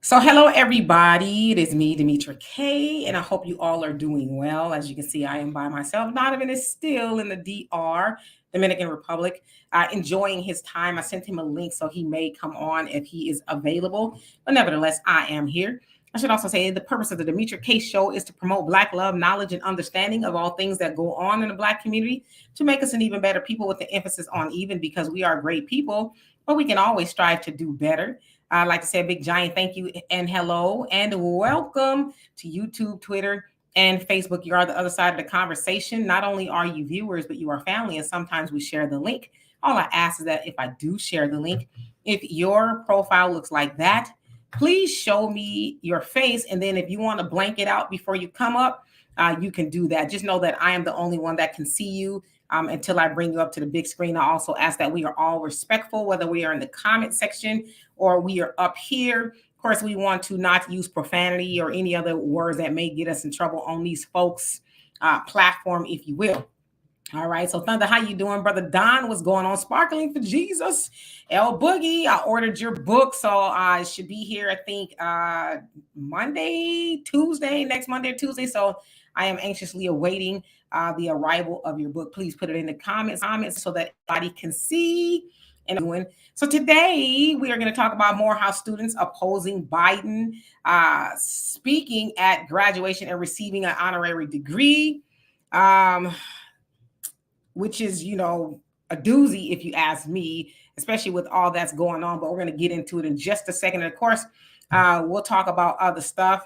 So, hello everybody. It is me, Demetra K, and I hope you all are doing well. As you can see, I am by myself. Donovan is still in the DR, Dominican Republic, enjoying his time. I sent him a link so he may come on if he is available. But nevertheless, I am here. I should also say the purpose of the Demetra K show is to promote Black love, knowledge, and understanding of all things that go on in the Black community to make us an even better people with the emphasis on even because we are great people, but we can always strive to do better. I'd like to say a big giant thank you and hello and welcome to YouTube, Twitter, and Facebook. You are the other side of the conversation. Not only are you viewers, but you are family, and sometimes we share the link. All I ask is that if I do share the link, if your profile looks like that, please show me your face. And then if you want to blank it out before you come up, you can do that. Just know that I am the only one that can see you. Until I bring you up to the big screen. I also ask that we are all respectful, whether we are in the comment section or we are up here. Of course, we want to not use profanity or any other words that may get us in trouble on these folks' platform, if you will. All right, so Thunder, how you doing, brother Don? What's going on? Sparkling for Jesus, L Boogie. I ordered your book, so I should be here. I think Monday, Tuesday, next Monday or Tuesday. So I am anxiously awaiting the arrival of your book. Please put it in the comments so that everybody can see. And doing so today, we are going to talk about Morehouse students opposing Biden speaking at graduation and receiving an honorary degree. Which is, a doozy if you ask me, especially with all that's going on. But we're going to get into it in just a second. And of course, we'll talk about other stuff.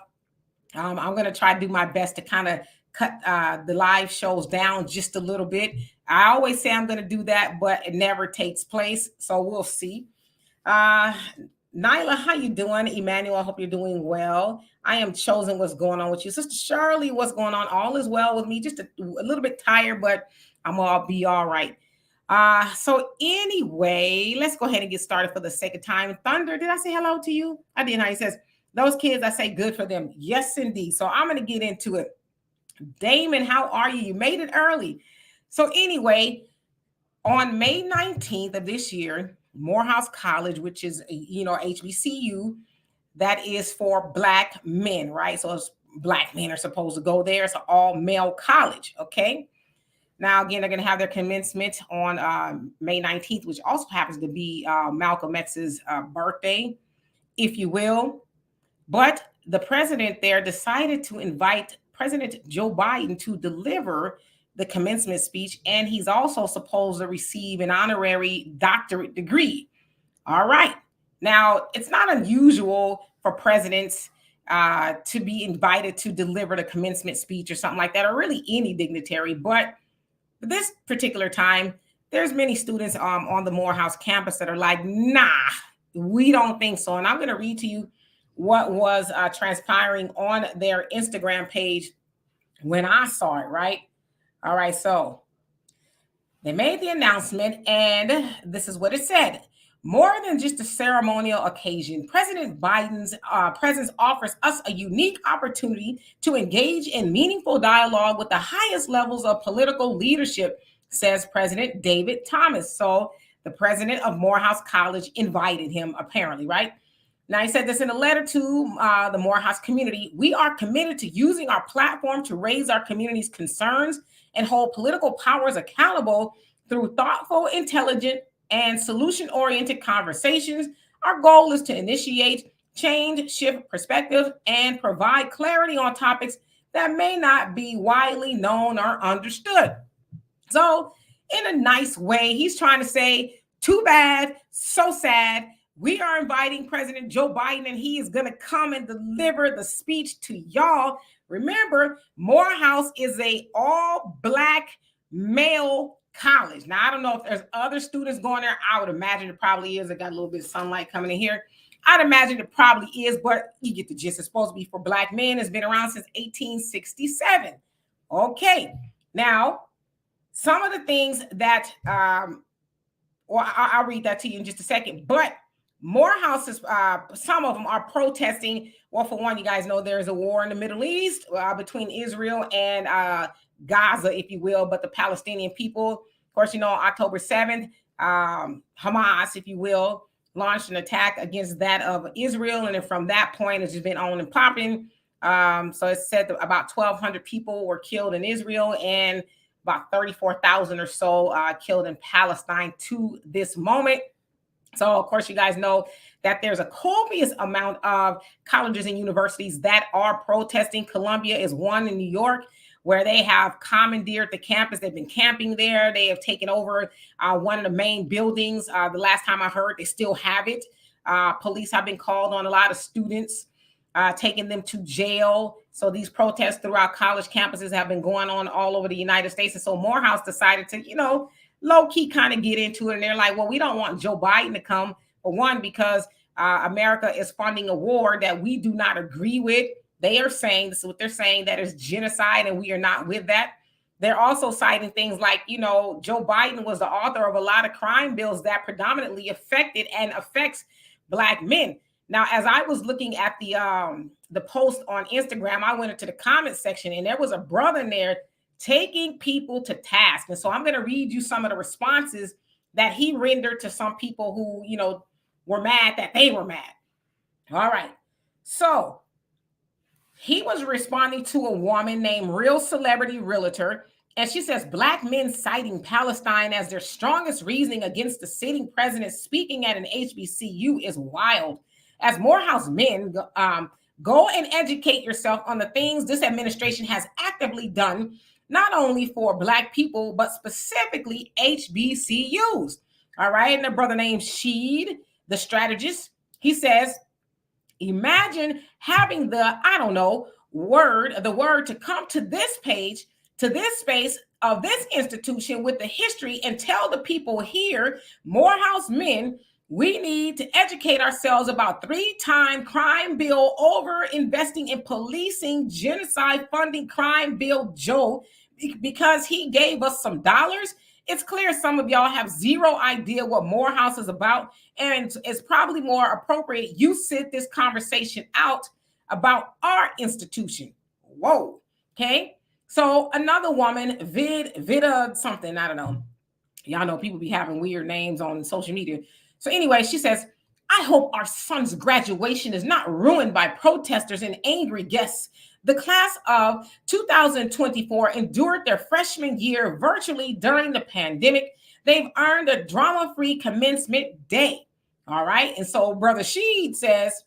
I'm going to try to do my best to kind of cut the live shows down just a little bit. I always say I'm going to do that, but it never takes place. So we'll see. Nyla, how you doing? Emmanuel, I hope you're doing well. I am chosen. What's going on with you? Sister Shirley, what's going on? All is well with me. Just a little bit tired, but I'm gonna be all right. So anyway, let's go ahead and get started for the second time. Thunder, did I say hello to you? I did. He says, those kids, I say good for them. Yes, indeed. So I'm gonna get into it. Damon, how are you? You made it early. So anyway, on May 19th of this year, Morehouse College, which is, HBCU, that is for Black men, right? So it's Black men are supposed to go there. It's an all male college, okay? Now, again, they're going to have their commencement on May 19th, which also happens to be Malcolm X's birthday, if you will. But the president there decided to invite President Joe Biden to deliver the commencement speech, and he's also supposed to receive an honorary doctorate degree. All right. Now, it's not unusual for presidents to be invited to deliver the commencement speech or something like that, or really any dignitary. But this particular time, there's many students on the Morehouse campus that are like, nah, we don't think so. And I'm going to read to you what was transpiring on their Instagram page when I saw it, right? All right, so they made the announcement, and this is what it said. More than just a ceremonial occasion, President Biden's presence offers us a unique opportunity to engage in meaningful dialogue with the highest levels of political leadership, says President David Thomas. So the president of Morehouse College invited him, apparently, right? Now, he said this in a letter to the Morehouse community. We are committed to using our platform to raise our community's concerns and hold political powers accountable through thoughtful, intelligent, and solution-oriented conversations. Our goal is to initiate change, shift perspective, and provide clarity on topics that may not be widely known or understood. So, in a nice way, he's trying to say, too bad, so sad. We are inviting President Joe Biden, and he is going to come and deliver the speech to y'all. Remember, Morehouse is a all-Black male college. Now, I don't know if there's other students going there. I would imagine it probably is. I got a little bit of sunlight coming in here. I'd imagine it probably is, but you get the gist. It's supposed to be for Black men. It's been around since 1867. Okay. Now, some of the things that, I'll read that to you in just a second, but Morehouse is, some of them are protesting. Well, for one, you guys know there's a war in the Middle East between Israel and Gaza, if you will, but the Palestinian people, of course, October 7th, Hamas, if you will, launched an attack against that of Israel. And then from that point, it's just been on and popping. So it said that about 1,200 people were killed in Israel and about 34,000 or so killed in Palestine to this moment. So, of course, you guys know that there's a copious amount of colleges and universities that are protesting. Columbia is one in New York, where they have commandeered the campus. They've been camping there. They have taken over one of the main buildings. The last time I heard, they still have it. Police have been called on a lot of students, taking them to jail. So these protests throughout college campuses have been going on all over the United States. And so Morehouse decided to, low-key kind of get into it. And they're like, well, we don't want Joe Biden to come, for one, because America is funding a war that we do not agree with. They are saying, this is what they're saying, that is genocide, and we are not with that. They're also citing things like, Joe Biden was the author of a lot of crime bills that predominantly affected and affects Black men. Now, as I was looking at the post on Instagram, I went into the comment section, and there was a brother in there taking people to task. And so I'm going to read you some of the responses that he rendered to some people who, were mad that they were mad. All right. So he was responding to a woman named Real Celebrity Realtor. And she says, Black men citing Palestine as their strongest reasoning against the sitting president speaking at an HBCU is wild. As Morehouse men, go and educate yourself on the things this administration has actively done, not only for Black people, but specifically HBCUs. All right. And the brother named Sheed, the strategist, he says, imagine having the word to come to this page, to this space of this institution with the history and tell the people here, Morehouse men, we need to educate ourselves about 3-time crime bill over investing in policing, genocide funding crime bill Joe, because he gave us some dollars. It's clear some of y'all have zero idea what Morehouse is about, and it's probably more appropriate you sit this conversation out about our institution. Whoa. Okay. So another woman, Vida something, I don't know. Y'all know people be having weird names on social media. So anyway, she says, I hope our son's graduation is not ruined by protesters and angry guests. The class of 2024 endured their freshman year virtually during the pandemic. They've earned a drama-free commencement day. All right. And so Brother Sheed says,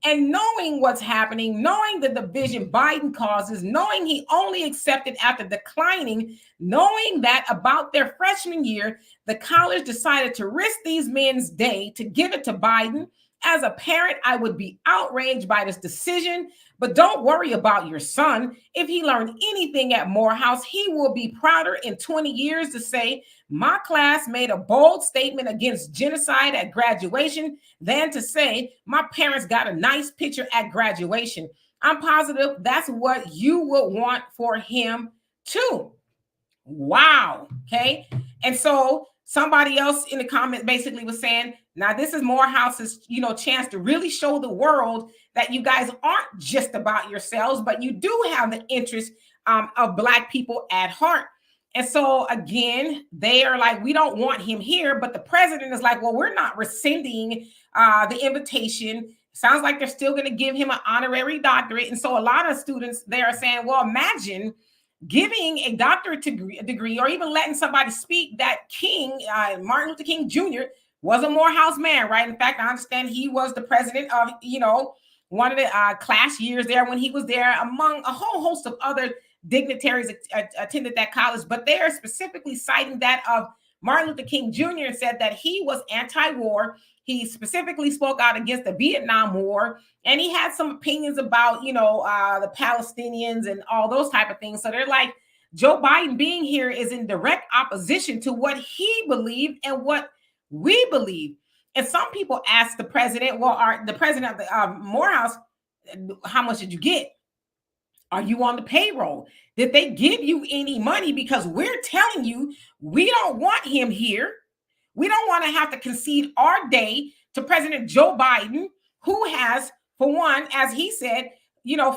and knowing what's happening, knowing the division Biden causes, knowing he only accepted after declining, knowing that about their freshman year, the college decided to risk these men's day to give it to Biden. As a parent, I would be outraged by this decision, but don't worry about your son. If he learned anything at Morehouse, he will be prouder in 20 years to say, my class made a bold statement against genocide at graduation than to say, my parents got a nice picture at graduation. I'm positive that's what you would want for him too. Wow. Okay. And so somebody else in the comments basically was saying, now this is Morehouse's, chance to really show the world that you guys aren't just about yourselves, but you do have the interest of Black people at heart. And so again, they are like, we don't want him here, but the president is like, well, we're not rescinding the invitation. Sounds like they're still going to give him an honorary doctorate. And so a lot of students, they are saying, well, imagine giving a doctorate degree or even letting somebody speak that Martin Luther King Jr. was a Morehouse man, right? In fact, I understand he was the president of, one of the class years there when he was there, among a whole host of other dignitaries attended that college. But they are specifically citing that of Martin Luther King Jr. and said that he was anti-war. He specifically spoke out against the Vietnam War, and he had some opinions about, the Palestinians and all those type of things. So they're like, Joe Biden being here is in direct opposition to what he believed and what we believe. And some people ask the president, the president of the Morehouse, how much did you get? Are you on the payroll? Did they give you any money? Because we're telling you, we don't want him here. We don't want to have to concede our day to President Joe Biden, who has, for one, as he said,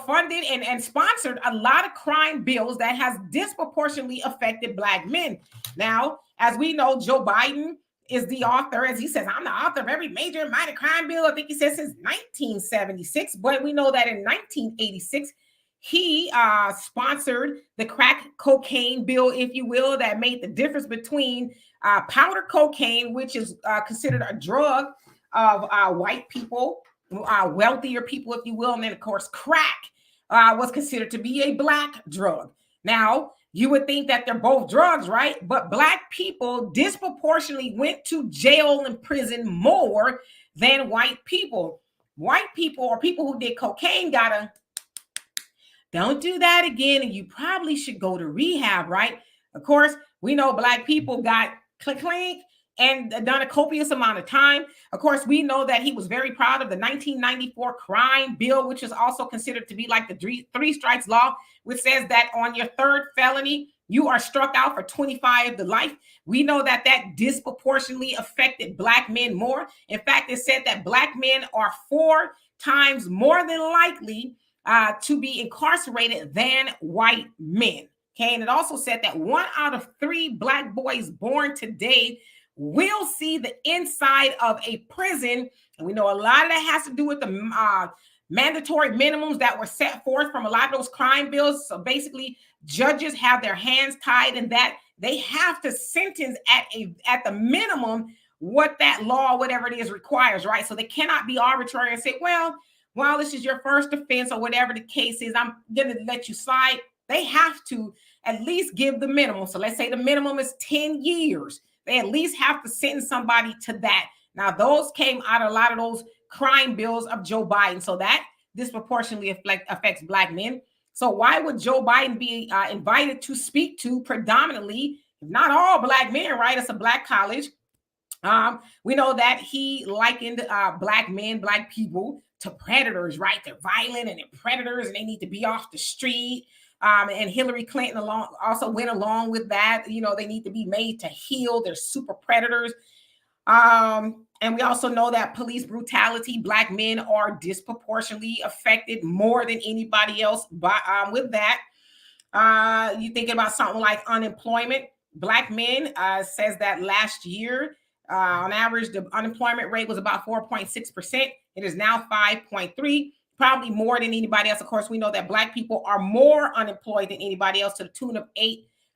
funded and sponsored a lot of crime bills that has disproportionately affected Black men. Now, as we know, Joe Biden is the author, as he says, I'm the author of every major and minor crime bill. I think he says since 1976, but we know that in 1986, he sponsored the crack cocaine bill, if you will, that made the difference between powder cocaine, which is considered a drug of white people, wealthier people, if you will, and then of course crack was considered to be a black drug. Now, you would think that they're both drugs, right? But black people disproportionately went to jail and prison more than white people. White people or people who did cocaine gotta, don't do that again, and you probably should go to rehab, right? Of course, we know black people got clink and done a copious amount of time. Of course, we know that he was very proud of the 1994 crime bill, which is also considered to be like the three strikes law, which says that on your third felony, you are struck out for 25 to life. We know that that disproportionately affected black men more. In fact, it said that black men are 4 times more than likely to be incarcerated than white men. Okay, and it also said that 1 out of 3 black boys born today will see the inside of a prison. And we know a lot of that has to do with the mandatory minimums that were set forth from a lot of those crime bills. So basically, judges have their hands tied and that they have to sentence at the minimum what that law, whatever it is, requires, right? So they cannot be arbitrary and say, well, this is your first offense or whatever the case is, I'm going to let you slide. They have to at least give the minimum. So let's say the minimum is 10 years. They at least have to sentence somebody to that. Now, those came out of a lot of those crime bills of Joe Biden. So that disproportionately affects black men. So why would Joe Biden be invited to speak to predominantly, if not all black men, right? It's a black college. We know that he likened black men, black people to predators, right? They're violent and they're predators and they need to be off the street. And Hillary Clinton also went along with that. You know, they need to be made to heal. They're super predators. And we also know that police brutality, black men are disproportionately affected more than anybody else. But with that, you thinking about something like unemployment. Black men says that last year, on average, the unemployment rate was about 4.6%. It is now 5.3%. Probably more than anybody else. Of course, we know that black people are more unemployed than anybody else to the tune of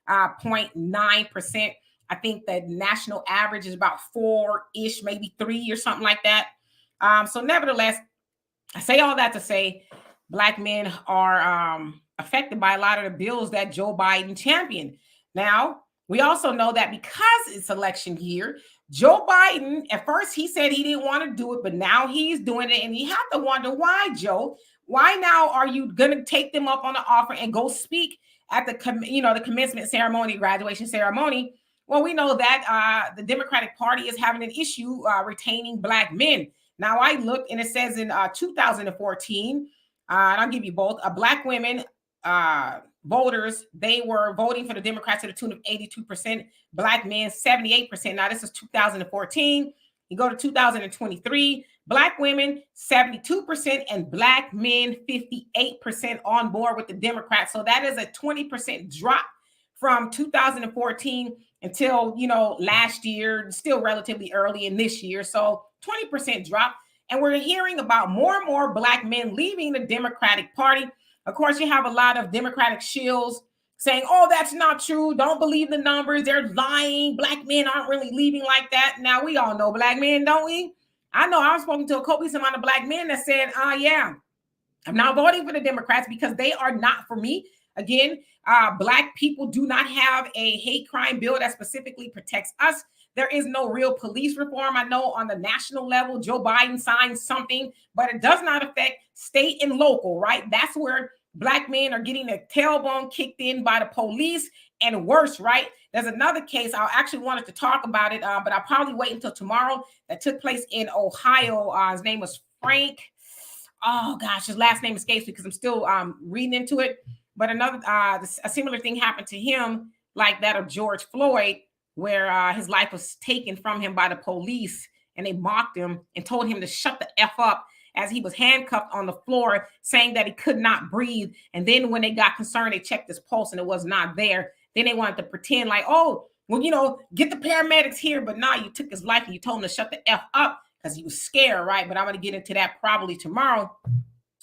8.9%. I think the national average is about 4-ish, maybe 3 or something like that. So nevertheless, I say all that to say black men are affected by a lot of the bills that Joe Biden championed. Now, we also know that because it's election year, Joe Biden, at first he said he didn't want to do it, but now he's doing it. And you have to wonder why, Joe. Why now are you going to take them up on the offer and go speak at the commencement ceremony, graduation ceremony? Well, we know that the Democratic Party is having an issue retaining black men. Now, I looked and it says in 2014, and I'll give you both, black women voters, they were voting for the Democrats to the tune of 82%, black men 78%. Now, this is 2014. You go to 2023, black women 72% and black men 58% on board with the Democrats. So that is a 20% drop from 2014 until, last year, still relatively early in this year. So 20% drop. And we're hearing about more and more black men leaving the Democratic Party. Of course, you have a lot of Democratic shills saying, oh, that's not true. Don't believe the numbers. They're lying. Black men aren't really leaving like that. Now, we all know black men, don't we? I know I've spoken to a copious amount of black men that said, yeah, I'm not voting for the Democrats because they are not for me. Again, black people do not have a hate crime bill that specifically protects us. There is no real police reform. I know on the national level, Joe Biden signed something, but it does not affect state and local, right? That's where black men are getting their tailbone kicked in by the police and worse, right? There's another case. I actually wanted to talk about it, but I'll probably wait until tomorrow. That took place in Ohio. His name was Frank. Oh, gosh, his last name escapes me because I'm still reading into it. But a similar thing happened to him like that of George Floyd, where his life was taken from him by the police and they mocked him and told him to shut the F up as he was handcuffed on the floor, saying that he could not breathe. And then when they got concerned, they checked his pulse and it was not there. Then they wanted to pretend like, oh, Well, get the paramedics here, but now you took his life and you told him to shut the F up because he was scared, right? But I'm going to get into that probably tomorrow.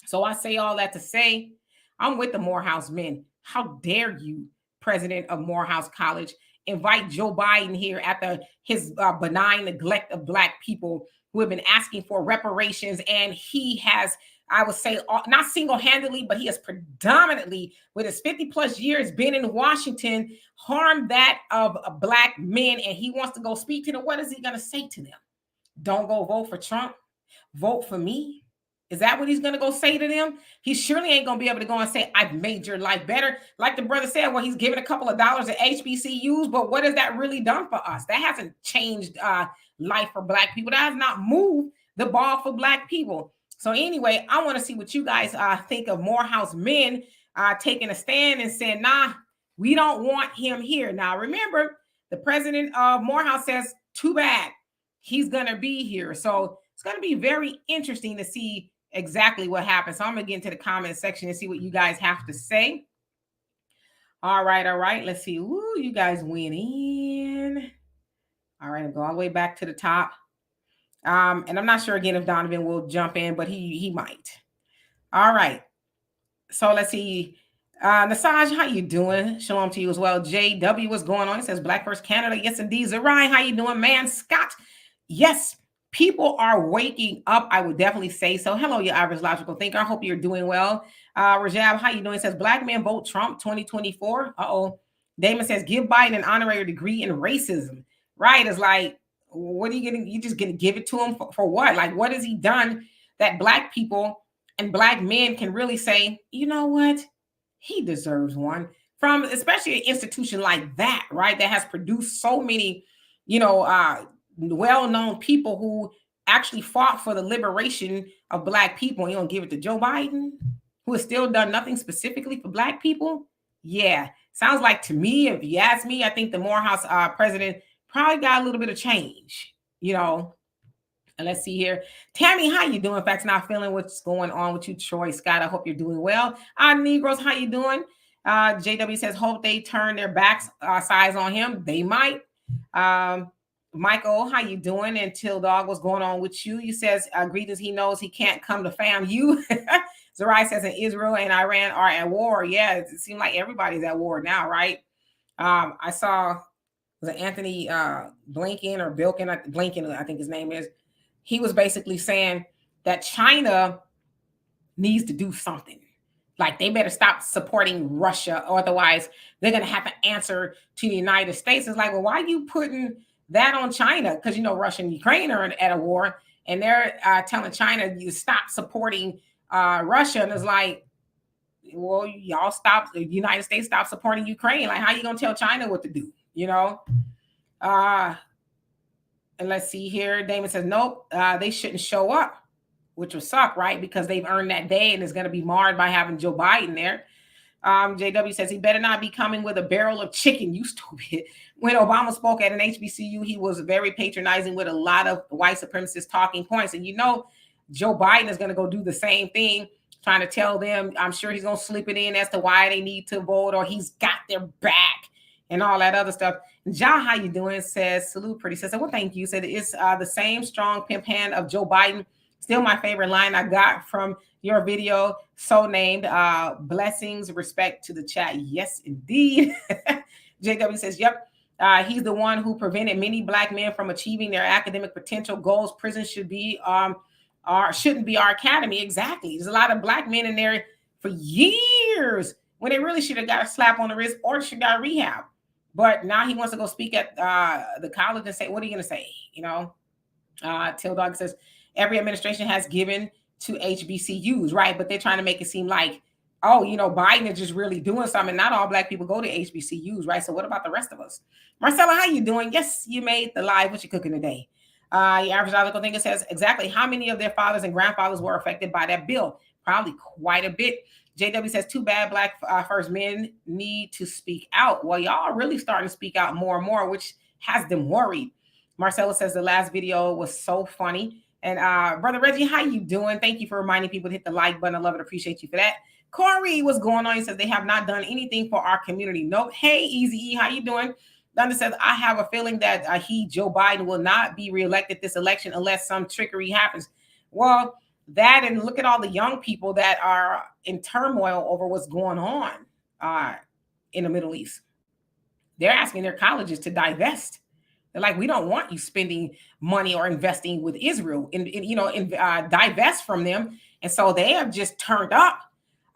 So I say all that to say, I'm with the Morehouse men. How dare you, president of Morehouse College, invite Joe Biden here after his benign neglect of Black people who have been asking for reparations. And he has, I would say, not single-handedly, but he has predominantly, with his 50 plus years, been in Washington, harmed that of Black men. And he wants to go speak to them. What is he going to say to them? Don't go vote for Trump. Vote for me. Is that what he's going to go say to them? He surely ain't going to be able to go and say, I've made your life better. Like the brother said, well, he's giving a couple of dollars to HBCUs, but what has that really done for us? That hasn't changed life for Black people. That has not moved the ball for Black people. So anyway, I want to see what you guys think of Morehouse men taking a stand and saying, nah, we don't want him here. Now, remember, the president of Morehouse says, too bad, he's going to be here. So it's going to be very interesting to see exactly what happens. So I'm going to get into the comment section and see what you guys have to say. All right. Let's see. Ooh, you guys went in. All right, I'll go all the way back to the top. And I'm not sure again if Donovan will jump in, but he might. All right. So let's see. Nasaj, how you doing? Shalom to you as well. JW, what's going on? It says Black First Canada. Yes, indeed. Zarai, how you doing? Man, Scott. Yes. People are waking up. I would definitely say so. Hello, your average logical thinker. I hope you're doing well. Rajab, how you doing? It says Black men vote Trump 2024. Uh-oh. Damon says give Biden an honorary degree in racism. Right? It's like, what are you getting? You just gonna give it to him for what? Like, what has he done that Black people and Black men can really say, you know what? He deserves one from especially an institution like that, right? That has produced so many, well-known people who actually fought for the liberation of Black people. You don't give it to Joe Biden, who has still done nothing specifically for Black people. Yeah, sounds like to me, if you ask me, I think the Morehouse president probably got a little bit of change, And let's see here. Tammy, how you doing? In fact, not feeling what's going on with you, Troy Scott. I hope you're doing well. Negroes, how you doing? JW says, hope they turn their backs sides on him. They might. Michael, how you doing? And Till Dog, what's going on with you? You says, greetings. He knows he can't come to FAMU. Zarai says, in Israel and Iran are at war. Yeah, it seems like everybody's at war now, right? I saw was it Anthony Blinken or Bilkin? Blinken, I think his name is. He was basically saying that China needs to do something. Like they better stop supporting Russia, or otherwise they're going to have to answer to the United States. It's like, well, why are you putting that on China? Because, Russia and Ukraine are at a war, and they're telling China you stop supporting Russia. And it's like, well, y'all stop, the United States stop supporting Ukraine. Like, how are you going to tell China what to do? And let's see here. Damon says, nope, they shouldn't show up, which will suck, right? Because they've earned that day and it's going to be marred by having Joe Biden there. JW says he better not be coming with a barrel of chicken, you stupid. When Obama spoke at an HBCU, he was very patronizing with a lot of white supremacist talking points. And Joe Biden is going to go do the same thing, trying to tell them, I'm sure he's going to slip it in as to why they need to vote, or he's got their back and all that other stuff. Ja, how you doing? Says, salute pretty. Says, well, thank you. Said, it's the same strong pimp hand of Joe Biden. Still my favorite line I got from your video, so named. Blessings, respect to the chat. Yes, indeed. JW says, yep. He's the one who prevented many Black men from achieving their academic potential goals. Prison shouldn't be our academy. Exactly. There's a lot of Black men in there for years when they really should have got a slap on the wrist or should have got rehab. But now he wants to go speak at the college and say, what are you going to say? Till Dog says, every administration has given to HBCUs, right? But they're trying to make it seem like, Biden is just really doing something. Not all Black people go to HBCUs, right? So what about the rest of us? Marcella, how you doing? Yes, you made the live. What you cooking today? Your average logical thinker says, exactly how many of their fathers and grandfathers were affected by that bill? Probably quite a bit. JW says, too bad Black first men need to speak out. Well, y'all are really starting to speak out more and more, which has them worried. Marcella says the last video was so funny. And Brother Reggie, how you doing? Thank you for reminding people to hit the like button. I love it. Appreciate you for that. Corey, what's going on? He says they have not done anything for our community. Nope. Hey, Easy E, how you doing? Dunn says, I have a feeling that Joe Biden, will not be reelected this election unless some trickery happens. Well, that, and look at all the young people that are in turmoil over what's going on in the Middle East. They're asking their colleges to divest. They're like, we don't want you spending money or investing with Israel, divest from them. And so they have just turned up.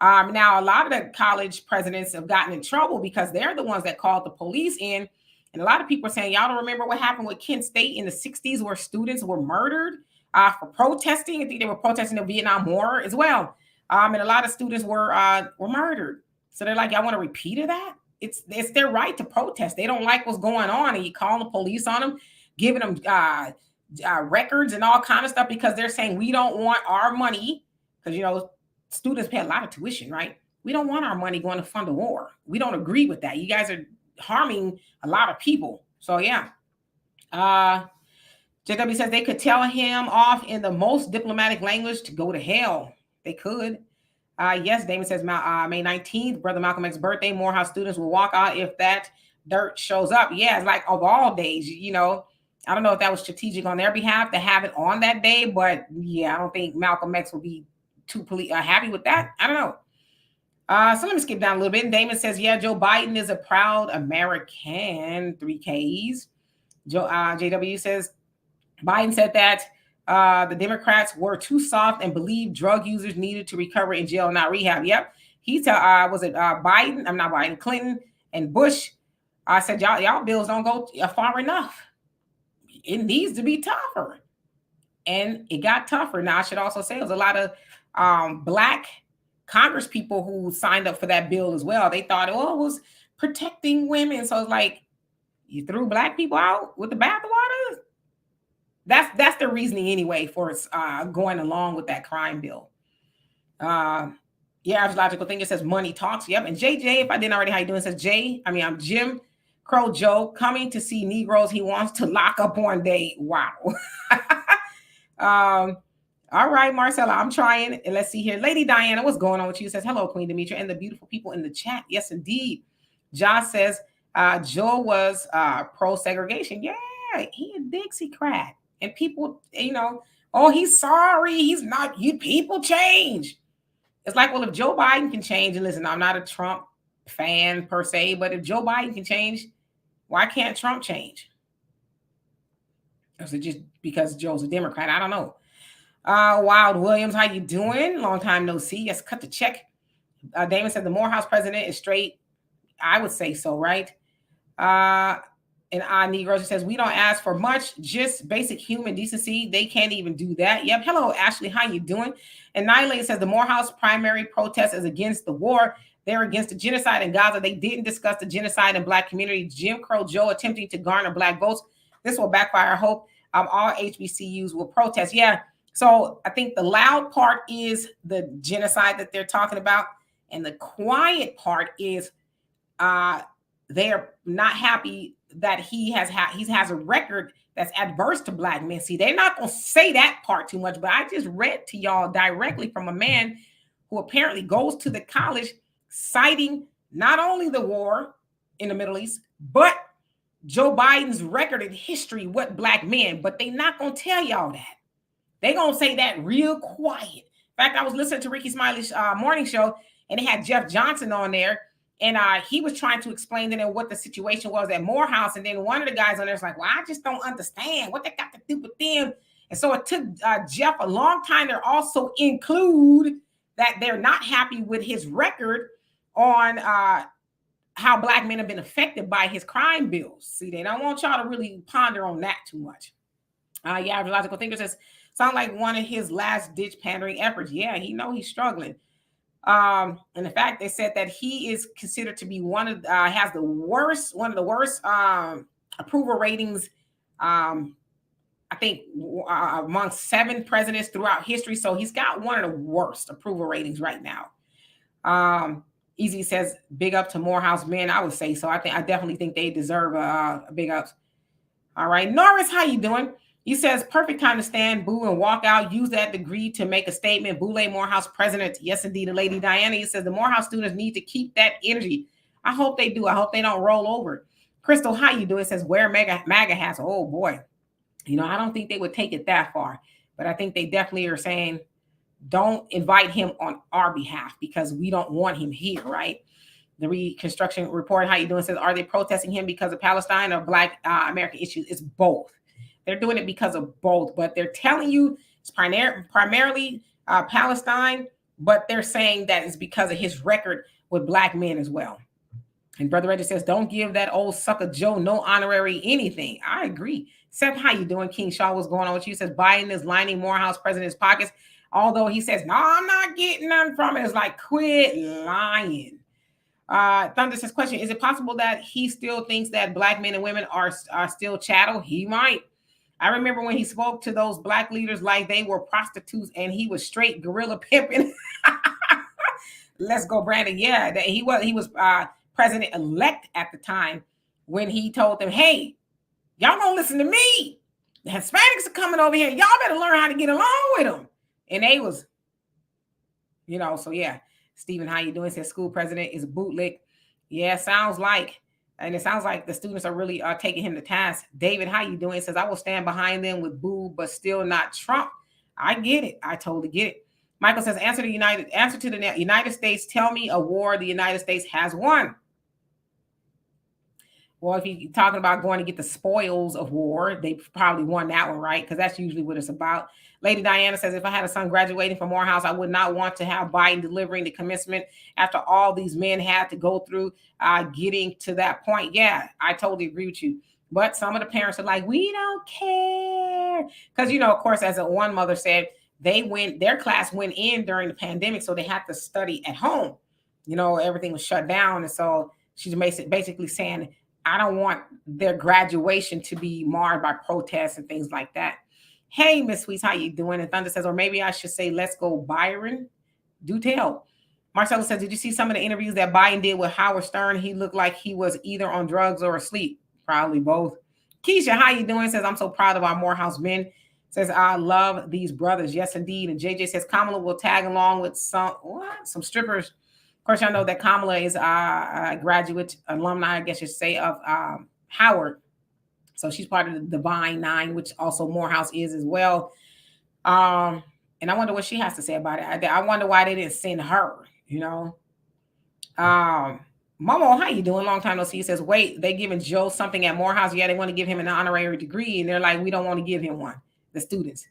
Now, a lot of the college presidents have gotten in trouble because they're the ones that called the police in. And a lot of people are saying, y'all don't remember what happened with Kent State in the 60s where students were murdered for protesting. I think they were protesting the Vietnam War as well. And a lot of students were murdered. So they're like, y'all want to repeat of that? It's their right to protest. They don't like what's going on, and you call the police on them, giving them records and all kind of stuff because they're saying we don't want our money, because students pay a lot of tuition, right? We don't want our money going to fund a war. We don't agree with that. You guys are harming a lot of people. So yeah. JW says they could tell him off in the most diplomatic language to go to hell. They could. Yes, Damon says May 19th, Brother Malcolm X's birthday. Morehouse students will walk out if that dirt shows up. Yeah, it's like of all days, I don't know if that was strategic on their behalf to have it on that day, but yeah, I don't think Malcolm X will be too happy with that. I don't know. So let me skip down a little bit. Damon says, yeah, Joe Biden is a proud American. 3Ks. JW says, Biden said that the Democrats were too soft and believed drug users needed to recover in jail, not rehab. Yep. He said, was it Biden? I'm not Biden, Clinton and Bush. I said, y'all bills don't go far enough. It needs to be tougher. And it got tougher. Now, I should also say, it was a lot of Black Congress people who signed up for that bill as well. They thought, it was protecting women. So it's like, you threw Black people out with the bathwater? That's the reasoning anyway for going along with that crime bill. Average logical thinker says money talks. Yep. And JJ, if I didn't already, how you doing? Says I'm Jim Crow Joe coming to see Negroes he wants to lock up one day. Wow. All right, Marcella, I'm trying. And let's see here. Lady Diana, what's going on with you? Says, hello, Queen Demetria, and the beautiful people in the chat. Yes, indeed. Josh says, Joe was pro-segregation. Yeah, he a Dixiecrat. And people, he's sorry. He's not. You people change. It's like, well, if Joe Biden can change, and listen, I'm not a Trump fan per se, but if Joe Biden can change, why can't Trump change? Is it just because Joe's a Democrat? I don't know. Wild Williams, how you doing? Long time no see. Yes, cut the check. Damon said the Morehouse president is straight. I would say so, right? And Negro says, we don't ask for much, just basic human decency. They can't even do that. Yep. Hello, Ashley. How you doing? And Nylane says the Morehouse primary protest is against the war. They're against the genocide in Gaza. They didn't discuss the genocide in Black community. Jim Crow Joe attempting to garner Black votes. This will backfire. I hope all HBCUs will protest. Yeah. So I think the loud part is the genocide that they're talking about. And the quiet part is they're not happy that he has a record that's adverse to Black men. See, they're not going to say that part too much, but I just read to y'all directly from a man who apparently goes to the college citing not only the war in the Middle East, but Joe Biden's record in history with Black men. But they're not going to tell y'all that. They're going to say that real quiet. In fact, I was listening to Ricky Smiley's morning show, and they had Jeff Johnson on there. And he was trying to explain to them what the situation was at Morehouse. And then one of the guys on there was like, well, I just don't understand what they got to do with them. And so it took Jeff a long time to also include that they're not happy with his record on how Black men have been affected by his crime bills. See, they don't want y'all to really ponder on that too much. Logical thinker says, sound like one of his last ditch pandering efforts. Yeah, he's struggling. And in fact, they said that he is considered to be one of the worst approval ratings. I think among 7 presidents throughout history. So he's got one of the worst approval ratings right now. Easy says, big up to Morehouse men. I would say so. I definitely think they deserve a big ups. All right, Norris, how you doing? He says, perfect time to stand, boo, and walk out. Use that degree to make a statement. Boule Morehouse president. Yes, indeed. The Lady Diana, he says the Morehouse students need to keep that energy. I hope they do. I hope they don't roll over. Crystal, how you doing? Says wear MAGA hats. Oh boy. I don't think they would take it that far, but I think they definitely are saying, don't invite him on our behalf because we don't want him here, right? The Reconstruction Report, how you doing? Says, are they protesting him because of Palestine or Black American issues? It's both. They're doing it because of both, but they're telling you it's primarily Palestine, but they're saying that it's because of his record with Black men as well. And Brother Reggie says, don't give that old sucker Joe no honorary anything. I agree. Seth, how you doing? King Shaw, what's going on with you? Says Biden is lining Morehouse president's pockets. Although he says, no, I'm not getting nothing from it. It's like, quit lying. Thunder says, question, is it possible that he still thinks that Black men and women are still chattel? He might. I remember when he spoke to those Black leaders like they were prostitutes and he was straight guerrilla pimping. Let's go, Brandon. Yeah, that he was president-elect at the time when he told them, hey, y'all don't listen to me. The Hispanics are coming over here. Y'all better learn how to get along with them. And they was, so yeah. Stephen, how you doing? Says school president is a bootlick. Yeah, sounds like. And it sounds like the students are really taking him to task. David, how you doing? Says, I will stand behind them with boo, but still not Trump. I get it. I totally get it. Michael says, answer to the United States. Tell me a war the United States has won. Well, if you're talking about going to get the spoils of war, they probably won that one, right? Because that's usually what it's about. Lady Diana says, if I had a son graduating from Morehouse, I would not want to have Biden delivering the commencement after all these men had to go through getting to that point. Yeah, I totally agree with you. But some of the parents are like, we don't care. Because, of course, as one mother said, their class went in during the pandemic, so they had to study at home. Everything was shut down. And so she's basically saying, I don't want their graduation to be marred by protests and things like that. Hey, Miss Sweets, how you doing? And Thunder says, or maybe I should say, let's go, Byron. Do tell. Marcella says, did you see some of the interviews that Biden did with Howard Stern? He looked like he was either on drugs or asleep. Probably both. Keisha, how you doing? Says, I'm so proud of our Morehouse men. Says, I love these brothers. Yes, indeed. And JJ says, Kamala will tag along with some strippers. Of course, y'all know that Kamala is a graduate alumni, I guess you should say, of Howard. So she's part of the Divine Nine, which also Morehouse is as well. And I wonder what she has to say about it. I wonder why they didn't send her, Momo, how you doing? Long time no see. He says, wait, they giving Joe something at Morehouse. Yeah, they want to give him an honorary degree. And they're like, we don't want to give him one, the students.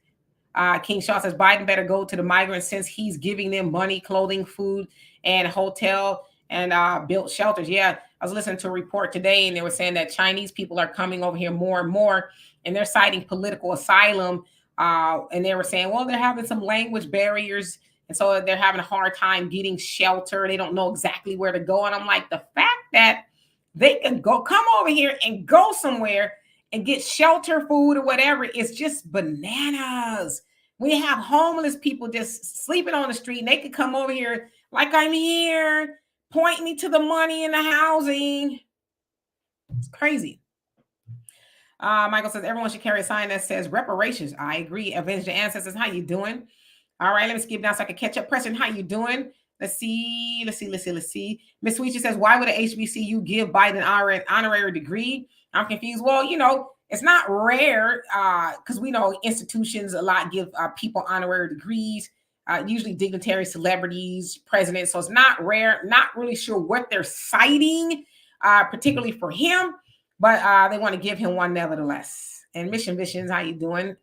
King Shaw says, Biden better go to the migrants since he's giving them money, clothing, food, and hotel and built shelters. Yeah, I was listening to a report today and they were saying that Chinese people are coming over here more and more and they're citing political asylum. And they were saying, well, they're having some language barriers. And so they're having a hard time getting shelter. They don't know exactly where to go. And I'm like, the fact that they can come over here and go somewhere and get shelter, food, or whatever is just bananas. We have homeless people just sleeping on the street and they could come over here like I'm here, point me to the money and the housing. It's crazy. Michael says, everyone should carry a sign that says reparations. I agree. Avenge the ancestors. How you doing? All right, let me skip down so I can catch up. Preston, how you doing? Let's see. Miss Sweet says, why would a HBCU give Biden an honorary degree? I'm confused. Well, it's not rare because we know institutions a lot give people honorary degrees, usually dignitaries, celebrities, presidents. So it's not rare. Not really sure what they're citing, particularly for him, but they want to give him one nevertheless. And Mission Visions, how you doing?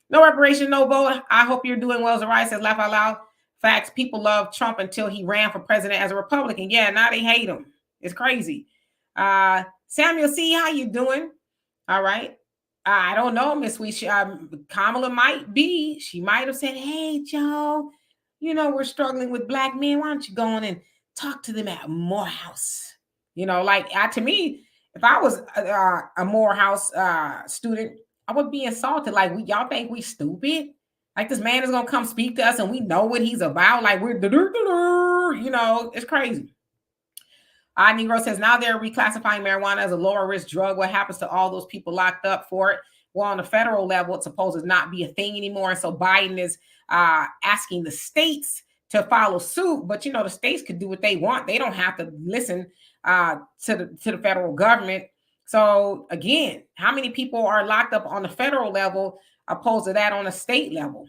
No reparation, no vote. I hope you're doing well. Zariah says, laugh out loud. Facts, people love Trump until he ran for president as a Republican. Yeah, now they hate him. It's crazy. Samuel C., how you doing? All right. I don't know, Miss Sweet. Kamala might be. She might have said, hey, Joe, we're struggling with Black men. Why don't you go on and talk to them at Morehouse? To me, if I was a Morehouse student, I would be insulted. Like, y'all think we stupid? Like, this man is going to come speak to us and we know what he's about. Like, we're, it's crazy. Negro says, now they're reclassifying marijuana as a lower risk drug. What happens to all those people locked up for it? Well, on the federal level, it's supposed to not be a thing anymore. And so Biden is asking the states to follow suit. But the states could do what they want. They don't have to listen to the federal government. So again, how many people are locked up on the federal level opposed to that on a state level?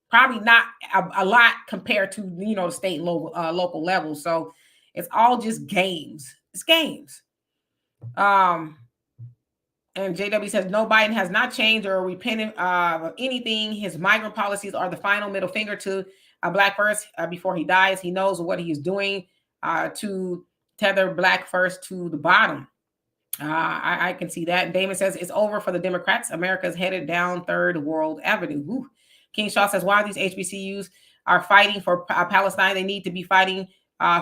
Probably not a lot compared to the state and local level. So it's all just games. It's games. And JW says no, Biden has not changed or repented of anything. His migrant policies are the final middle finger to Black first before he dies. He knows what he is doing to tether Black first to the bottom. I can see that. Damon says it's over for the Democrats. America's headed down Third World Avenue. Woo. King Shaw says, why these HBCUs are fighting for Palestine? They need to be fighting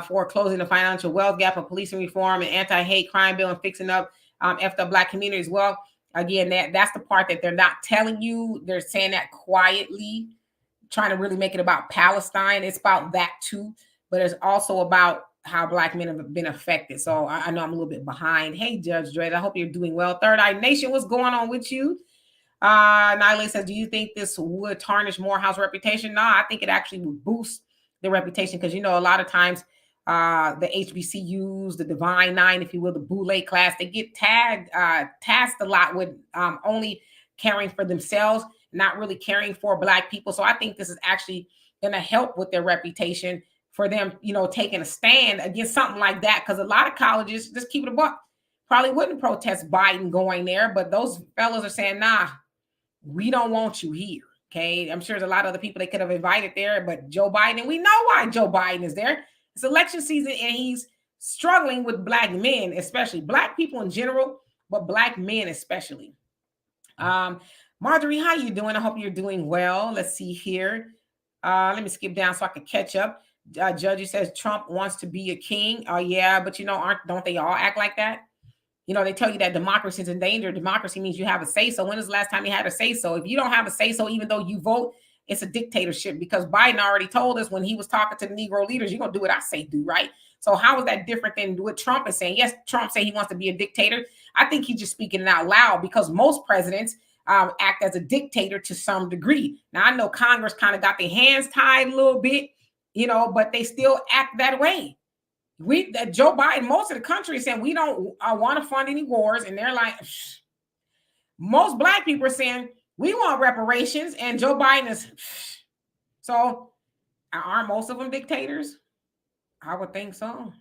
for closing the financial wealth gap and policing reform and anti-hate crime bill and fixing up effed up Black communities. Well, again, that's the part that they're not telling you. They're saying that quietly, trying to really make it about Palestine. It's about that too, but it's also about how Black men have been affected. So I know I'm a little bit behind. Hey, Judge Dredd, I hope you're doing well. Third Eye Nation, what's going on with you? Nyla says, do you think this would tarnish Morehouse reputation? No, I think it actually would boost the reputation because, a lot of times the HBCUs, the Divine Nine, if you will, the Boule class, they get tasked a lot with only caring for themselves, not really caring for Black people. So I think this is actually going to help with their reputation for them, taking a stand against something like that. Because a lot of colleges, just keep it a buck, probably wouldn't protest Biden going there. But those fellows are saying, nah, we don't want you here. Okay. I'm sure there's a lot of other people they could have invited there, but Joe Biden, we know why Joe Biden is there. It's election season and he's struggling with Black men, especially Black people in general, but Black men especially. Marjorie, how you doing? I hope you're doing well. Let's see here. Let me skip down so I can catch up. Judge says Trump wants to be a king. Oh yeah, but don't they all act like that? They tell you that democracy is in danger. Democracy means you have a say so. When is the last time you had a say so? If you don't have a say so, even though you vote, it's a dictatorship because Biden already told us when he was talking to the Negro leaders, you're going to do what I say do, right? So how is that different than what Trump is saying? Yes, Trump said he wants to be a dictator. I think he's just speaking it out loud because most presidents act as a dictator to some degree. Now, I know Congress kind of got their hands tied a little bit, but they still act that way. Joe Biden, most of the country is saying we don't want to fund any wars, and they're like, most Black people are saying we want reparations, and Joe Biden is. So, aren't most of them dictators? I would think so.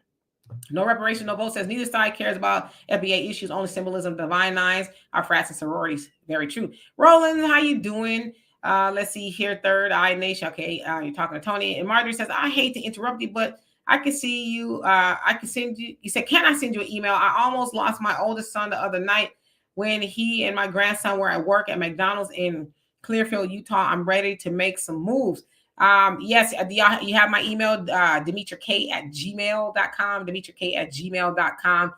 No reparation, no vote says neither side cares about FBA issues, only symbolism, divine nines, our frats and sororities. Very true. Roland, how you doing? Let's see here. Third Eye Nation. Okay, you're talking to Tony. And Marjorie says, I hate to interrupt you, but I can see you. I can send you. You said, can I send you an email? I almost lost my oldest son the other night when he and my grandson were at work at McDonald's in Clearfield, Utah. I'm ready to make some moves. Yes, you have my email, DimitraK@gmail.com, DimitraK@gmail.com.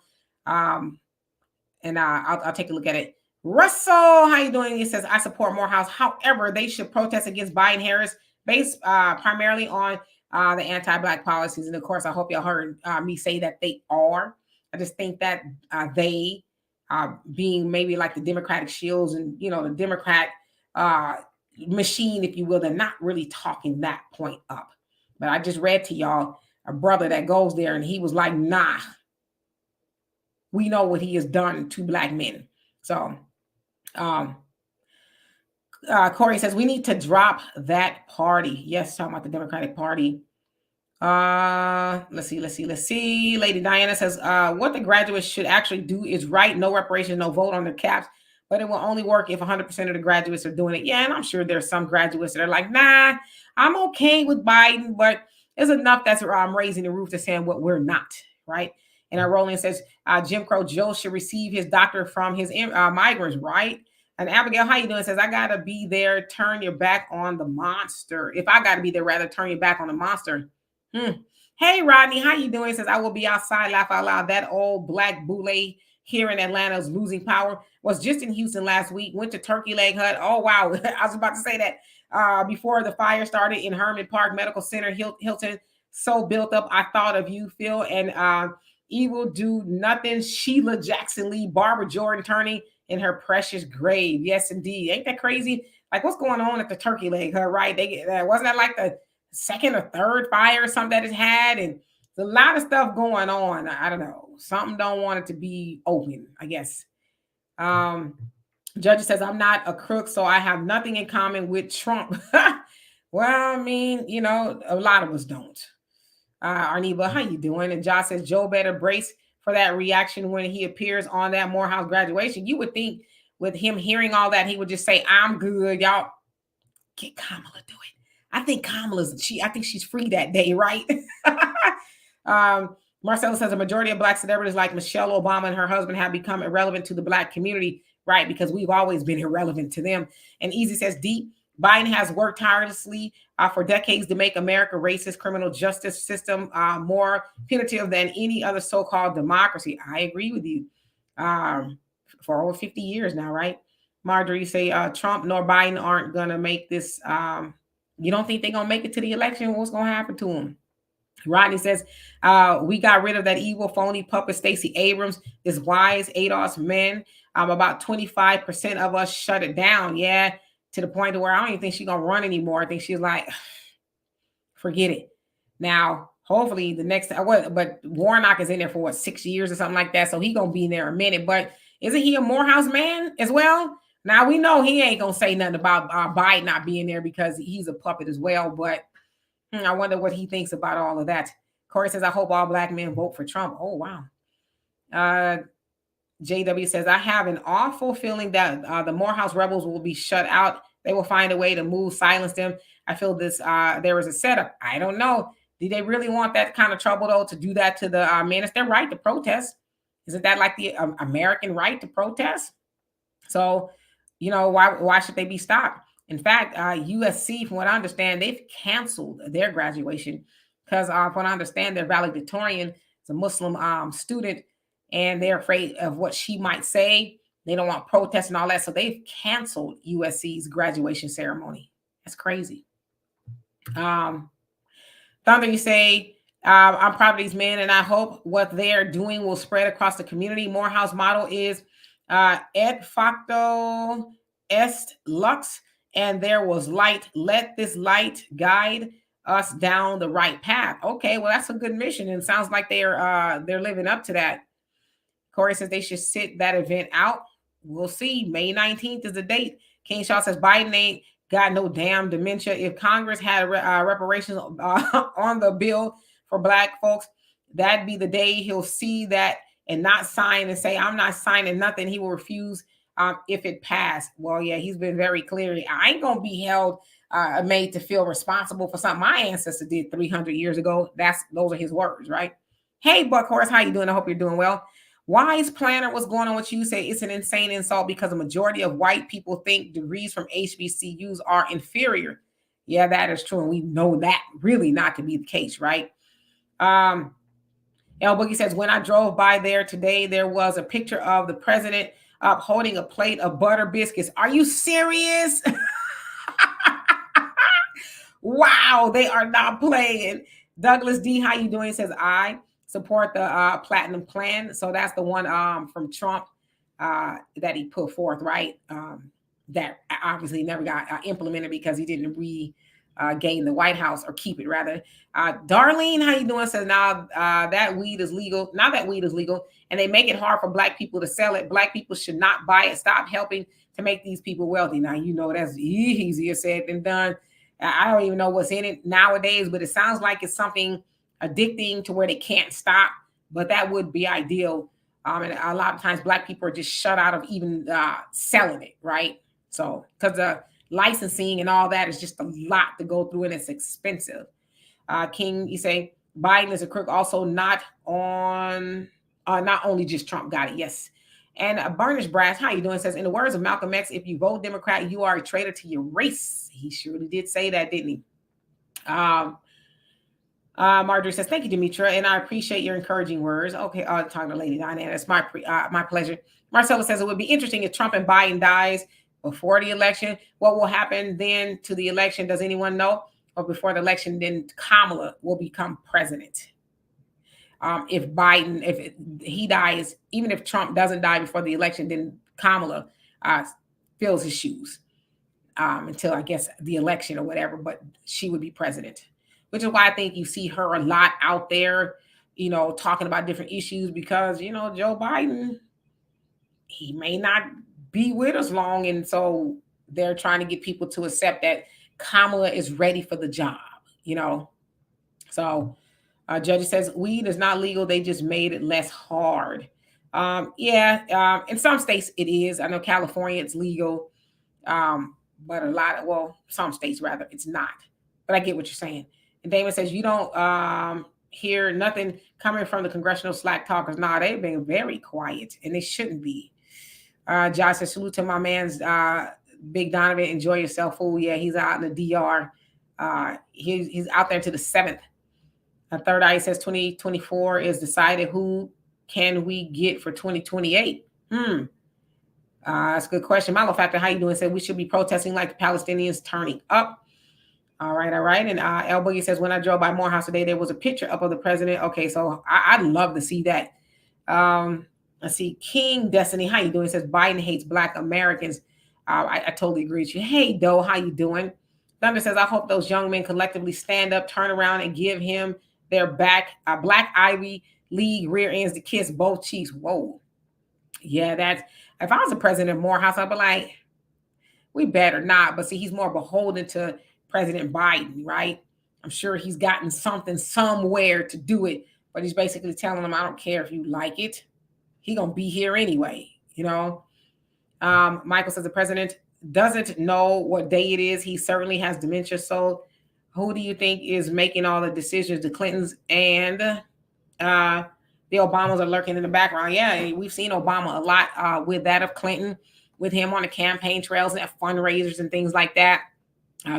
And I'll take a look at it. Russell, how you doing? He says, I support Morehouse. However, they should protest against Biden-Harris based primarily on the anti-Black policies. And of course, I hope y'all heard me say that they are. I just think that they being maybe like the Democratic shields and, the Democrat machine, if you will, they're not really talking that point up. But I just read to y'all a brother that goes there and he was like, nah, we know what he has done to Black men. So Corey says we need to drop that party. Yes, talking about the Democratic Party. Let's see. Lady Diana says what the graduates should actually do is write no reparations, no vote on their caps, but it will only work if 100% of the graduates are doing it. Yeah, and I'm sure there's some graduates that are like, nah, I'm okay with Biden, but there's enough that's raising the roof to saying what we're not, right? And Roland says Jim Crow Joe should receive his doctorate from his migrants, right? And Abigail, how you doing? Says, I got to be there. Turn your back on the monster. If I got to be there, rather turn your back on the monster. Hey, Rodney, how you doing? Says, I will be outside, laugh out loud. That old Black boule here in Atlanta is losing power. Was just in Houston last week. Went to Turkey Leg Hut. Oh, wow. I was about to say that before the fire started in Herman Park Medical Center, Hilton. So built up. I thought of you, Phil. And Evil Do Nothing. Sheila Jackson Lee, Barbara Jordan turning in her precious grave. Yes, indeed. Ain't that crazy? Like, what's going on at the Turkey Leg Hut, right? Wasn't that like second or third fire or something that it's had, and there's a lot of stuff going on. I don't know. Something don't want it to be open, I guess. Judge says, I'm not a crook, so I have nothing in common with Trump. Well, I mean, a lot of us don't. Arniva, how you doing? And Josh says, Joe better brace for that reaction when he appears on that Morehouse graduation. You would think with him hearing all that, he would just say, I'm good. Y'all, get Kamala do it. I think I think she's free that day, right? Marcelo says a majority of Black celebrities like Michelle Obama and her husband have become irrelevant to the Black community, right? Because we've always been irrelevant to them. And Easy says, Deep, Biden has worked tirelessly for decades to make America racist criminal justice system more punitive than any other so-called democracy. I agree with you. For over 50 years now, right? Marjorie say Trump nor Biden aren't going to make this. You don't think they're going to make it to the election? What's going to happen to them? Rodney says, we got rid of that evil, phony puppet Stacey Abrams, this wise ADOS men. About 25% of us shut it down. Yeah, to the point to where I don't even think she's going to run anymore. I think she's like, forget it. Now, hopefully the next, but Warnock is in there for what, 6 years or something like that. So he's going to be in there a minute. But isn't he a Morehouse man as well? Now, we know he ain't going to say nothing about Biden not being there because he's a puppet as well. But I wonder what he thinks about all of that. Corey says, I hope all Black men vote for Trump. Oh, wow. JW says, I have an awful feeling that the Morehouse rebels will be shut out. They will find a way to silence them. I feel this, there is a setup. I don't know. Do they really want that kind of trouble, though, to do that to the men? It's their right to protest. Isn't that like the American right to protest? So, why should they be stopped? In fact, USC, from what I understand, they've canceled their graduation because, from what I understand, their valedictorian is a Muslim student, and they're afraid of what she might say. They don't want protests and all that, so they've canceled USC's graduation ceremony. That's crazy. Thunder, you say, I'm proud of these men, and I hope what they're doing will spread across the community. Morehouse motto is et facto est lux, and there was light. Let this light guide us down the right path. Okay, well, that's a good mission, and it sounds like they're living up to that. Corey says they should sit that event out. We'll see. May 19th is the date. King Shaw says Biden ain't got no damn dementia. If Congress had reparations on the bill for Black folks, that'd be the day he'll see that and not sign and say, I'm not signing nothing. He will refuse if it passed. Well, yeah, he's been very clear. I ain't going to be held, made to feel responsible for something my ancestor did 300 years ago. Those are his words, right? Hey, Buckhorse, how you doing? I hope you're doing well. Wise Planner, what's going on with you? Say it's an insane insult because a majority of white people think degrees from HBCUs are inferior. Yeah, that is true. And we know that really not to be the case, right? El Boogie says, when I drove by there today, there was a picture of the president holding a plate of butter biscuits. Are you serious? Wow, they are not playing. Douglas D, how you doing? Says, I support the platinum plan. So that's the one from Trump that he put forth, right? That obviously never got implemented because he didn't regain the White House, or keep it rather. Darlene, how you doing? Says, now that weed is legal. Now that weed is legal and they make it hard for Black people to sell it, Black people should not buy it. Stop helping to make these people wealthy. Now, that's easier said than done. I don't even know what's in it nowadays, but it sounds like it's something addicting to where they can't stop, but that would be ideal. And a lot of times Black people are just shut out of even selling it, right? So, because the licensing and all that is just a lot to go through and it's expensive. King, you say, Biden is a crook, also not only just Trump, got it, yes. And Burnish Brass, how you doing? Says, in the words of Malcolm X, if you vote Democrat, you are a traitor to your race. He surely did say that, didn't he? Marjorie says, thank you, Demetra, and I appreciate your encouraging words. Okay, talking to Lady Diana, it's my pleasure. Marcella says, it would be interesting if Trump and Biden dies before the election. What will happen then to the election? Does anyone know? Or before the election, then Kamala will become president. If he dies, even if Trump doesn't die before the election, then Kamala fills his shoes until, I guess, the election or whatever, but she would be president. which is why I think you see her a lot out there, talking about different issues because, Joe Biden, he may not be with us long. And so they're trying to get people to accept that Kamala is ready for the job. So judge says weed is not legal. They just made it less hard. In some states it is. I know California it's legal. But some states rather, it's not. But I get what you're saying. And Damon says you don't hear nothing coming from the congressional slack talkers. Nah, they've been very quiet, and they shouldn't be. Josh says salute to my man's Big Donovan. Enjoy yourself, fool. Yeah, he's out in the DR. He's out there to the 7th. Third Eye says 2024 is decided. Who can we get for 2028? That's a good question. Milo Factor, how you doing? Said we should be protesting like the Palestinians turning up. All right. And El Boogie says, when I drove by Morehouse today, there was a picture up of the president. Okay, so I'd love to see that. Let's see. King Destiny, how you doing? He says Biden hates Black Americans. I totally agree with you. Hey, Doe, how you doing? Thunder says, I hope those young men collectively stand up, turn around, and give him their back. Black Ivy League rear ends to kiss both cheeks. Whoa. Yeah, that's, if I was the president of Morehouse, I'd be like, we better not. But see, he's more beholden to President Biden, right? I'm sure he's gotten something somewhere to do it, but he's basically telling him, I don't care if you like it. He gonna be here anyway, Michael says the president doesn't know what day it is. He certainly has dementia. So who do you think is making all the decisions? The Clintons and the Obamas are lurking in the background. Yeah, we've seen Obama a lot with that of Clinton, with him on the campaign trails and at fundraisers and things like that,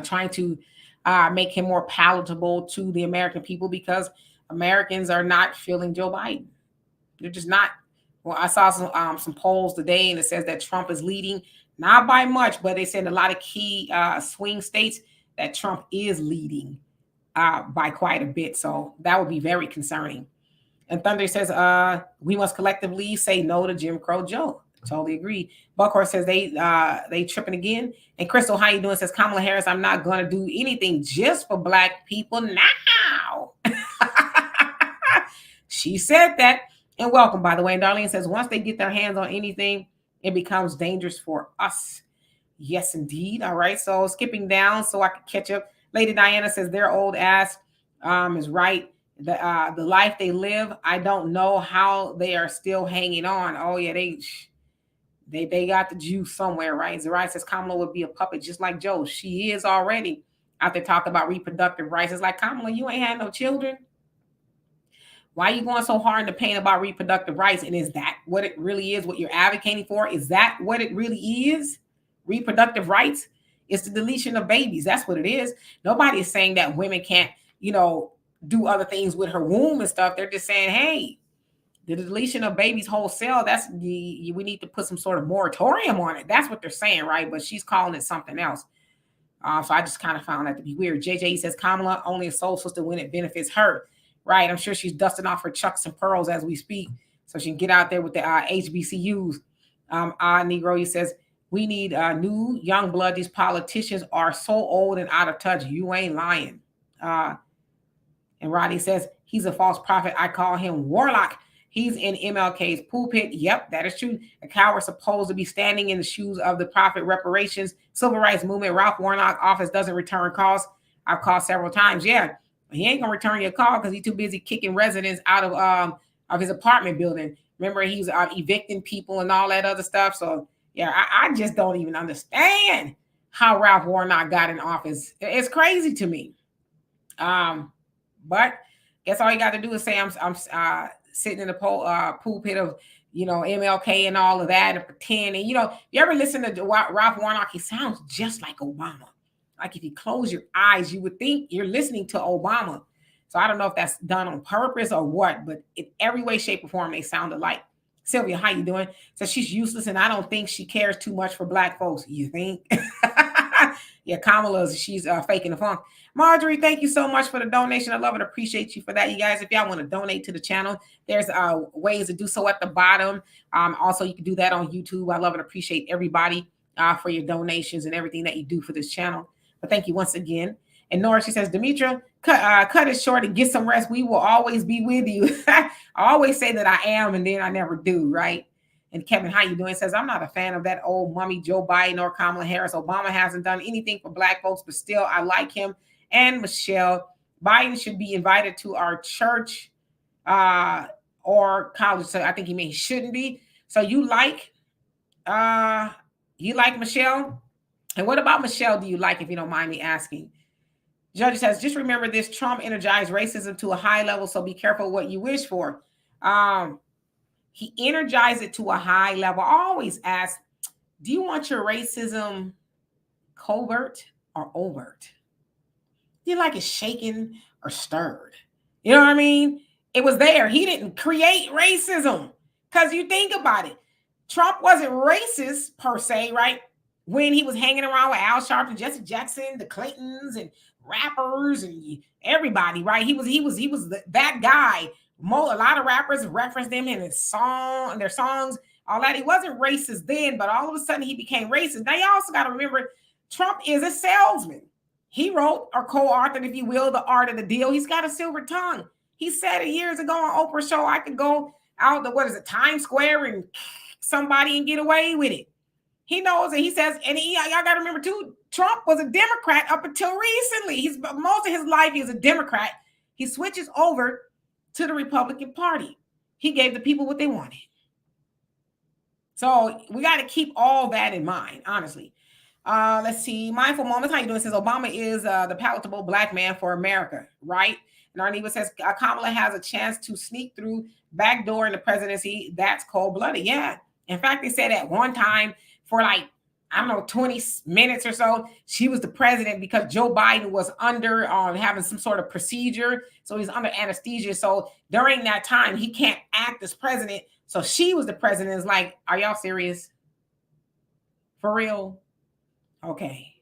trying to make him more palatable to the American people because Americans are not feeling Joe Biden. They're just not. Well, I saw some polls today, and it says that Trump is leading, not by much, but they said a lot of key swing states that Trump is leading by quite a bit. So that would be very concerning. And Thunder says, we must collectively say no to Jim Crow Joe. Totally agree. Buckhorse says they tripping again. And Crystal, how you doing? Says Kamala Harris, I'm not going to do anything just for Black people now. She said that. And welcome, by the way. And Darlene says, once they get their hands on anything, it becomes dangerous for us. Yes, indeed. All right. So skipping down so I can catch up. Lady Diana says their old ass is right. The life they live, I don't know how they are still hanging on. Oh, yeah, they got the juice somewhere, right? Zerai says Kamala would be a puppet just like Joe. She is already out there talking about reproductive rights. It's like, Kamala, you ain't had no children. Why are you going so hard in the pain about reproductive rights? And is that what it really is, what you're advocating for? Is that what it really is? Reproductive rights? It's the deletion of babies. That's what it is. Nobody is saying that women can't, do other things with her womb and stuff. They're just saying, hey, the deletion of babies wholesale, we need to put some sort of moratorium on it. That's what they're saying, right? But she's calling it something else. So I just kind of found that to be weird. JJ says Kamala only a soul sister when it benefits her. Right. I'm sure she's dusting off her chucks and pearls as we speak so she can get out there with the HBCUs. Negro, he says, we need new young blood. These politicians are so old and out of touch. You ain't lying. And Rodney says, he's a false prophet. I call him Warlock. He's in MLK's pulpit. Yep, that is true. A coward supposed to be standing in the shoes of the prophet. Reparations, civil rights movement. Ralph Warnock office doesn't return calls. I've called several times. Yeah. He ain't gonna return your call because he's too busy kicking residents out of his apartment building. Remember, he's evicting people and all that other stuff. So yeah, I just don't even understand how Ralph Warnock got in office. It's crazy to me. But guess all you got to do is say I'm sitting in the pulpit of MLK and all of that and pretend. And you ever listen to Ralph Warnock? He sounds just like Obama. Like if you close your eyes, you would think you're listening to Obama. So I don't know if that's done on purpose or what, but in every way, shape, or form, they sound alike. Sylvia, how you doing? So she's useless, and I don't think she cares too much for Black folks. You think? Yeah, Kamala, she's faking the funk. Marjorie, thank you so much for the donation. I love and appreciate you for that. You guys, if y'all want to donate to the channel, there's ways to do so at the bottom. Also, you can do that on YouTube. I love and appreciate everybody for your donations and everything that you do for this channel. But thank you once again. And Nora, she says, Demetra, cut it short and get some rest. We will always be with you. I always say that I am, and then I never do, right? And Kevin, how you doing? Says, I'm not a fan of that old mummy Joe Biden or Kamala Harris. Obama hasn't done anything for Black folks, but still, I like him. And Michelle, Biden should be invited to our church or college. So I think he shouldn't be. So you like Michelle? And what about Michelle do you like, if you don't mind me asking? Judge says, just remember this, Trump energized racism to a high level, so be careful what you wish for. He energized it to a high level. I always ask, do you want your racism covert or overt? Do you like it shaken or stirred? You know what I mean? It was there. He didn't create racism. Because you think about it, Trump wasn't racist per se, right? When he was hanging around with Al Sharpton, Jesse Jackson, the Clintons, and rappers and everybody, right? He was that guy. A lot of rappers referenced him in their songs, all that. He wasn't racist then, but all of a sudden he became racist. Now you also got to remember, Trump is a salesman. He wrote or co-authored, if you will, The Art of the Deal. He's got a silver tongue. He said it years ago on Oprah's show, I could go out to Times Square and somebody and get away with it. He knows, and he says, and y'all got to remember too, Trump was a Democrat up until recently. Most of his life he was a Democrat. He switches over to the Republican Party. He gave the people what they wanted. So we got to keep all that in mind, honestly. Let's see. Mindful Moments, how you doing? It says Obama is the palatable Black man for America, right? And Arneva says Kamala has a chance to sneak through back door in the presidency. That's cold-blooded. Yeah. In fact, they said at one time for 20 minutes or so, she was the president because Joe Biden was under having some sort of procedure. So he's under anesthesia. So during that time, he can't act as president. So she was the president. It's like, are y'all serious? For real? Okay.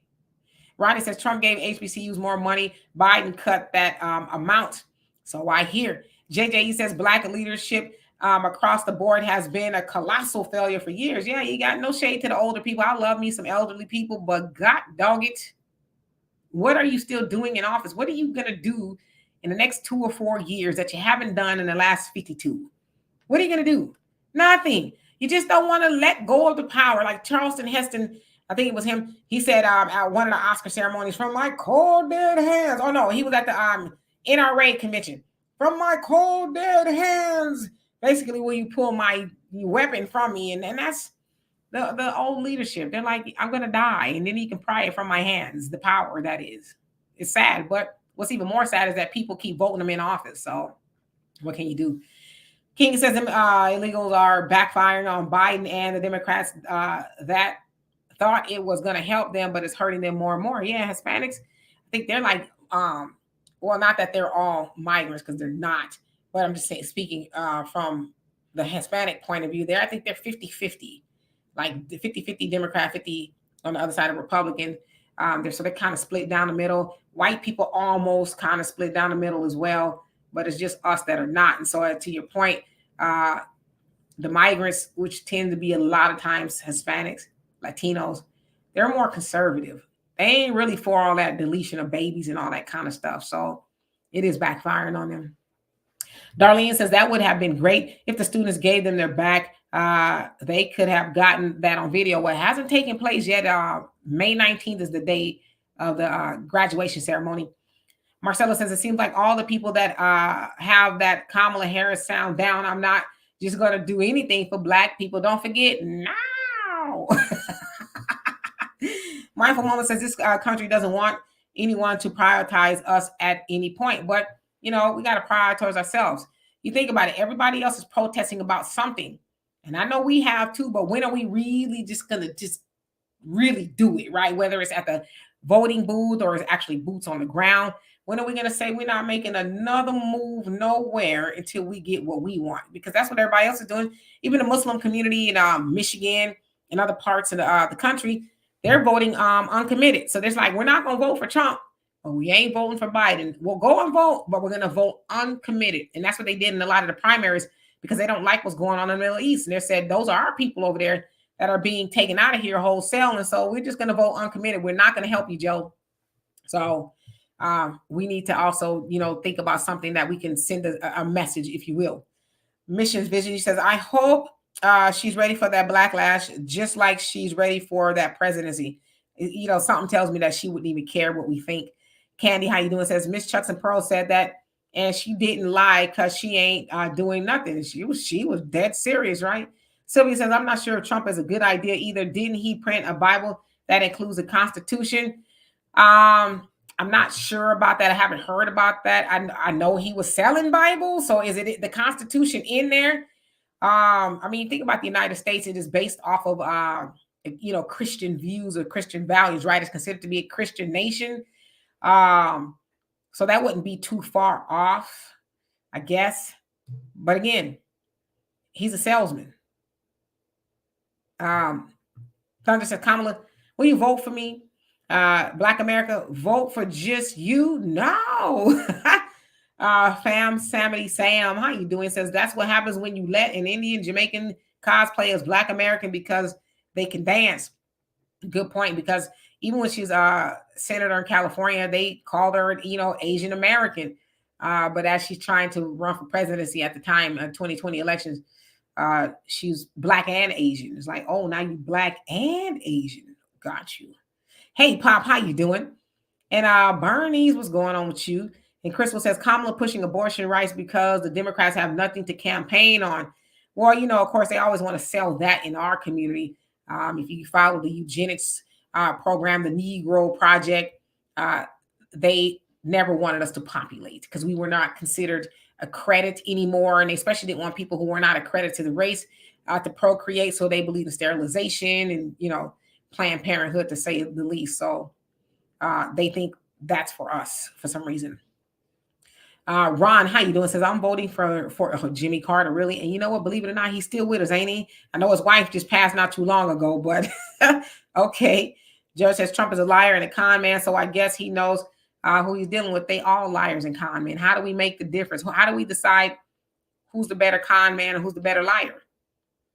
Ronnie says Trump gave HBCUs more money. Biden cut that amount. So I hear. JJ says Black leadership across the board has been a colossal failure for years. Yeah, you got no shade to the older people. I love me some elderly people, but God dog it. What are you still doing in office? What are you going to do in the next 2 or 4 years that you haven't done in the last 52? What are you going to do? Nothing. You just don't want to let go of the power. Like Charleston Heston, I think it was him. He said at one of the Oscar ceremonies, from my cold dead hands. Oh no, he was at the NRA convention. From my cold dead hands. Basically, will you pull my weapon from me? And that's the old leadership. They're like, I'm going to die. And then you can pry it from my hands. The power that is. It's sad. But what's even more sad is that people keep voting them in office. So what can you do? King says illegals are backfiring on Biden and the Democrats that thought it was going to help them, but it's hurting them more and more. Yeah, Hispanics, I think they're like, well, not that they're all migrants because they're not. But I'm just saying, speaking from the Hispanic point of view there, I think they're 50-50, like the 50-50 Democrat, 50 on the other side of Republican. So they're kind of split down the middle. White people almost kind of split down the middle as well, but it's just us that are not. And so to your point, the migrants, which tend to be a lot of times Hispanics, Latinos, they're more conservative. They ain't really for all that deletion of babies and all that kind of stuff. So it is backfiring on them. Darlene says that would have been great if the students gave them their back. They could have gotten that on video. Well, it hasn't taken place yet. May 19th is the day of the graduation ceremony. Marcella says it seems like all the people that have that Kamala Harris sound down. I'm not just going to do anything for Black people. Don't forget now. Mindful Moment says this country doesn't want anyone to prioritize us at any point, but we got to prioritize ourselves. You think about it. Everybody else is protesting about something. And I know we have too, but when are we really just going to just really do it, right? Whether it's at the voting booth or it's actually boots on the ground. When are we going to say we're not making another move nowhere until we get what we want? Because that's what everybody else is doing. Even the Muslim community in Michigan and other parts of the country, they're voting uncommitted. So there's like, we're not going to vote for Trump. But we ain't voting for Biden. We'll go and vote, but we're going to vote uncommitted. And that's what they did in a lot of the primaries because they don't like what's going on in the Middle East. And they said, those are our people over there that are being taken out of here wholesale. And so we're just going to vote uncommitted. We're not going to help you, Joe. So We need to also, think about something that we can send a message, if you will. Missions Vision, he says, I hope she's ready for that backlash, just like she's ready for that presidency. Something tells me that she wouldn't even care what we think. Candy, how you doing? Says Miss Chucks and Pearl said that, and she didn't lie because she ain't doing nothing. She was dead serious, right? Sylvia says, I'm not sure if Trump is a good idea either. Didn't he print a Bible that includes the Constitution? I'm not sure about that. I haven't heard about that. I know he was selling Bibles. So is it the Constitution in there? I mean, think about the United States. It is based off of Christian views or Christian values, right? It's considered to be a Christian nation. So that wouldn't be too far off, I guess. But again, he's a salesman. Thunder says, Kamala, will you vote for me? Black America, vote for just you? No. Fam Samity Sam, how you doing? Says that's what happens when you let an Indian Jamaican cosplay as Black American because they can dance. Good point, because even when she's senator in California, they called her, Asian American. But as she's trying to run for presidency at the time, 2020 elections, she's Black and Asian. It's like, oh, now you Black and Asian. Got you. Hey, Pop, how you doing? And Bernice, what's going on with you? And Crystal says, Kamala pushing abortion rights because the Democrats have nothing to campaign on. Well, of course, they always want to sell that in our community. If you follow the eugenics program, the Negro Project, they never wanted us to populate because we were not considered a credit anymore. And they especially didn't want people who were not a credit to the race to procreate. So they believe in sterilization and, Planned Parenthood, to say the least. So they think that's for us for some reason. Ron, how you doing? Says, I'm voting for Jimmy Carter, really. And you know what? Believe it or not, he's still with us, ain't he? I know his wife just passed not too long ago, but okay. Judge says Trump is a liar and a con man, so I guess he knows who he's dealing with. They all liars and con men. How do we make the difference? How do we decide who's the better con man and who's the better liar?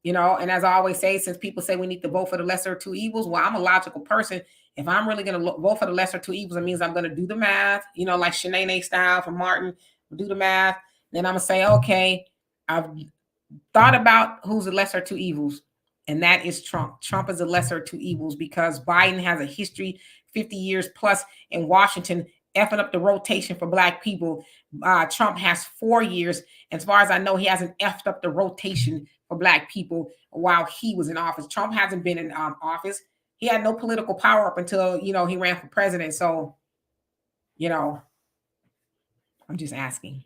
And as I always say, since people say we need to vote for the lesser of two evils, well, I'm a logical person. If I'm really going to vote for the lesser of two evils, it means I'm going to do the math, like Shanae style from Martin, do the math. Then I'm going to say, okay, I've thought about who's the lesser of two evils, and that is Trump. Trump is the lesser of two evils because Biden has a history, 50 years plus in Washington, effing up the rotation for Black people. Trump has 4 years. As far as I know, he hasn't effed up the rotation for Black people while he was in office. Trump hasn't been in office. He had no political power up until, he ran for president. So, I'm just asking.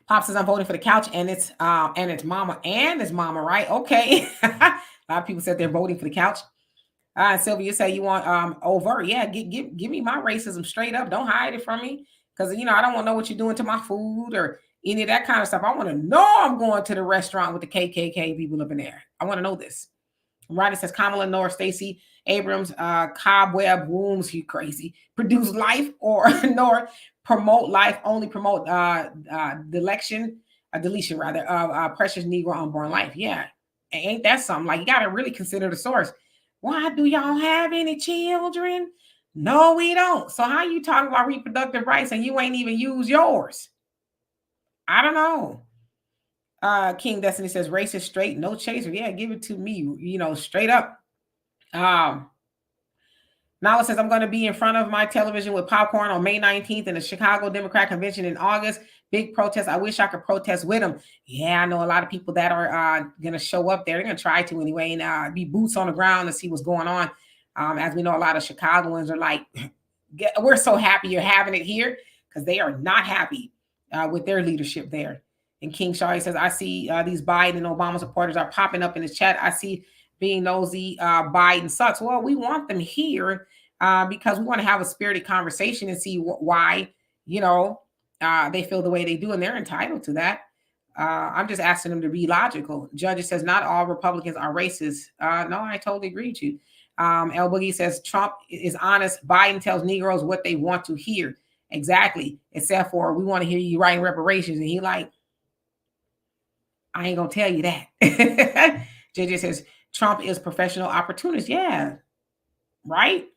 Pop says, I'm voting for the couch and it's mama and his mama, right? Okay. A lot of people said they're voting for the couch. Sylvia, say you want overt. Yeah, give me my racism straight up. Don't hide it from me. Because, I don't want to know what you're doing to my food or any of that kind of stuff. I want to know I'm going to the restaurant with the KKK people up in there. I want to know this. Ryder says, Kamala nor Stacey Abrams, cobweb wombs, you crazy. Produce life or nor promote life, only promote deletion rather, of precious Negro unborn life. Yeah. Ain't that something? Like, you got to really consider the source. Why do y'all have any children? No, we don't. So how you talking about reproductive rights and you ain't even used yours? I don't know. King Destiny says, racist straight, no chaser. Yeah, give it to me, straight up. Nala says, I'm going to be in front of my television with popcorn on May 19th in the Chicago Democrat Convention in August. Big protest. I wish I could protest with them. Yeah, I know a lot of people that are going to show up there. They're going to try to anyway and be boots on the ground to see what's going on. As we know, a lot of Chicagoans are like, we're so happy you're having it here, because they are not happy with their leadership there. And King Shaw says, I see these Biden and Obama supporters are popping up in the chat. I see being nosy, Biden sucks. Well, we want them here because we want to have a spirited conversation and see why, they feel the way they do, and they're entitled to that. I'm just asking them to be logical. Judge says, not all Republicans are racist. No, I totally agree with you. El Boogie says, Trump is honest. Biden tells Negroes what they want to hear. Exactly. Except for, we want to hear you writing reparations. And he like, I ain't going to tell you that. JJ says, Trump is professional opportunist. Yeah. Right.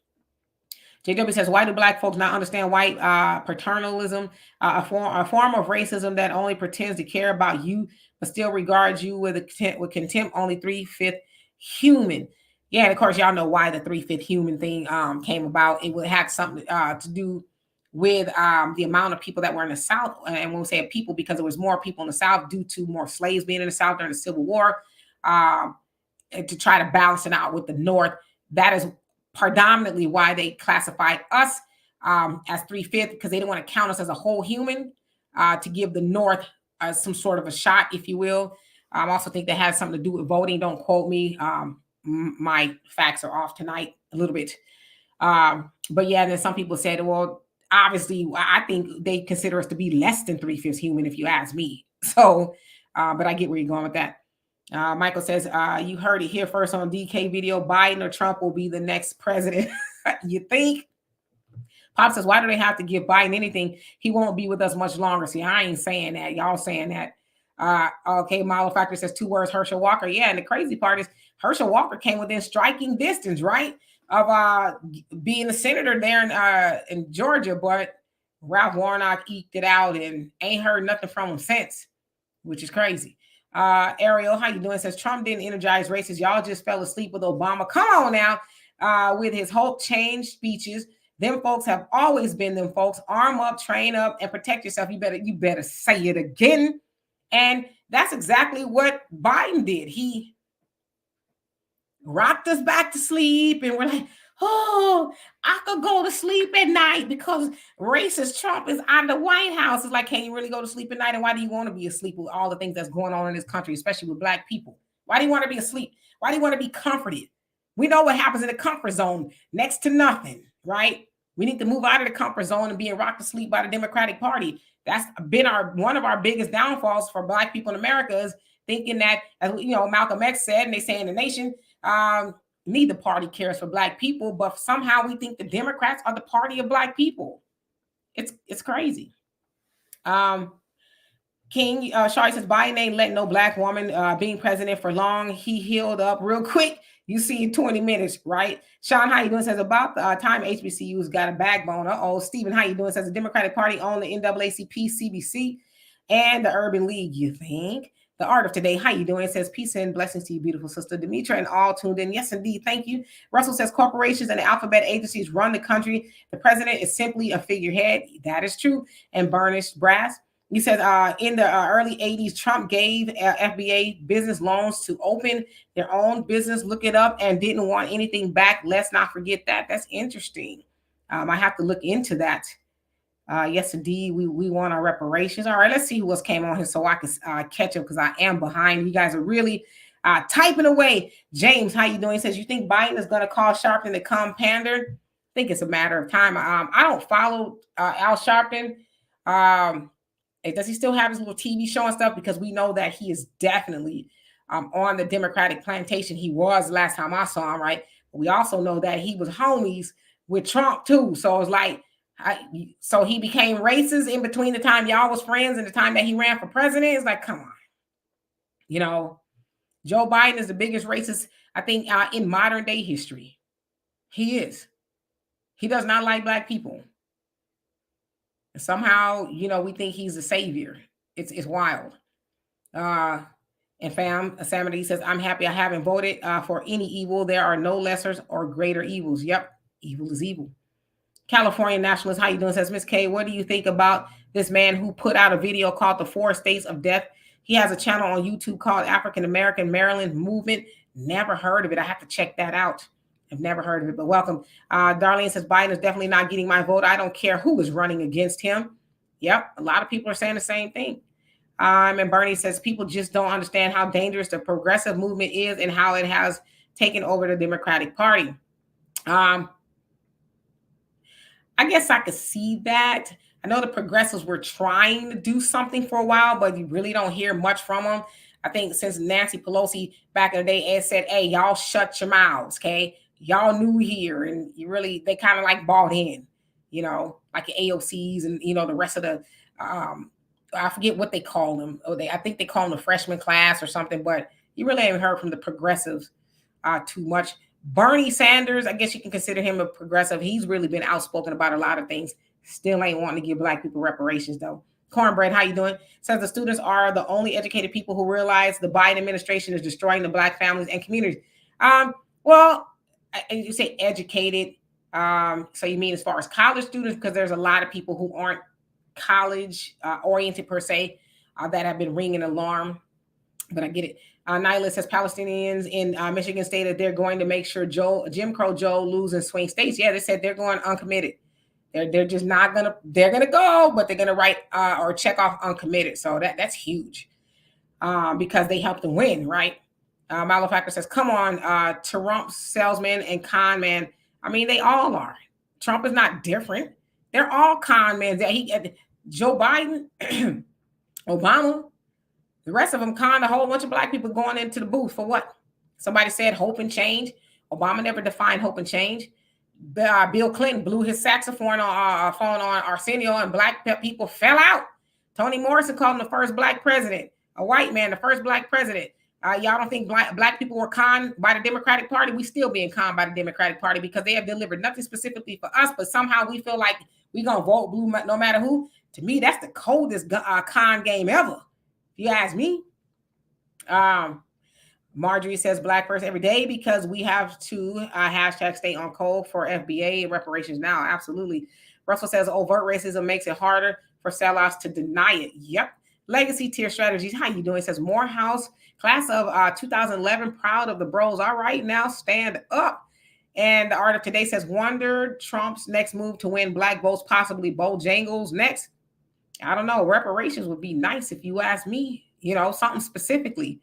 JW says, why do black folks not understand white paternalism, a form of racism that only pretends to care about you, but still regards you with contempt, only 3/5 human. Yeah, and of course, y'all know why the 3/5 human thing came about. It would have something to do with the amount of people that were in the South. And when we say people, because there was more people in the South due to more slaves being in the South during the Civil War, um, to try to balance it out with the North. That is predominantly why they classified us as 3/5, because they didn't want to count us as a whole human, to give the North some sort of a shot, if you will. I also think that has something to do with voting. Don't quote me. My facts are off tonight a little bit. But yeah, and then some people said, well, obviously, I think they consider us to be less than 3/5 human, if you ask me. So, but I get where you're going with that. Michael says, you heard it here first on DK video. Biden or Trump will be the next president. You think? Pop says, why do they have to give Biden anything? He won't be with us much longer. See, I ain't saying that. Y'all saying that. Okay, Milo Factory says 2 words, Herschel Walker. Yeah, and the crazy part is Herschel Walker came within striking distance, right, of being a senator there in Georgia, but Ralph Warnock eked it out and ain't heard nothing from him since, which is crazy. Ariel, how you doing? Says Trump didn't energize races. Y'all just fell asleep with Obama. Come on now, with his hope change speeches. Them folks have always been them folks. Arm up, train up, and protect yourself. You better say it again. And that's exactly what Biden did. He rocked us back to sleep, and we're like, oh, I could go to sleep at night because racist Trump is out of the White House. It's like, can you really go to sleep at night? And why do you want to be asleep with all the things that's going on in this country, especially with black people? Why do you want to be asleep? Why do you want to be comforted? We know what happens in the comfort zone, next to nothing, right? We need to move out of the comfort zone and being rocked to sleep by the Democratic Party. That's been one of our biggest downfalls for black people in America, is thinking that, as Malcolm X said, and they say in the nation, neither party cares for black people, but somehow we think the Democrats are the party of black people. It's crazy. King Shari says Biden ain't letting no black woman being president for long. He healed up real quick. You see in 20 minutes, right? Sean, how you doing? Says about the time HBCU's got a backbone. Stephen, how you doing? Says the Democratic Party owned the NAACP, CBC, and the Urban League. You think? The art of today. How you doing? It says peace and blessings to you, beautiful sister Demetra, and all tuned in. Yes, indeed. Thank you. Russell says corporations and the alphabet agencies run the country. The president is simply a figurehead. That is true. And burnished brass. He said in the early 80s, Trump gave FBA business loans to open their own business. Look it up, and didn't want anything back. Let's not forget that. That's interesting. I have to look into that. Yes, indeed. We want our reparations. All right, let's see who else came on here so I can catch up, because I am behind. You guys are really typing away. James, how you doing? He says, you think Biden is going to call Sharpton to come pander? I think it's a matter of time. I don't follow Al Sharpton. Does he still have his little TV show and stuff? Because we know that he is definitely on the Democratic plantation. He was last time I saw him, right? But we also know that he was homies with Trump too. So it's like, so he became racist in between the time y'all was friends and the time that he ran for president. It's like, come on. Joe Biden is the biggest racist, I think, in modern day history. He is. He does not like black people. And somehow, we think he's the savior. It's wild. And Samity says, I'm happy I haven't voted for any evil. There are no lessers or greater evils. Yep, evil is evil. California Nationalist, how you doing? Says Miss K, what do you think about this man who put out a video called The 4 States of Death? He has a channel on YouTube called African American Maryland Movement. Never heard of it. I have to check that out. I've never heard of it, but welcome. Darlene says Biden is definitely not getting my vote. I don't care who is running against him. Yep, a lot of people are saying the same thing. And Bernie says people just don't understand how dangerous the progressive movement is and how it has taken over the Democratic Party. I guess I could see that. I know the progressives were trying to do something for a while, but you really don't hear much from them. I think since Nancy Pelosi back in the day had said, hey, y'all shut your mouths, okay? Y'all new here, and they kind of like bought in, like the AOCs and, the rest of the, I forget what they call them. I think they call them the freshman class or something, but you really haven't heard from the progressives too much. Bernie Sanders, I guess you can consider him a progressive. He's really been outspoken about a lot of things. Still ain't wanting to give black people reparations though. Cornbread, how you doing? Says the students are the only educated people who realize the Biden administration is destroying the black families and communities. Well, you say educated. So you mean as far as college students? Because there's a lot of people who aren't college oriented per se that have been ringing alarm. But I get it. Nyla says Palestinians in Michigan stated they're going to make sure Jim Crow Joe loses in swing states. Yeah, they said they're going uncommitted. They're just not gonna. They're gonna go, but they're gonna write or check off uncommitted. So that's huge because they helped them win, right? Malefactor says, "Come on, Trump salesman and con man. I mean, they all are. Trump is not different. They're all con men. Joe Biden, Obama." The rest of them conned a whole bunch of black people going into the booth for what? Somebody said hope and change. Obama never defined hope and change. Bill Clinton blew his saxophone on Arsenio and black people fell out. Toni Morrison called him the first black president. A white man, the first black president. Y'all don't think black people were conned by the Democratic Party? We still being conned by the Democratic Party because they have delivered nothing specifically for us, but somehow we feel like we're going to vote blue no matter who. To me, that's the coldest con game ever. If you ask me. Marjorie says black first every day because we have to hashtag stay on cold for FBA reparations now. Absolutely. Russell says overt racism makes it harder for sellouts to deny it. Yep. Legacy tier strategies. How you doing? It says Morehouse class of 2011. Proud of the bros. All right, now stand up. And the art of today says wonder Trump's next move to win black votes, possibly Bojangles next. I don't know. Reparations would be nice if you ask me, something specifically.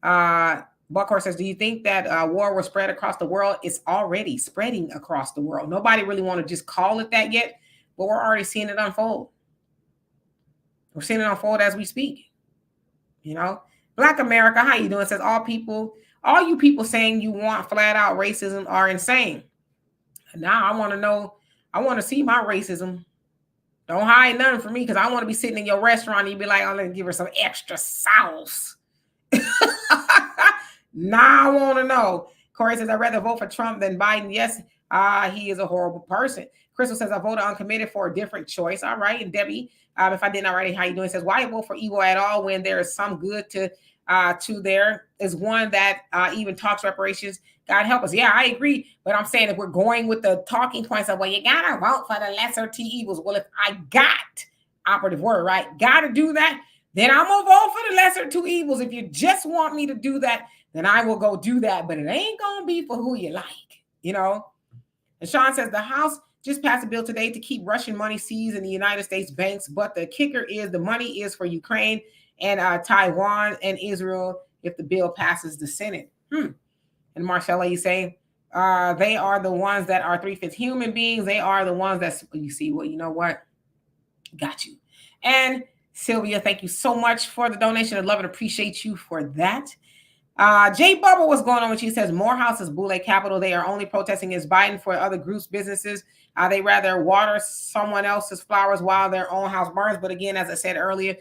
Buckhorse says, do you think that war will spread across the world? It's already spreading across the world. Nobody really want to just call it that yet, but we're already seeing it unfold. We're seeing it unfold as we speak. Black America, how you doing? It says all you people saying you want flat out racism are insane. Now I want to know, I want to see my racism. Don't hide nothing from me because I want to be sitting in your restaurant and you be like, I'm going to give her some extra sauce. Now I want to know. Corey says, I'd rather vote for Trump than Biden. Yes, he is a horrible person. Crystal says, I voted uncommitted for a different choice. All right. And Debbie, if I didn't already, how you doing? Says, why vote for evil at all when there is some good to there is one that even talks reparations. God help us. Yeah, I agree. But I'm saying if we're going with the talking points of, well, you got to vote for the lesser two evils. Well, if I got operative word, right, got to do that, then I'm going to vote for the lesser two evils. If you just want me to do that, then I will go do that. But it ain't going to be for who you like, And Sean says the House just passed a bill today to keep Russian money seized in the United States banks. But the kicker is the money is for Ukraine and Taiwan and Israel if the bill passes the Senate. And Marcella, you say they are the ones that are 3/5 human beings. They are the ones that you see. Well, you know what? Got you. And Sylvia, thank you so much for the donation. I love and appreciate you for that. Jay Bubble, what's going on with you? Says Morehouse is Boule capital. They are only protesting against Biden for other groups' businesses. They rather water someone else's flowers while their own house burns. But again, as I said earlier,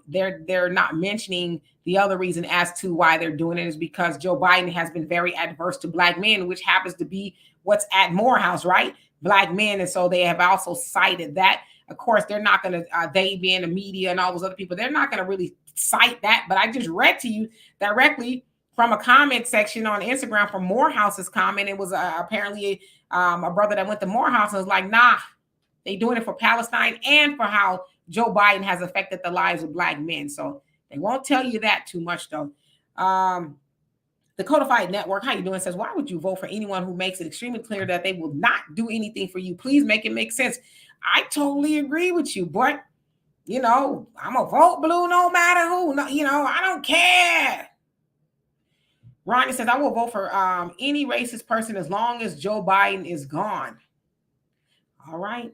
they're not mentioning the other reason as to why they're doing it is because Joe Biden has been very adverse to black men, which happens to be what's at Morehouse, right? Black men. And so they have also cited that. Of course, they're not going to, they being the media and all those other people, they're not going to really cite that. But I just read to you directly from a comment section on Instagram from Morehouse's comment. It was apparently a brother that went to Morehouse and was like, nah, they doing it for Palestine and for how Joe Biden has affected the lives of black men. So they won't tell you that too much, though. The Codified Network, how you doing? Says, why would you vote for anyone who makes it extremely clear that they will not do anything for you? Please make it make sense. I totally agree with you, but, I'm a vote blue no matter who. No, I don't care. Ronnie says, I will vote for any racist person as long as Joe Biden is gone. All right.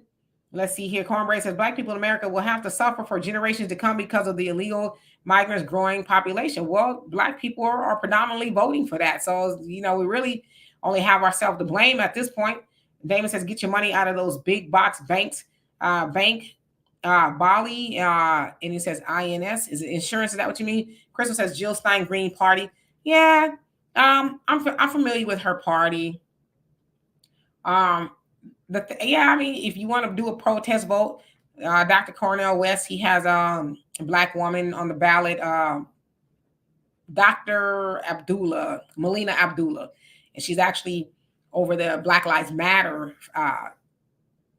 Let's see here. Cornbread says, black people in America will have to suffer for generations to come because of the illegal migrants' growing population. Well, black people are predominantly voting for that. So, we really only have ourselves to blame at this point. Damon says, get your money out of those big box banks. Bali, and it says INS. Is it insurance? Is that what you mean? Crystal says, Jill Stein Green Party. Yeah, I'm familiar with her party. Um, yeah, I mean, if you want to do a protest vote, Dr. Cornel West, he has a black woman on the ballot, Dr. Abdullah, Melina Abdullah, and she's actually over the Black Lives Matter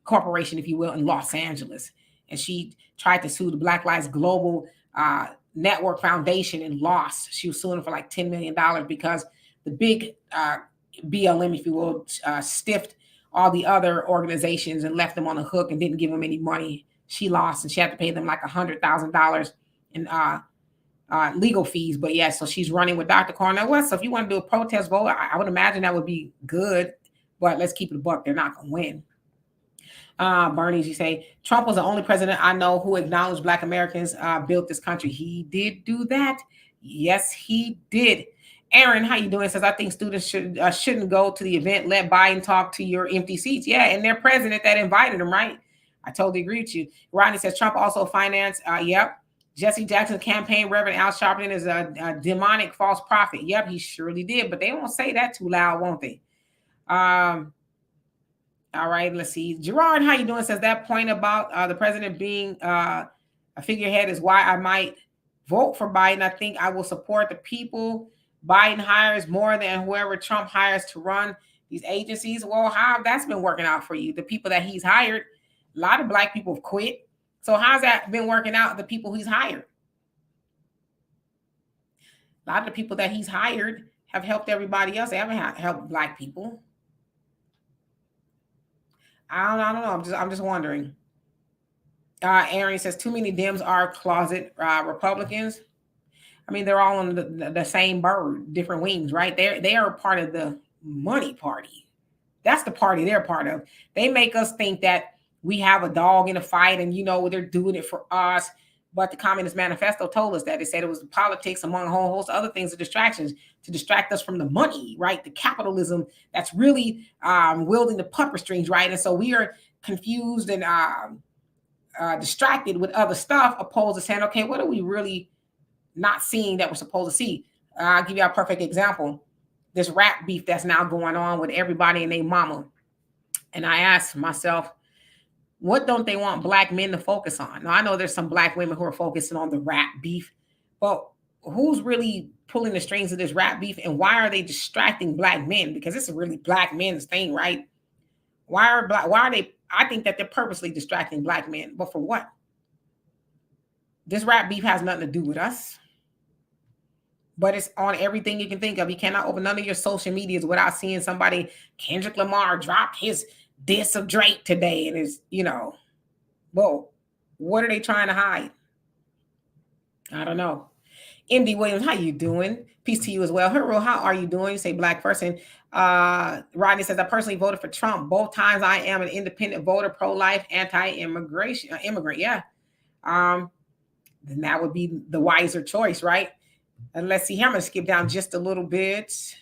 corporation, if you will, in Los Angeles. And she tried to sue the Black Lives Global Network Foundation and lost. She was suing for like $10 million because the big BLM, if you will, stiffed all the other organizations and left them on the hook and didn't give them any money. She lost and she had to pay them like $100,000 in legal fees. But yeah, so she's running with Dr. Cornel West. So if you want to do a protest vote, I would imagine that would be good. But let's keep it a buck. They're not going to win. Bernie, you say Trump was the only president I know who acknowledged Black Americans built this country. He did do that. Yes, he did. Aaron, how you doing? Says I think students shouldn't go to the event. Let Biden talk to your empty seats. Yeah, and their president that invited them, right? I totally agree with you. Rodney says Trump also financed. Yep. Jesse Jackson's campaign. Reverend Al Sharpton is a demonic false prophet. Yep, he surely did. But they won't say that too loud, won't they? All right, let's see. Gerard, how you doing? Says that point about the president being a figurehead is why I might vote for Biden. I think I will support the people Biden hires more than whoever Trump hires to run these agencies. Well, how that's been working out for you? The people that he's hired, a lot of Black people have quit. So how's that been working out? The people he's hired. A lot of the people that he's hired have helped everybody else. They haven't helped Black people. I don't know. I'm just wondering. Aaron says too many Dems are closet Republicans. I mean, they're all on the same bird, different wings, right? They are part of the money party. That's the party they're part of. They make us think that we have a dog in a fight, and they're doing it for us. But the Communist Manifesto told us that. It said it was politics among a whole host of other things, the distractions to distract us from the money, right? The capitalism that's really wielding the puppet strings, right? And so we are confused and distracted with other stuff, opposed to saying, okay, what are we really not seeing that we're supposed to see? I'll give you a perfect example. This rap beef that's now going on with everybody and their mama. And I asked myself, what don't they want Black men to focus on? Now, I know there's some Black women who are focusing on the rap beef, but who's really pulling the strings of this rap beef, and why are they distracting Black men? Because it's a really Black men's thing, right? Why are they? I think that they're purposely distracting Black men, but for what? This rap beef has nothing to do with us, but it's on everything you can think of. You cannot open none of your social medias without seeing somebody. Kendrick Lamar dropped his diss of Drake today, and it's well, what are they trying to hide? I don't know. Indy Williams, how you doing? Peace to you as well. Hero, how are you doing? You say Black person. Rodney says I personally voted for Trump both times. I am an independent voter, pro-life, anti-immigration, immigrant. Yeah. Then that would be the wiser choice, right? And let's see here. I'm going to skip down just a little bit.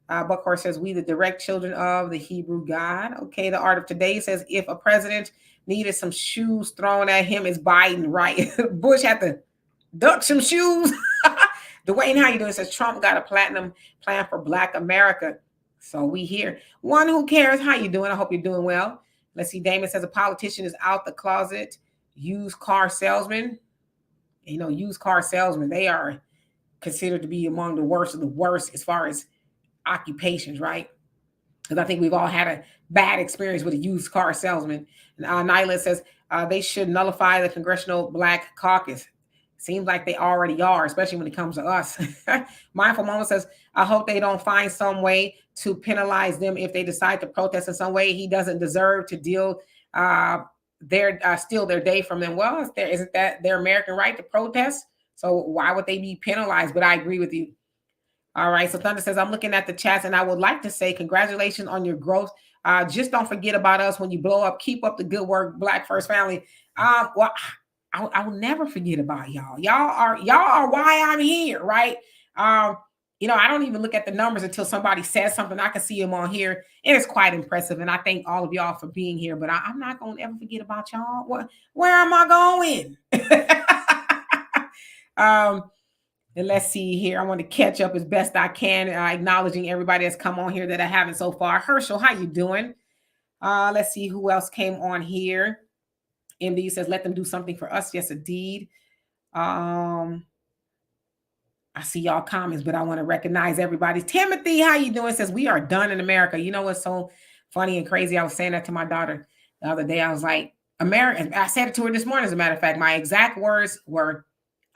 Buckhorse says, we the direct children of the Hebrew God. Okay, the art of today says, if a president needed some shoes thrown at him, it's Biden, right? Bush had to duck some shoes. Dwayne, how you doing? Says, Trump got a platinum plan for Black America. So we here. One who cares, how you doing? I hope you're doing well. Let's see, Damon says, a politician is out the closet. Used car salesman. Used car salesmen, they are considered to be among the worst of the worst as far as occupations, right? Because I think we've all had a bad experience with a used car salesman. And Nyla says they should nullify the Congressional Black Caucus. Seems like they already are, especially when it comes to us. Mindful Moment says, I hope they don't find some way to penalize them if they decide to protest in some way. He doesn't deserve to steal their day from them. Well, isn't that their American right to protest? So why would they be penalized? But I agree with you. All right. So Thunder says, I'm looking at the chats and I would like to say congratulations on your growth. Just don't forget about us when you blow up. Keep up the good work, Black First Family. Well, I will never forget about y'all. Y'all are why I'm here, right? I don't even look at the numbers until somebody says something. I can see them on here. And it's quite impressive. And I thank all of y'all for being here. But I'm not going to ever forget about y'all. Where am I going? And let's see here. I want to catch up as best I can, acknowledging everybody that's come on here that I haven't so far. Herschel, how you doing? Let's see who else came on here. MD says, let them do something for us. Yes, indeed. I see y'all comments, but I want to recognize everybody. Timothy, how you doing? Says, we are done in America. You know what's so funny and crazy? I was saying that to my daughter the other day. I was like, America. I said it to her this morning, as a matter of fact. My exact words were,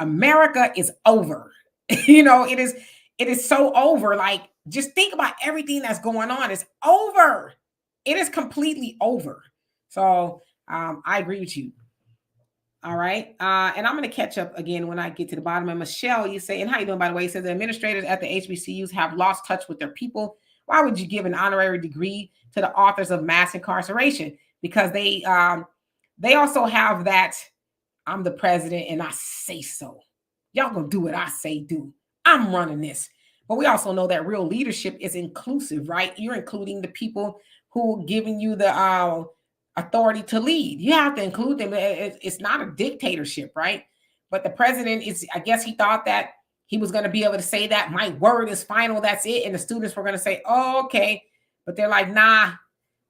America is over. It is so over. Like, just think about everything that's going on. It's over. It is completely over. So I agree with you. All right. And I'm going to catch up again when I get to the bottom. And Michelle, you say, and how you doing, by the way? You said the administrators at the HBCUs have lost touch with their people. Why would you give an honorary degree to the authors of mass incarceration? Because they also have that, I'm the president and I say so. Y'all gonna do what I say do. I'm running this. But we also know that real leadership is inclusive, right? You're including the people who are giving you the authority to lead. You have to include them. It's not a dictatorship, right? But the president is, I guess he thought that he was going to be able to say that my word is final, that's it. And the students were going to say, oh, okay. But they're like, nah,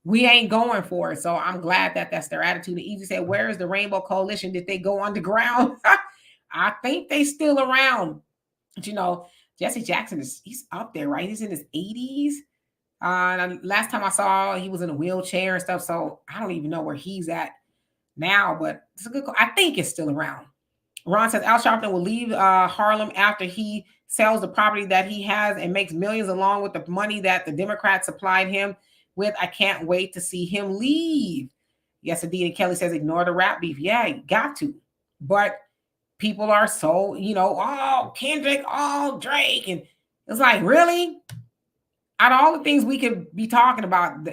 we ain't going for it. So I'm glad that that's their attitude. And Easy said, where is the Rainbow Coalition? Did they go underground? I think they still around. But Jesse Jackson he's up there, right? He's in his 80s. Last time I saw, he was in a wheelchair and stuff. So I don't even know where he's at now, but it's a good call. I think it's still around. Ron says Al Sharpton will leave Harlem after he sells the property that he has and makes millions along with the money that the Democrats supplied him with. I can't wait to see him leave. Yes, indeed. And Kelly says, ignore the rap beef. Yeah, you got to. But people are so, oh, Kendrick, oh, Drake. And it's like, really? Out of all the things we could be talking about,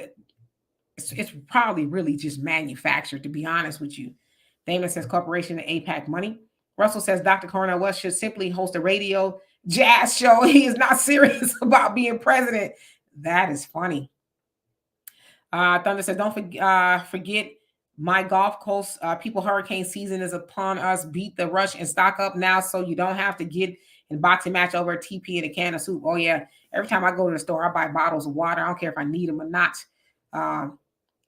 it's probably really just manufactured, to be honest with you. Damon says corporation and APAC money. Russell says Dr. Cornel West should simply host a radio jazz show. He is not serious about being president. That is funny. Thunder says, don't forget my golf course. People, hurricane season is upon us. Beat the rush and stock up now so you don't have to get in boxing match over a TP and a can of soup. Oh, yeah. Every time I go to the store, I buy bottles of water. I don't care if I need them or not. I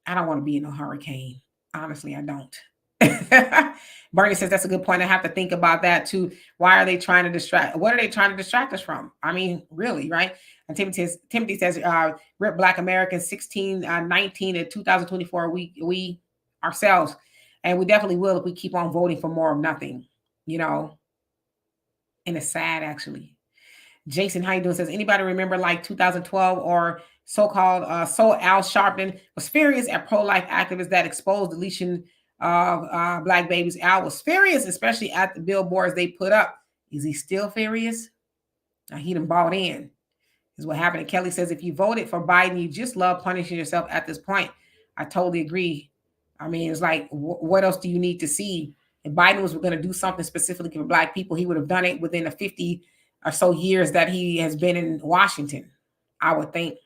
don't want to be in a hurricane. Honestly, I don't. Bernie says that's a good point. I have to think about that too. Why are they trying to distract? What are they trying to distract us from? I mean, really, right? And Timothy says, rip Black Americans 1619 to 2024. We ourselves, and we definitely will if we keep on voting for more of nothing, And it's sad, actually. Jason, how you doing? Says, anybody remember like 2012 or so-called Al Sharpton was furious at pro-life activists that exposed deletion of Black babies. Al was furious, especially at the billboards they put up. Is he still furious? He done bought in. Is what happened. And Kelly says, if you voted for Biden, you just love punishing yourself at this point. I totally agree. I mean, it's like, what else do you need to see? If Biden was going to do something specifically for Black people, he would have done it within the 50 or so years that he has been in Washington, I would think.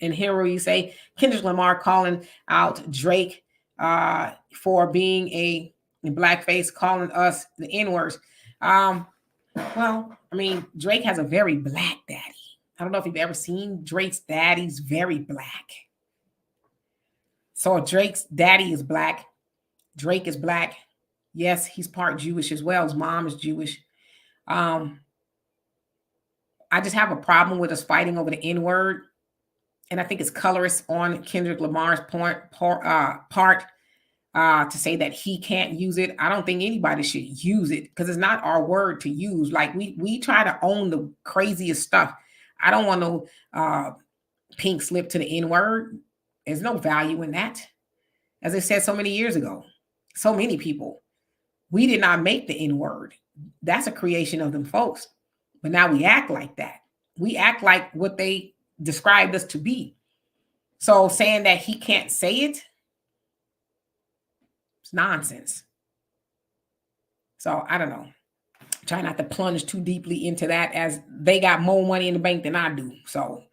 And here you say, Kendrick Lamar calling out Drake for being a blackface, calling us the N-words. Well, I mean, Drake has a very Black daddy. I don't know if you've ever seen Drake's daddy's very Black. So Drake's daddy is Black. Drake is Black. Yes, he's part Jewish as well. His mom is Jewish. I just have a problem with us fighting over the N-word. And I think it's colorist on Kendrick Lamar's part to say that he can't use it. I don't think anybody should use it because it's not our word to use. Like we try to own the craziest stuff. I don't want no pink slip to the N-word. There's no value in that. As I said so many years ago, so many people, we did not make the N-word. That's a creation of them folks. But now we act like that. We act like what they described us to be. So saying that he can't say it, it's nonsense. So I don't know. Try not to plunge too deeply into that as they got more money in the bank than I do. So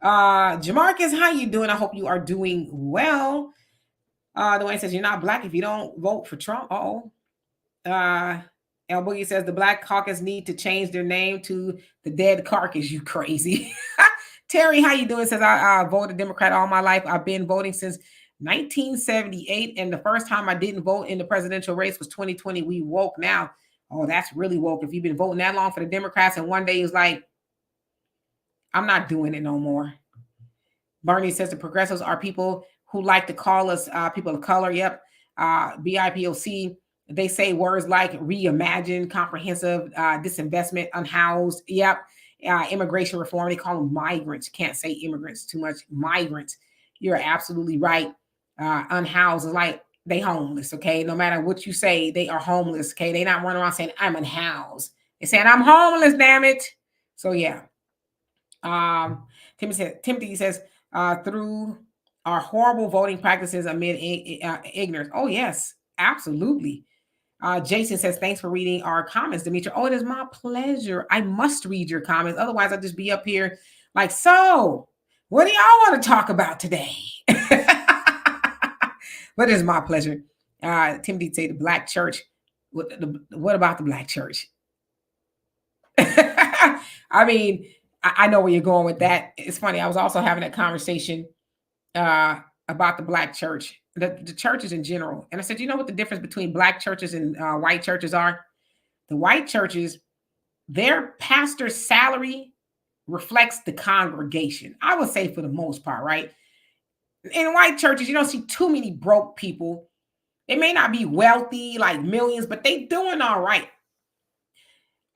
Jamarcus, how you doing? I hope you are doing well. Dwayne says you're not Black if you don't vote for Trump. El Boogie says the Black Caucus need to change their name to the Dead Carcass. You crazy. Terry, how you doing? Says I voted Democrat all my life. I've been voting since 1978, and the first time I didn't vote in the presidential race was 2020. We woke now. Oh, that's really woke. If you've been voting that long for the Democrats, and one day it's like, I'm not doing it no more. Bernie says the progressives are people who like to call us people of color. Yep. BIPOC. They say words like reimagine, comprehensive, disinvestment, unhoused. Yep. Immigration reform. They call them migrants. Can't say immigrants too much. Migrants. You're absolutely right. Unhoused is like they homeless. Okay. No matter what you say, they are homeless. Okay. They not running around saying I'm unhoused. They're saying I'm homeless. Damn it. So yeah. Timothy says, through our horrible voting practices amid ignorance. Oh, yes, absolutely. Jason says, thanks for reading our comments, Demetria. Oh, it is my pleasure. I must read your comments. Otherwise, I'll just be up here like, so what do y'all want to talk about today? But it's my pleasure. Timothy say the Black church. What about the Black church? I mean, I know where you're going with that. It's funny. I was also having a conversation about the Black church, the churches in general. And I said, you know what the difference between Black churches and white churches are? The white churches, their pastor's salary reflects the congregation. I would say for the most part, right? In white churches, you don't see too many broke people. They may not be wealthy, like millions, but they doing all right.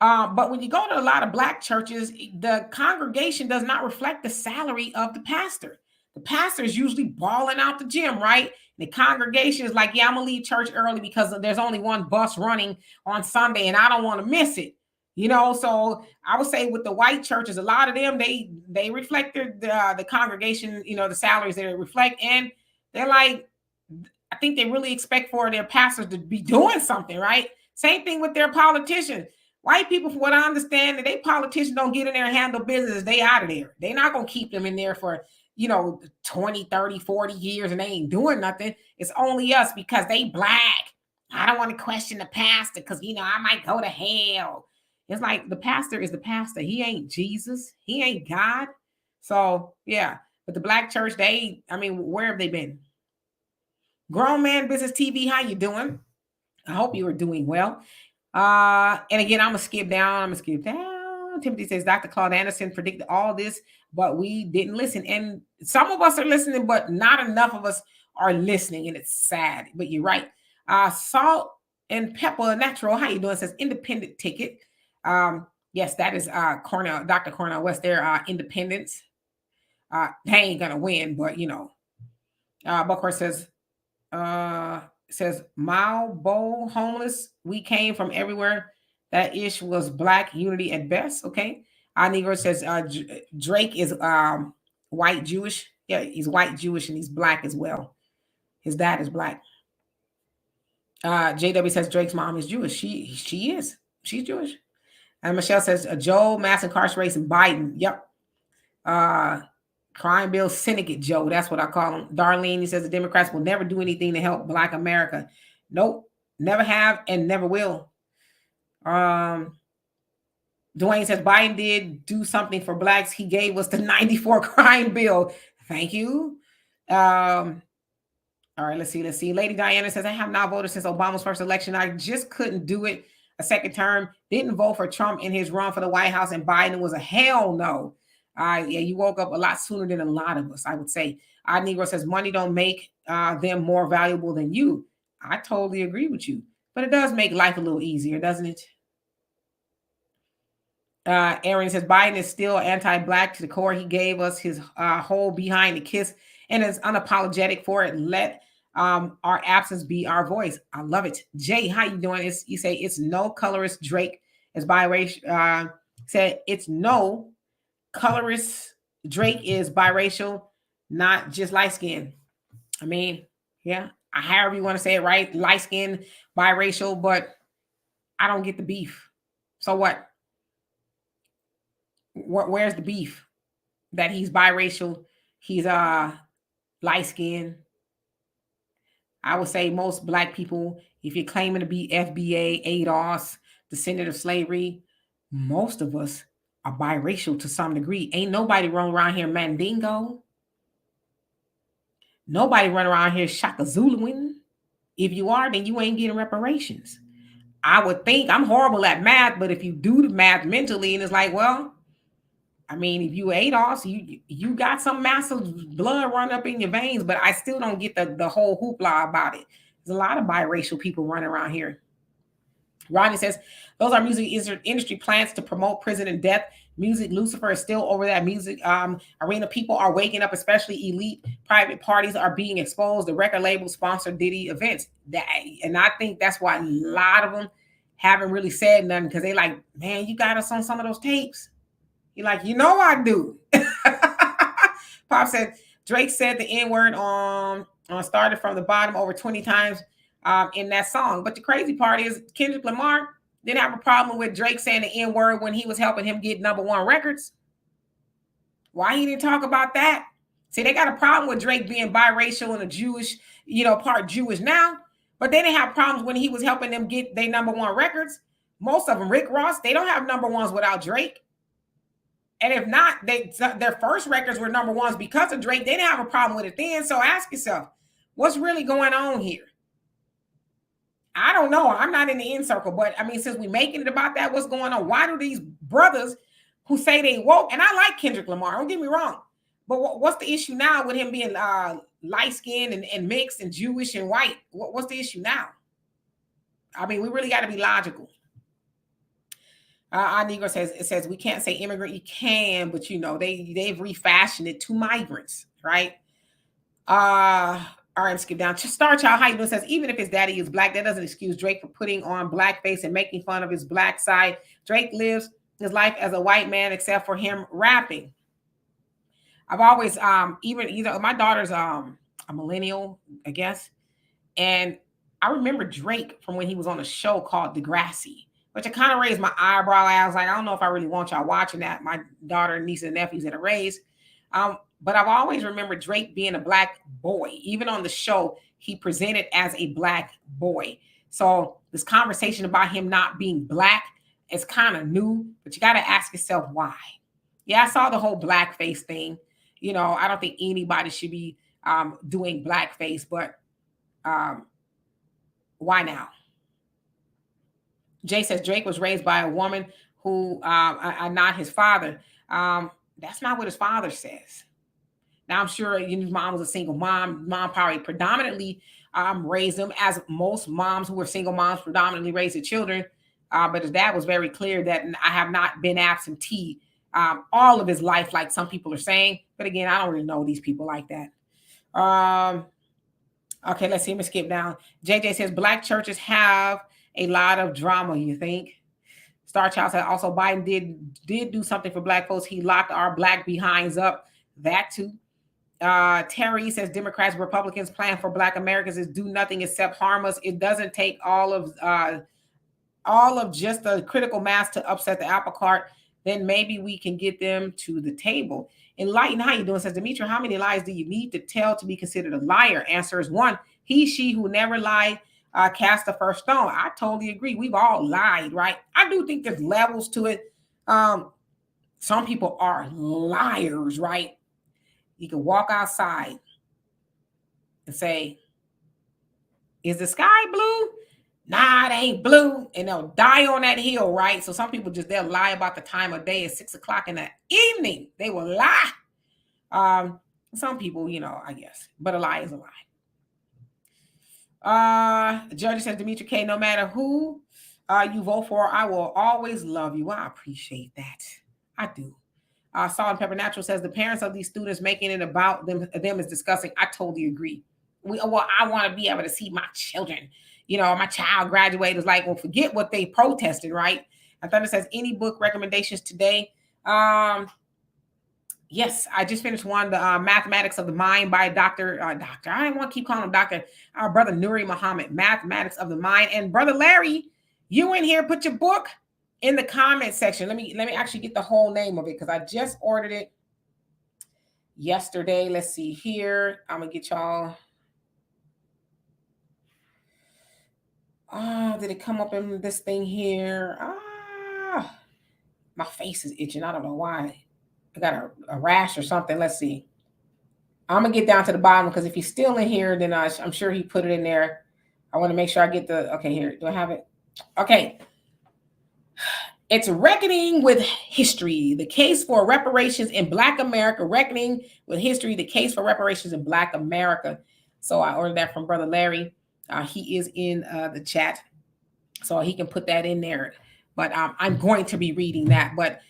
But when you go to a lot of Black churches, the congregation does not reflect the salary of the pastor. The pastor is usually balling out the gym, right? The congregation is like, yeah, I'm going to leave church early because there's only one bus running on Sunday and I don't want to miss it. You know, so I would say with the white churches, a lot of them, they reflect the congregation, you know, the salaries they reflect. And they're like, I think they really expect for their pastors to be doing something, right? Same thing with their politicians. White people, from what I understand, that they politicians don't get in there and handle business, they out of there. They're not going to keep them in there for, 20, 30, 40 years and they ain't doing nothing. It's only us because they Black. I don't want to question the pastor because, I might go to hell. It's like the pastor is the pastor. He ain't Jesus. He ain't God. So, yeah. But the Black church, where have they been? Grown Man Business TV, how you doing? I hope you are doing well. And again, I'm gonna skip down. Timothy says Dr. Claude Anderson predicted all this, but we didn't listen. And some of us are listening, but not enough of us are listening, and it's sad. But you're right. Salt and Pepper Natural, how you doing? Says independent ticket. Yes, that is Dr. Cornell West. Their independence. They ain't gonna win, but Buckhorst says Malbo homeless. We came from everywhere. That ish was Black unity at best. Okay. Negro says Drake is white Jewish. Yeah, he's white Jewish and he's Black as well. His dad is Black. JW says Drake's mom is Jewish. She is. She's Jewish. And Michelle says Joe mass incarceration Biden. Yep. Crime bill syndicate Joe. That's what I call him. Darlene, he says the Democrats will never do anything to help Black America. Nope. Never have and never will. Dwayne says Biden did do something for Blacks. He gave us the 94 crime bill. Thank you. All right, let's see. Lady Diana says, I have not voted since Obama's first election. I just couldn't do it a second term. Didn't vote for Trump in his run for the White House, and Biden was a hell no. Yeah, you woke up a lot sooner than a lot of us, I would say. Negro says money don't make them more valuable than you. I totally agree with you. But it does make life a little easier, doesn't it? Aaron says Biden is still anti-Black to the core. He gave us his whole behind the kiss and is unapologetic for it. Let our absence be our voice. I love it. Jay, how you doing? You say it's no colorist. Drake is biracial. Said it's no colorist. Drake is biracial, not just light skin. I mean, yeah, however you want to say it, right? Light skin, biracial, but I don't get the beef. So what? Where's the beef? That he's biracial, he's light skinned. I would say most Black people, if you're claiming to be FBA, ADOS, descendant of slavery. Most of us are biracial to some degree. Ain't nobody run around here Mandingo. Nobody run around here Shaka Zuluing. If you are, then you ain't getting reparations. I would think I'm horrible at math, but if you do the math mentally, and it's like, well, I mean, if you ate off, you got some massive blood run up in your veins, but I still don't get the whole hoopla about it. There's a lot of biracial people running around here. Rodney says, those are music industry plans to promote prison and death. Music Lucifer is still over that music arena. People are waking up, especially elite private parties are being exposed. The record label sponsor Diddy events. And I think that's why a lot of them haven't really said nothing, because they like, man, you got us on some of those tapes. You're like, you know I do. Pop said, Drake said the N-word on started from the bottom over 20 times in that song. But the crazy part is Kendrick Lamar didn't have a problem with Drake saying the N-word when he was helping him get #1 records. Why he didn't talk about that? See, they got a problem with Drake being biracial and a Jewish, part Jewish now, but they didn't have problems when he was helping them get their #1 records. Most of them, Rick Ross, they don't have #1s without Drake. And if not, their first records were #1s because of Drake. They didn't have a problem with it then. So ask yourself, what's really going on here? I don't know. I'm not in the in circle, but I mean, since we're making it about that, what's going on? Why do these brothers who say they woke, and I like Kendrick Lamar, don't get me wrong, but what's the issue now with him being light-skinned and mixed and Jewish and white? What's the issue now? I mean, we really got to be logical. Our Negro says we can't say immigrant. You can, but they've refashioned it to migrants, right? All right, skip down. Star Child, how you doing? Says even if his daddy is black, that doesn't excuse Drake for putting on blackface and making fun of his black side. Drake lives his life as a white man, except for him rapping. I've always either my daughter's a millennial, I guess, and I remember Drake from when he was on a show called Degrassi, which I kind of raised my eyebrow at. I was like, I don't know if I really want y'all watching that. My daughter, nieces, and nephews that are raised. But I've always remembered Drake being a black boy. Even on the show, he presented as a black boy. So this conversation about him not being black is kind of new, but you got to ask yourself why. Yeah, I saw the whole blackface thing. I don't think anybody should be doing blackface, but why now? Jay says Drake was raised by a woman who are not his father. That's not what his father says. Now, I'm sure his mom was a single mom. Mom probably predominantly raised him, as most moms who were single moms predominantly raised their children. But his dad was very clear that I have not been absentee all of his life, like some people are saying. But again, I don't really know these people like that. Okay, let's see. Let me skip down. JJ says black churches have a lot of drama, you think? Star Child said also Biden did do something for black folks. He locked our black behinds up. That too. Terry says Democrats, Republicans' plan for black Americans is do nothing except harm us. It doesn't take all of just a critical mass to upset the apple cart. Then maybe we can get them to the table. Enlighten, how you doing? Says Demetri, how many lies do you need to tell to be considered a liar? Answer is 1. He, she who never lied cast the first stone. I totally agree. We've all lied, right? I do think there's levels to it. Some people are liars, right? You can walk outside and say, is the sky blue? Nah, it ain't blue. And they'll die on that hill, right? So some people they'll lie about the time of day at 6 o'clock in the evening. They will lie. Some people, I guess. But a lie is a lie. Judge says, Demetri K, no matter who you vote for, I will always love you. Well, I appreciate that. I do. Salt and Pepper Natural says the parents of these students making it about them is disgusting. I totally agree. I want to be able to see my children, my child graduate. Is like, well, forget what they protested, right? And Thunder says, any book recommendations today? Yes, I just finished one, the Mathematics of the Mind by Dr. I don't want to keep calling him Dr. Our brother Nuri Muhammad, Mathematics of the Mind. And brother Larry, you in here, put your book in the comment section. Let me actually get the whole name of it because I just ordered it yesterday. Let's see here. I'm gonna get y'all. did it come up in this thing here? My face is itching. I don't know why. I got a rash or something. Let's see. I'm gonna get down to the bottom because if he's still in here, then I'm sure he put it in there. I want to make sure I get the. Okay, here. Do I have it? Okay. It's Reckoning with History, the case for reparations in Black America. Reckoning with History, the case for reparations in Black America. So I ordered that from Brother Larry. He is in the chat, so he can put that in there. But I'm going to be reading that. But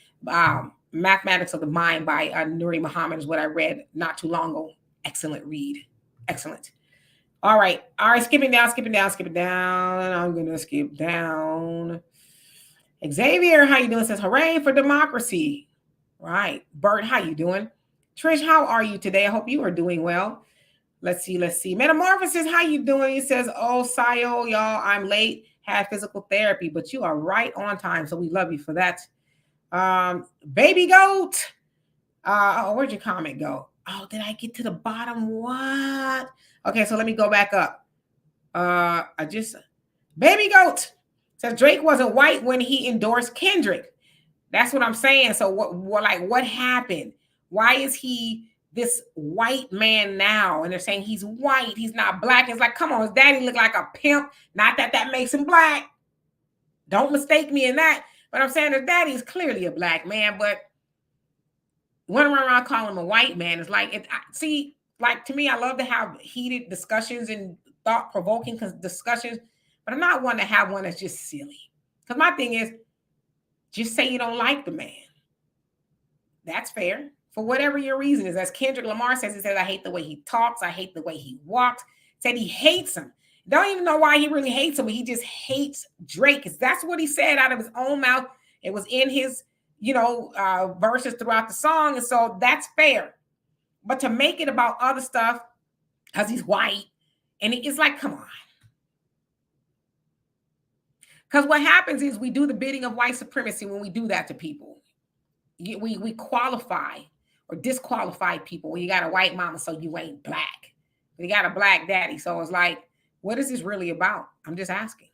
Mathematics of the Mind by Nuri Muhammad is what I read not too long ago. Excellent read. Excellent. All right. Skipping down. I'm going to skip down. Xavier, how you doing? Says, hooray for democracy. Right. Bert, how you doing? Trish, how are you today? I hope you are doing well. Let's see. Metamorphosis, how you doing? He says, oh, Sayo, y'all, I'm late. Had physical therapy, but you are right on time. So we love you for that. Baby Goat. Where'd your comment go? Oh, did I get to the bottom? What? Okay, so let me go back up. Baby Goat says Drake wasn't white when he endorsed Kendrick. That's what I'm saying. So what happened? Why is he this white man now? And they're saying he's white, he's not black. It's like, come on, his daddy look like a pimp. Not that makes him black. Don't mistake me in that. But I'm saying his daddy is clearly a black man, but running around calling him a white man is like, to me, I love to have heated discussions and thought-provoking discussions, but I'm not one to have one that's just silly. Because my thing is, just say you don't like the man. That's fair. For whatever your reason is. As Kendrick Lamar says, he says, I hate the way he talks. I hate the way he walks. Said he hates him. Don't even know why he really hates him, but he just hates Drake. That's what he said out of his own mouth. It was in his, verses throughout the song. And so that's fair. But to make it about other stuff, because he's white, and it's like, come on. Because what happens is we do the bidding of white supremacy when we do that to people. We qualify or disqualify people. Well, you got a white mama, so you ain't black. You got a black daddy. So it's like, what is this really about? I'm just asking.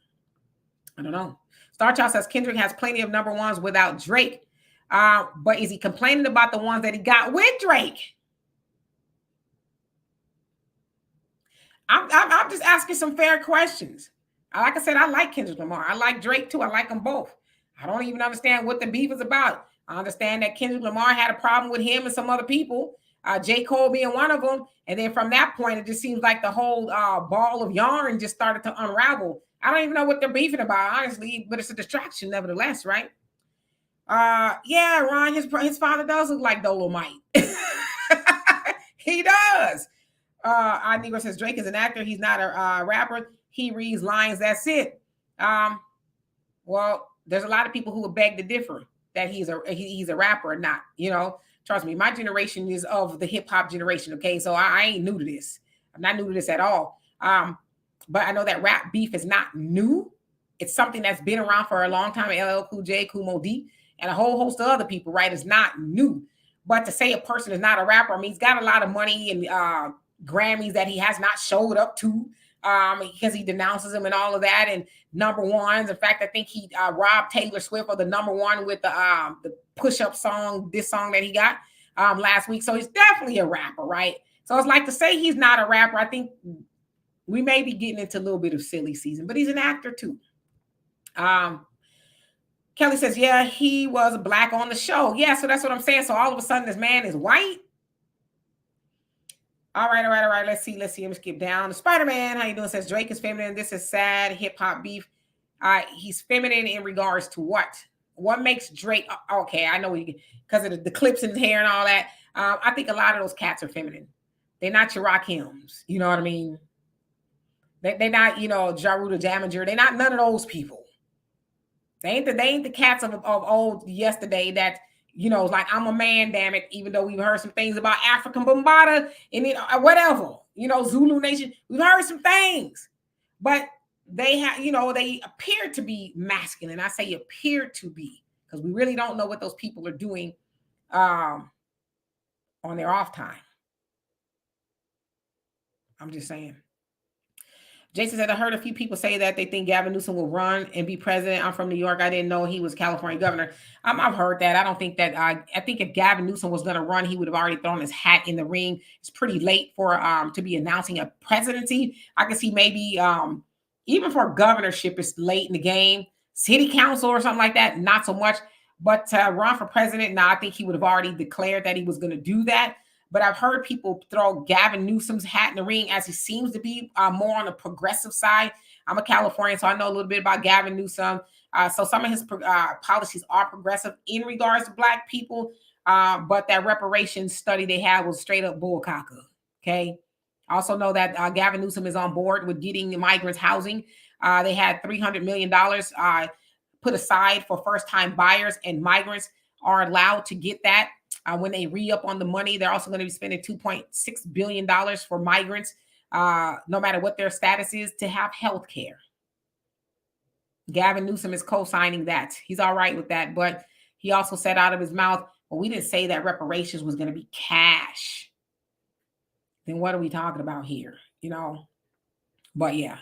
I don't know. Star Child says Kendrick has plenty of number ones without Drake. But is he complaining about the ones that he got with Drake? I'm just asking some fair questions. Like I said, I like Kendrick Lamar. I like Drake too. I like them both. I don't even understand what the beef is about. I understand that Kendrick Lamar had a problem with him and some other people, J. Cole being one of them. And then from that point, it just seems like the whole ball of yarn just started to unravel. I don't even know what they're beefing about, honestly, but it's a distraction nevertheless, right? Yeah, Ron, his father does look like Dolomite. He does. Negro says Drake is an actor. He's not a rapper. He reads lines. That's it. Well, there's a lot of people who would beg to differ that he's a rapper or not. Trust me, my generation is of the hip hop generation. Okay, so I ain't new to this. I'm not new to this at all. But I know that rap beef is not new. It's something that's been around for a long time. LL Cool J, Kool Moe Dee, and a whole host of other people. Right? It's not new. But to say a person is not a rapper, I mean, he's got a lot of money and Grammys that he has not showed up to because he denounces them and all of that, and number ones. In fact, I think he robbed Taylor Swift of the number one with the push-up song, this song that he got last week. So he's definitely a rapper, right? So it's like to say he's not a rapper. I think we may be getting into a little bit of silly season, but he's an actor too. Kelly says, yeah, he was black on the show. Yeah, so that's what I'm saying. So all of a sudden this man is white. All right. Let's see. Let me skip down. Spider-Man, how you doing? Says Drake is feminine. This is sad. Hip-hop beef. He's feminine in regards to what? What makes Drake? Okay, I know because of the clips in his hair and all that. I think a lot of those cats are feminine. They're not your Rakims. You know what I mean? They're not, Ja Rule Damager. They're not none of those people. They ain't the cats of old yesterday that, like, I'm a man, damn it, even though we've heard some things about African Bombada and whatever, Zulu Nation. We've heard some things, but they have, they appear to be masculine. I say appear to be, because we really don't know what those people are doing on their off time. I'm just saying. Jason said, I heard a few people say that they think Gavin Newsom will run and be president. I'm from New York. I didn't know he was California governor. I've heard that. I don't think that. I think if Gavin Newsom was going to run, he would have already thrown his hat in the ring. It's pretty late for to be announcing a presidency. I can see maybe even for governorship, it's late in the game. City council or something like that, not so much. But to run for president, now I think he would have already declared that he was going to do that. But I've heard people throw Gavin Newsom's hat in the ring, as he seems to be more on the progressive side. I'm a Californian, so I know a little bit about Gavin Newsom. So some of his policies are progressive in regards to Black people. But that reparations study they had was straight up bullcaca. Okay. I also know that Gavin Newsom is on board with getting the migrants housing. They had $300 million put aside for first-time buyers, and migrants are allowed to get that. When they re-up on the money, they're also going to be spending $2.6 billion for migrants, no matter what their status is, to have health care. Gavin Newsom is co-signing that. He's all right with that. But he also said out of his mouth, well, we didn't say that reparations was going to be cash. Then what are we talking about here? You know? But yeah.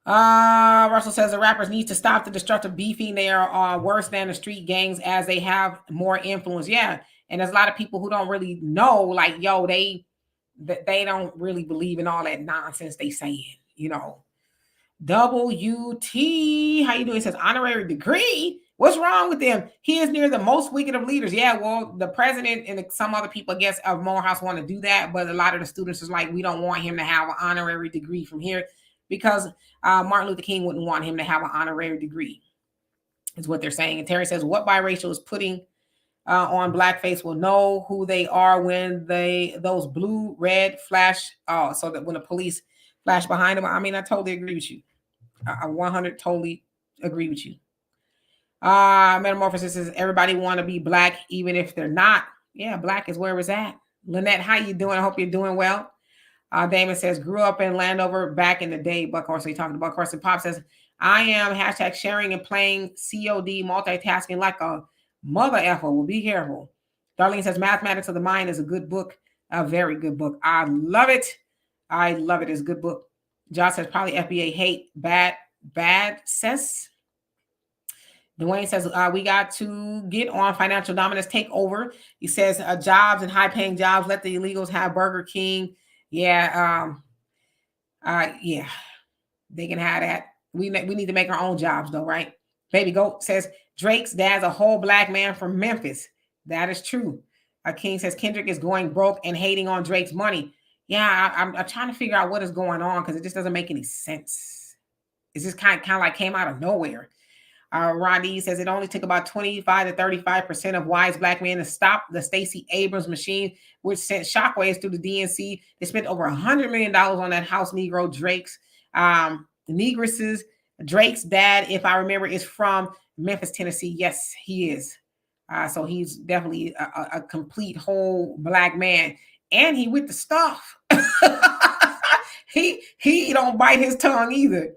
Russell says the rappers need to stop the destructive beefing. They are worse than the street gangs as they have more influence. Yeah. And there's a lot of people who don't really know, like, yo, they don't really believe in all that nonsense they saying, you know. WT, how you doing? It says honorary degree. What's wrong with them? He is near the most wicked of leaders. Yeah, well, the president and some other people, I guess, of Morehouse want to do that, but a lot of the students is like, we don't want him to have an honorary degree from here, because Martin Luther King wouldn't want him to have an honorary degree, is what they're saying. And Terry says, what biracial is putting on blackface will know who they are when those blue, red flash, so that when the police flash behind them. I mean, I totally agree with you. I 100 totally agree with you. Metamorphosis says everybody want to be Black, even if they're not. Yeah, Black is where it's at. Lynette, how you doing? I hope you're doing well. Damon says, grew up in Landover back in the day. Buckhorse, so he talking about Buckhorse. And Pop says, I am hashtag sharing and playing COD, multitasking like a mother effer. Well, be careful. Darlene says, Mathematics of the Mind is a good book. A very good book. I love it. I love it. It's a good book. Josh says, probably FBA hate. Bad says. Dwayne says, we got to get on financial dominance takeover. He says, jobs and high-paying jobs. Let the illegals have Burger King. Yeah, yeah, they can have that. We need to make our own jobs, though, right? Baby Goat says Drake's dad's a whole Black man from Memphis. That is true. King says Kendrick is going broke and hating on Drake's money. Yeah, I'm trying to figure out what is going on, because it just doesn't make any sense. It's just kind of like came out of nowhere. Rodney says it only took about 25 to 35% of wise Black men to stop the Stacey Abrams machine, which sent shockwaves through the DNC. They spent over $100 million on that house Negro Drake's. The Negresses. Drake's dad, if I remember, is from Memphis, Tennessee. Yes, he is. So he's definitely a complete whole Black man. And he with the stuff. he don't bite his tongue either.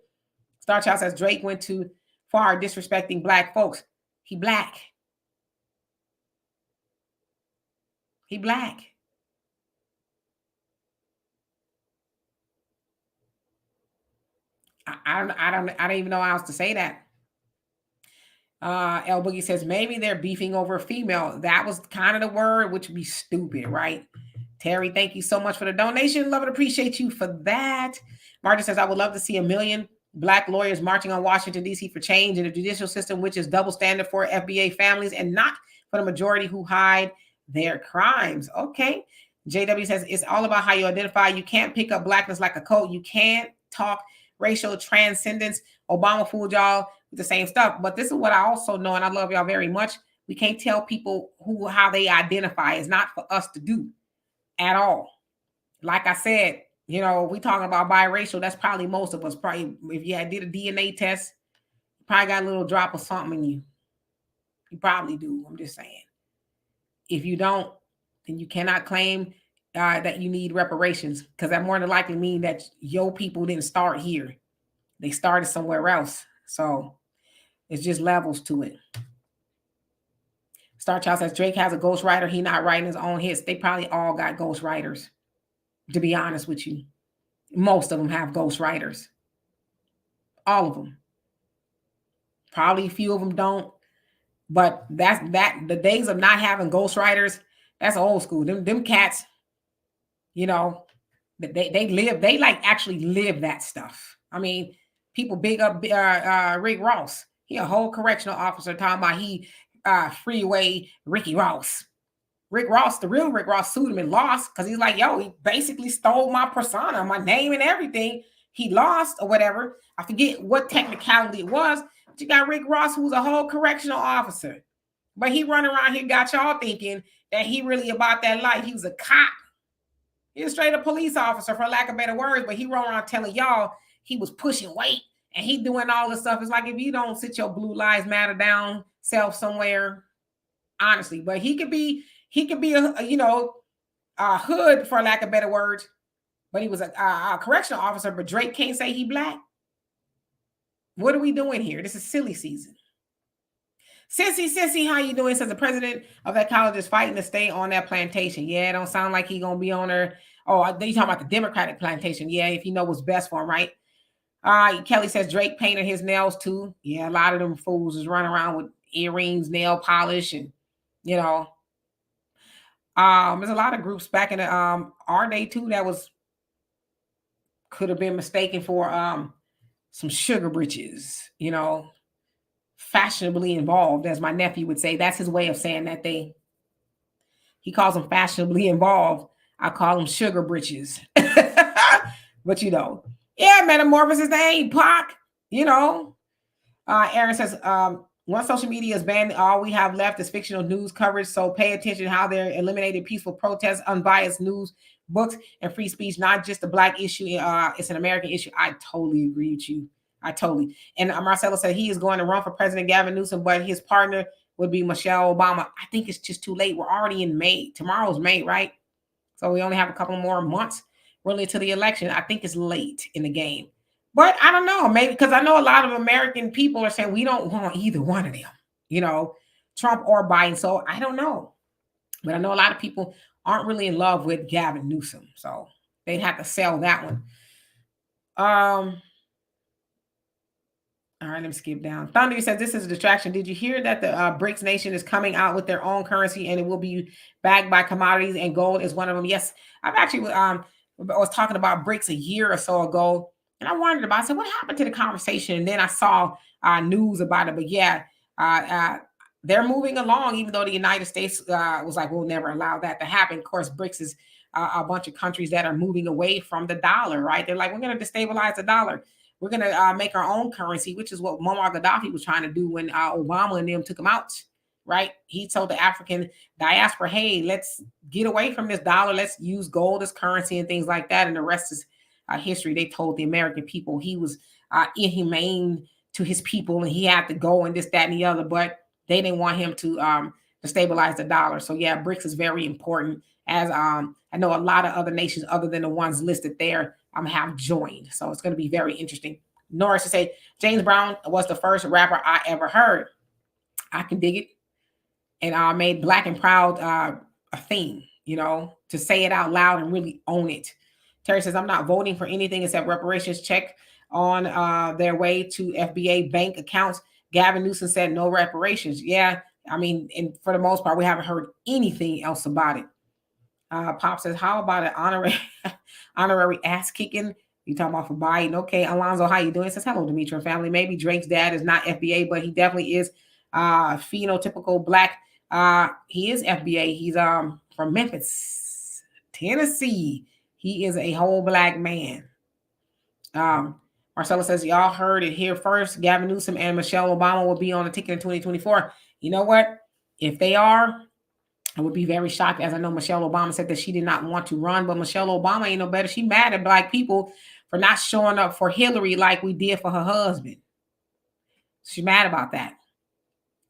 Star Child says Drake went too far disrespecting Black folks. He Black. He Black. I don't even know how else to say that. El Boogie says maybe they're beefing over a female. That was kind of the word, which would be stupid, right? Terry, thank you so much for the donation. Love and appreciate you for that. Martin says, I would love to see 1 million Black lawyers marching on Washington, D.C. for change in the judicial system, which is double standard for FBA families and not for the majority who hide their crimes. Okay. JW says, it's all about how you identify. You can't pick up Blackness like a coat. You can't talk racial transcendence. Obama fooled y'all with the same stuff. But this is what I also know, and I love y'all very much. We can't tell people how they identify. It's not for us to do at all. Like I said, you know, we talking about biracial. That's probably most of us. Probably if you did a DNA test, you probably got a little drop of something in you. You probably do. I'm just saying. If you don't, then you cannot claim that you need reparations, because that more than likely mean that your people didn't start here. They started somewhere else. So it's just levels to it. Star Child says Drake has a ghostwriter. He not writing his own hits. They probably all got ghostwriters, to be honest with you. Most of them have ghostwriters. All of them. Probably a few of them don't. But the days of not having ghostwriters, that's old school. Them cats, you know, they like actually live that stuff. I mean, people big up Rick Ross. He a whole correctional officer talking about he freeway Ricky Ross. Rick Ross, the real Rick Ross, sued him and lost because he's like, yo, he basically stole my persona, my name and everything. He lost or whatever. I forget what technicality it was. But you got Rick Ross, who's a whole correctional officer. But he run around here, got y'all thinking that he really about that life. He was a cop. He was straight a police officer, for lack of better words, but he run around telling y'all he was pushing weight and he doing all this stuff. It's like if you don't sit your Blue Lives Matter down self somewhere, honestly. But he could be a hood, for lack of better words, but he was a correctional officer. But Drake can't say he black. What are we doing here? This is silly season. Sissy, how you doing? Says the president of that college is fighting to stay on that plantation. Yeah, it don't sound like he gonna be on there. Oh, you talking about the Democratic plantation? Yeah, if he know what's best for him, right? Kelly says Drake painted his nails too. Yeah, a lot of them fools is running around with earrings, nail polish, and there's a lot of groups back in the our day too that could have been mistaken for some sugar britches, fashionably involved, as my nephew would say. That's his way of saying that he calls them fashionably involved. I call them sugar britches. But yeah, metamorphosis, they ain't Pac, Aaron says, once social media is banned, all we have left is fictional news coverage. So pay attention how they're eliminating peaceful protests, unbiased news, books, and free speech, not just a black issue. It's an American issue. I totally agree with you. And Marcelo said he is going to run for President Gavin Newsom, but his partner would be Michelle Obama. I think it's just too late. We're already in May. Tomorrow's May, right? So we only have a couple more months really to the election. I think it's late in the game. But I don't know, maybe because I know a lot of American people are saying we don't want either one of them, Trump or Biden. So I don't know. But I know a lot of people aren't really in love with Gavin Newsom. So they'd have to sell that one. All right, let me skip down. Thunder says this is a distraction. Did you hear that the BRICS nation is coming out with their own currency and it will be backed by commodities and gold is one of them? Yes, I've actually I was talking about BRICS a year or so ago, and I wondered about. I said, what happened to the conversation? And then I saw news about it. But yeah, they're moving along, even though the United States was like, we'll never allow that to happen. Of course, BRICS is a bunch of countries that are moving away from the dollar, right? They're like, we're going to destabilize the dollar. We're going to make our own currency, which is what Muammar Gaddafi was trying to do when Obama and them took him out, right? He told the African diaspora, hey, let's get away from this dollar. Let's use gold as currency and things like that. And the rest is history. They told the American people he was inhumane to his people and he had to go and this, that, and the other. But they didn't want him to stabilize the dollar. So, yeah, BRICS is very important, as I know a lot of other nations other than the ones listed there have joined. So it's going to be very interesting. Norris to say James Brown was the first rapper I ever heard. I can dig it. And I made Black and Proud a theme, to say it out loud and really own it. Terry says, I'm not voting for anything except reparations. Check on their way to FBA bank accounts. Gavin Newsom said no reparations. Yeah, I mean, and for the most part, we haven't heard anything else about it. Pop says, how about an honorary ass kicking? You talking about for Biden? Okay, Alonzo, how you doing? Says, hello, Dimitri and family. Maybe Drake's dad is not FBA, but he definitely is phenotypical Black. He is FBA. He's from Memphis, Tennessee. He is a whole Black man. Marcella says, y'all heard it here first. Gavin Newsom and Michelle Obama will be on the ticket in 2024. You know what? If they are, I would be very shocked, as I know Michelle Obama said that she did not want to run, but Michelle Obama ain't no better. She mad at Black people for not showing up for Hillary like we did for her husband. She's mad about that.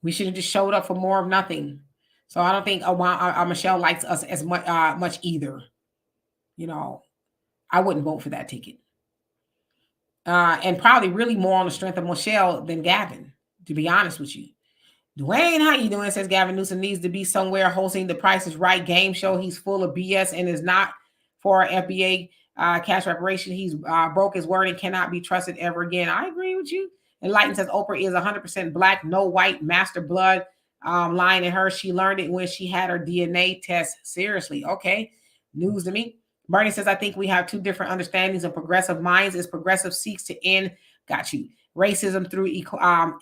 We should have just showed up for more of nothing. So I don't think Michelle likes us as much either. I wouldn't vote for that ticket. And probably really more on the strength of Michelle than Gavin, to be honest with you. Dwayne, how you doing? Says Gavin Newsom needs to be somewhere hosting the Price is Right game show. He's full of BS and is not for FBA Cash reparation. He's broke his word and cannot be trusted ever again. I agree with you. Enlightened says Oprah is 100% black, no white, master blood line in her. She learned it when she had her DNA test. Seriously. Okay. News to me. Bernie says, I think we have two different understandings of progressive minds. Is progressive seeks to end, got you, racism through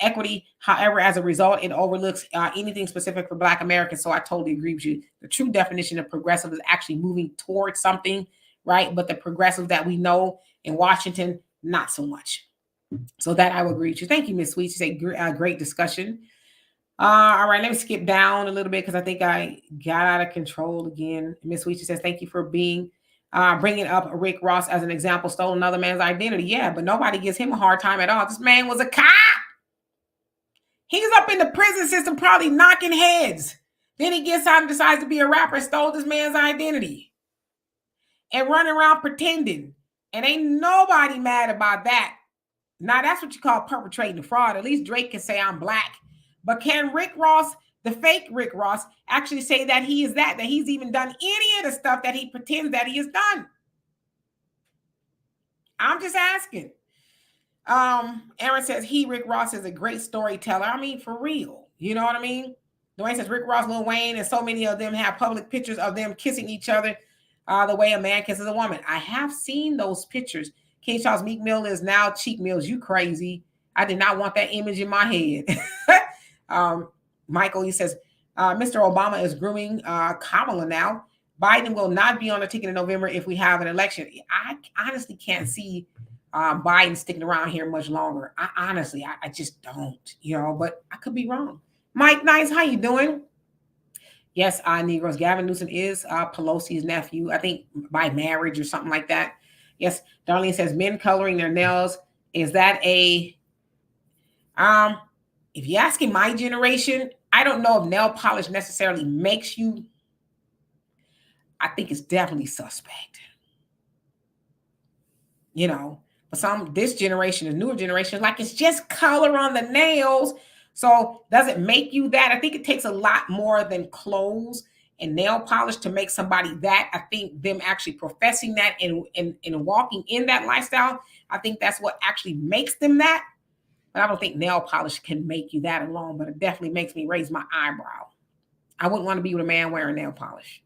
equity. However, as a result, it overlooks anything specific for Black Americans. So I totally agree with you. The true definition of progressive is actually moving towards something, right? But the progressive that we know in Washington, not so much. So that I would agree with you. Thank you, Miss Sweet. You say great discussion. All right, let me skip down a little bit because I think I got out of control again. Miss Sweet says, thank you for being bringing up Rick Ross as an example, stole another man's identity. Yeah, but nobody gives him a hard time at all. This man was a cop. He's up in the prison system probably knocking heads. Then he gets out and decides to be a rapper, stole this man's identity and running around pretending. And ain't nobody mad about that. Now, that's what you call perpetrating fraud. At least Drake can say I'm black. But can Rick Ross, the fake Rick Ross, actually say that he is that he's even done any of the stuff that he pretends that he has done? I'm just asking. Aaron says Rick Ross is a great storyteller. I mean, for real. You know what I mean? Dwayne says Rick Ross, Lil Wayne, and so many of them have public pictures of them kissing each other the way a man kisses a woman. I have seen those pictures. King Charles, Meek Mill is now Cheek Mills. You crazy. I did not want that image in my head. Michael, he says, Mr. Obama is grooming Kamala now. Biden will not be on the ticket in November if we have an election. I honestly can't see Biden sticking around here much longer. I just don't, but I could be wrong. Mike Nice, how you doing? Yes, Negroes. Gavin Newsom is Pelosi's nephew, I think by marriage or something like that. Yes, Darlene says men coloring their nails. Is that a if you're asking my generation, I don't know if nail polish necessarily makes you. I think it's definitely suspect. But this generation, the newer generation, like it's just color on the nails. So does it make you that? I think it takes a lot more than clothes and nail polish to make somebody that. I think them actually professing that and walking in that lifestyle, I think that's what actually makes them that. But I don't think nail polish can make you that alone, but it definitely makes me raise my eyebrow. I wouldn't want to be with a man wearing nail polish.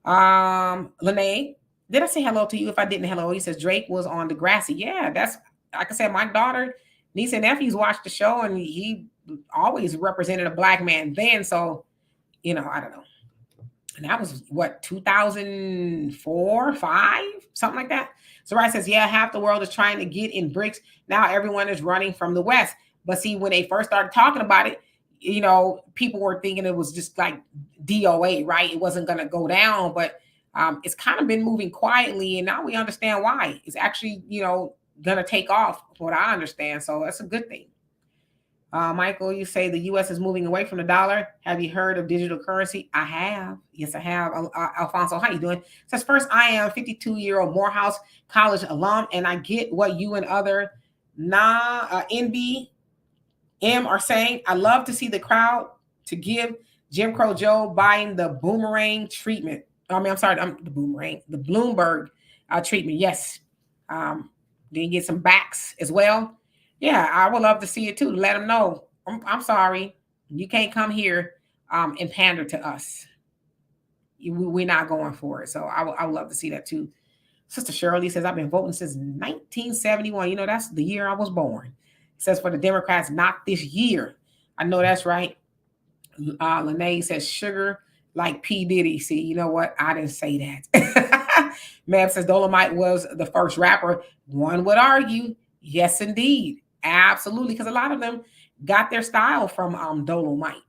Lene, did I say hello to you? If I didn't, hello. He says Drake was on Degrassi. Yeah, that's, like I said, my daughter, niece and nephews watched the show, and he always represented a black man then. So, I don't know. And that was what, 2004, 5, something like that. So Ryan says, yeah, half the world is trying to get in BRICS. Now everyone is running from the West. But see, when they first started talking about it, people were thinking it was just like DOA, right? It wasn't going to go down, but it's kind of been moving quietly. And now we understand why. It's actually, going to take off, from what I understand. So that's a good thing. Michael, you say the U.S. is moving away from the dollar. Have you heard of digital currency? I have. Yes, I have. Alfonso, how you doing? Says, first, I am a 52-year-old Morehouse College alum, and I get what you and other NBM are saying. I love to see the crowd to give Jim Crow Joe Biden the boomerang treatment. The Bloomberg treatment. Yes. Then get some backs as well. Yeah, I would love to see it too. Let them know. I'm sorry. You can't come here and pander to us. We're not going for it. So I would love to see that too. Sister Shirley says, I've been voting since 1971. That's the year I was born. It says for the Democrats, not this year. I know that's right. Lene says, sugar like P. Diddy. See, you know what? I didn't say that. Mab says, Dolomite was the first rapper. One would argue. Yes, indeed. Absolutely. Because a lot of them got their style from Dolomite.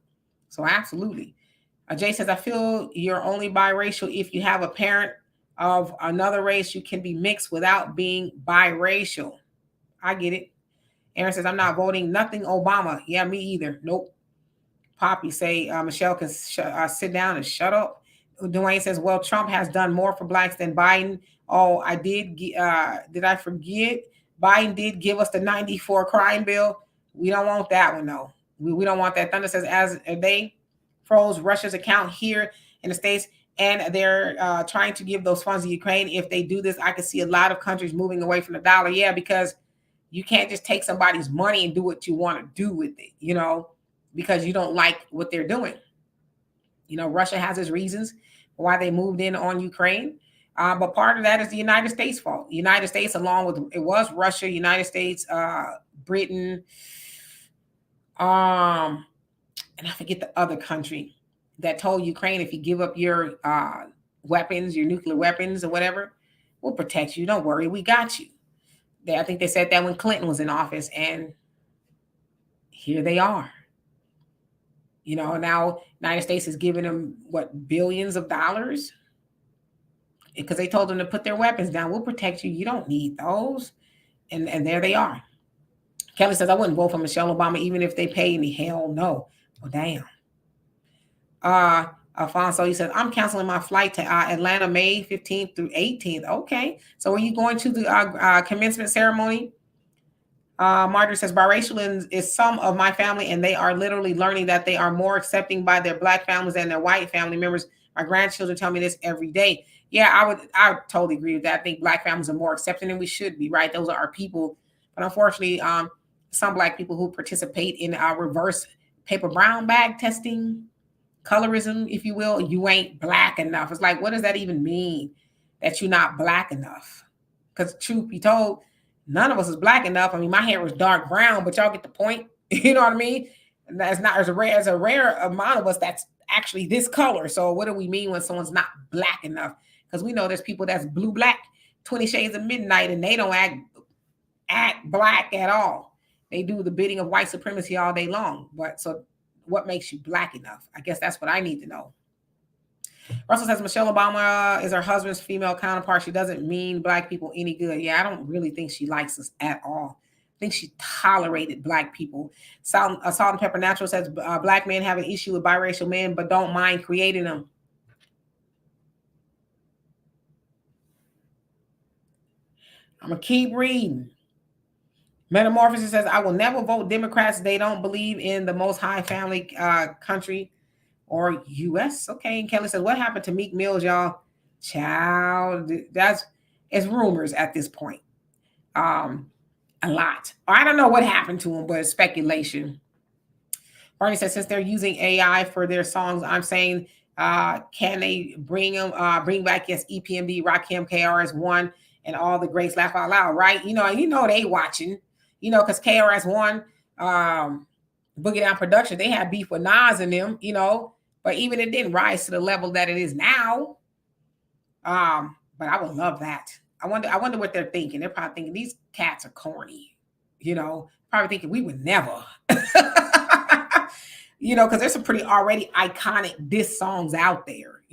So absolutely. Jay says, I feel you're only biracial if you have a parent of another race. You can be mixed without being biracial. I get it. Aaron says, I'm not voting nothing Obama. Yeah, me either. Nope. Poppy say, Michelle can sit down and shut up. Dwayne says, well, Trump has done more for blacks than Biden. Oh, I did. Did I forget? Biden did give us the 94 crime bill. We don't want that one, though. We don't want that. Thunder says, as they froze Russia's account here in the States, and they're trying to give those funds to Ukraine. If they do this, I could see a lot of countries moving away from the dollar. Yeah, because you can't just take somebody's money and do what you want to do with it, because you don't like what they're doing. Russia has its reasons why they moved in on Ukraine. But part of that is the United States' fault. The United States, along with, it was Russia, United States, Britain, and I forget the other country that told Ukraine, if you give up your weapons, your nuclear weapons or whatever, we'll protect you. Don't worry, we got you. I think they said that when Clinton was in office, and here they are. Now United States is giving them billions of dollars because they told them to put their weapons down. We'll protect you. You don't need those. And there they are. Kelly says, I wouldn't vote for Michelle Obama even if they pay me. Hell no. Well, damn. Alfonso, he says, I'm canceling my flight to Atlanta May 15th through 18th. Okay. So are you going to the commencement ceremony? Marjorie says, biracial is some of my family, and they are literally learning that they are more accepting by their Black families than their white family members. My grandchildren tell me this every day. Yeah, I would totally agree with that. I think Black families are more accepting than we should be, right? Those are our people. But unfortunately, some Black people who participate in our reverse paper brown bag testing, colorism, if you will, you ain't Black enough. It's like, what does that even mean, that you're not Black enough? Because truth be told, none of us is Black enough. I mean, my hair was dark brown, but y'all get the point. You know what I mean? And that's not, there's a rare amount of us that's actually this color. So what do we mean when someone's not Black enough? Because we know there's people that's blue black, 20 shades of midnight, and they don't act Black at all. They do the bidding of white supremacy all day long. But so what makes you Black enough? I guess that's what I need to know. Russell says Michelle Obama is her husband's female counterpart. She doesn't mean Black people any good. Yeah, I don't really think she likes us at all. I think she tolerated Black people. Salt and Pepper Natural says Black men have an issue with biracial men, but don't mind creating them. I'm going to keep reading. Metamorphosis says, I will never vote Democrats. They don't believe in the most high family country or U.S. Okay. And Kelly says, what happened to Meek Mills, y'all? Child, it's rumors at this point. A lot. I don't know what happened to him, but it's speculation. Barney says, since they're using AI for their songs, I'm saying, can they bring back, yes, EPMD, Rakim, KRS-One, and all the greats laugh out loud, right? They watching, because KRS-One, Boogie Down Production, they had beef with Nas and them, but even it didn't rise to the level that it is now. But I would love that. I wonder what they're thinking. They're probably thinking these cats are corny, probably thinking we would never, because there's some pretty already iconic diss songs out there,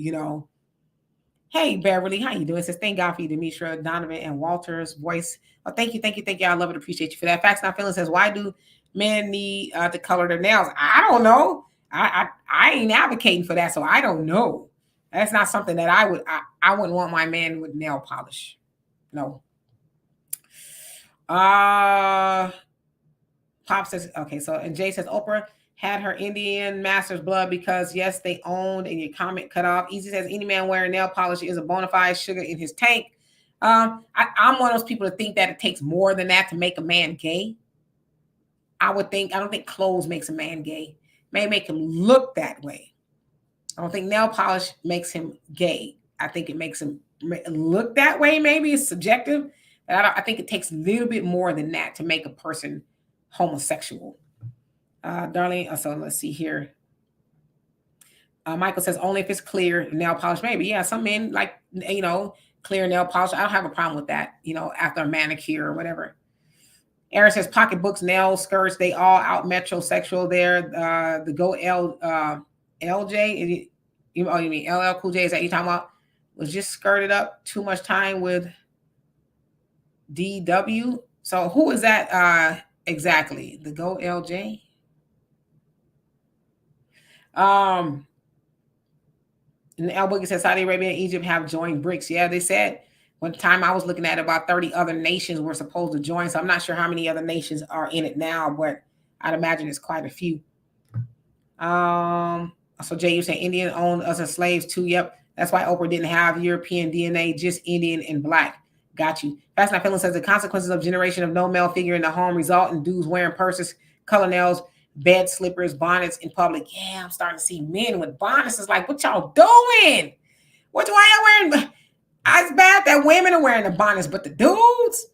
Hey, Beverly, how you doing? It says, thank God for you, Demetra, Donovan, and Walter's voice. Oh, thank you. I love it. Appreciate you for that. Facts Not Feelings says, why do men need to color their nails? I don't know. I ain't advocating for that, so I don't know. That's not something that I wouldn't want my man with nail polish. No. Pop says, okay, so, and Jay says, Oprah had her Indian master's blood because, yes, they owned, and your comment cut off. Easy says, any man wearing nail polish is a bona fide sugar in his tank. I'm one of those people that think that it takes more than that to make a man gay. I don't think clothes makes a man gay. May make him look that way. I don't think nail polish makes him gay. I think it makes him look that way. Maybe it's subjective. But I think it takes a little bit more than that to make a person homosexual. Darling, so let's see here. Michael says, only if it's clear nail polish. Maybe, yeah, some men like, clear nail polish. I don't have a problem with that, after a manicure or whatever. Aaron says, pocketbooks, nails, skirts, they all out metrosexual there. The Go LJ, you mean LL Cool J, is that you talking about? Was just skirted up too much time with DW. So who is that exactly? The Go LJ? And El Boogie says Saudi Arabia and Egypt have joined BRICS. Yeah, they said one time I was looking at about 30 other nations were supposed to join. So I'm not sure how many other nations are in it now, but I'd imagine it's quite a few. So Jay, you're saying Indian owned us as slaves too. Yep. That's why Oprah didn't have European DNA, just Indian and black. Got you. Fast Not Feeling says the consequences of generation of no male figure in the home result in dudes wearing purses, color nails, bed slippers, bonnets in public. Yeah, I'm starting to see men with bonnets. It's like, what y'all doing? Why y'all wearing? It's bad that women are wearing the bonnets, but the dudes.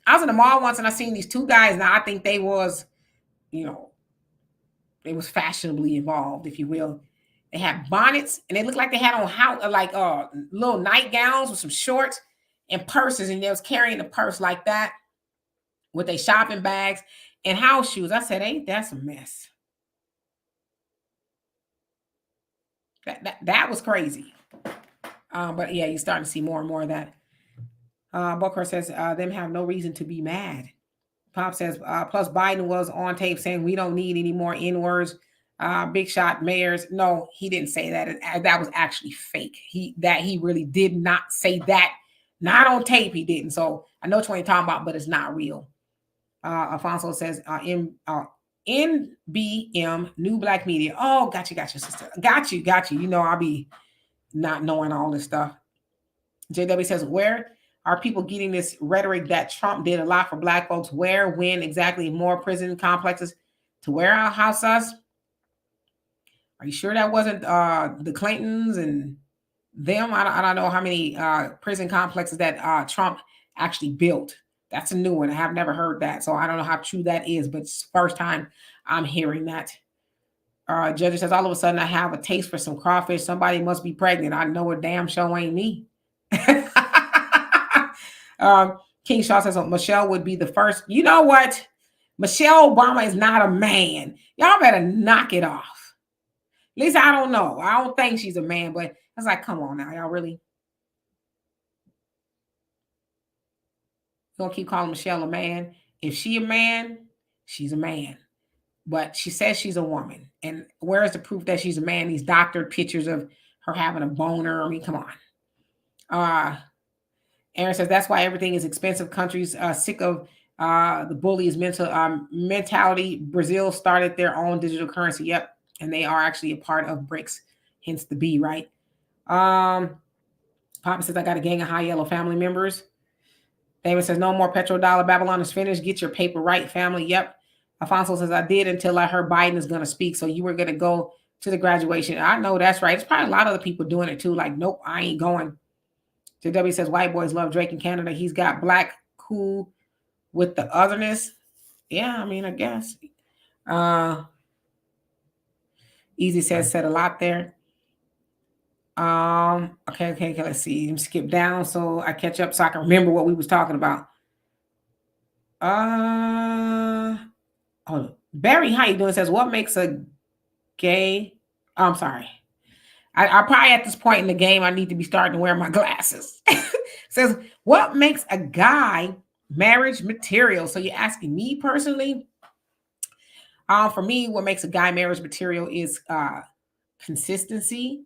I was in the mall once and I seen these two guys. Now I think they was, you know, they was fashionably involved, if you will. They had bonnets and they looked like they had on how like little nightgowns with some shorts and purses, and they was carrying the purse like that with their shopping bags and house shoes. I said, ain't that a mess? That was crazy. But yeah, you're starting to see more and more of that. Booker says them have no reason to be mad. Pop says, plus Biden was on tape saying we don't need any more N-words. Big shot mayors. No, he didn't say that. That was actually fake. He really did not say that. Not on tape, he didn't. So I know what you're talking about, but it's not real. Alfonso says, NBM, New Black Media. Oh, got you, sister. Got you. You know, I'll be not knowing all this stuff. JW says, where are people getting this rhetoric that Trump did a lot for black folks? Where, when exactly? More prison complexes to warehouse us? Are you sure that wasn't the Clintons and them? I don't know how many prison complexes that Trump actually built. That's a new one. I have never heard that. So I don't know how true that is, but it's the first time I'm hearing that. Judge says, all of a sudden I have a taste for some crawfish. Somebody must be pregnant. I know a damn show ain't me. King Shaw says, Michelle would be the first. You know what? Michelle Obama is not a man. Y'all better knock it off. At least I don't know. I don't think she's a man, but it's like, come on now. Y'all really gonna keep calling Michelle a man? If she a man, she's a man. But she says she's a woman. And where is the proof that she's a man? These doctored pictures of her having a boner. I mean, come on. Aaron says that's why everything is expensive. Countries sick of the bullies' mentality. Brazil started their own digital currency. Yep, and they are actually a part of BRICS, hence the B, right? Papa says I got a gang of high yellow family members. David says no more petrodollar. Babylon is finished. Get your paper right, family. Yep. Alfonso says I did until I heard Biden is going to speak. So you were going to go to the graduation. I know that's right. It's probably a lot of other people doing it too. Like, nope, I ain't going. JW says white boys love Drake in Canada. He's got black cool with the otherness. Yeah, I mean, I guess. Easy said a lot there. Okay. Let's see. Let me skip down so I catch up so I can remember what we was talking about. Barry, how you doing? Says what makes a gay? Oh, I'm sorry. I probably at this point in the game I need to be starting to wear my glasses. Says what makes a guy marriage material? So you're asking me personally. For me, what makes a guy marriage material is consistency.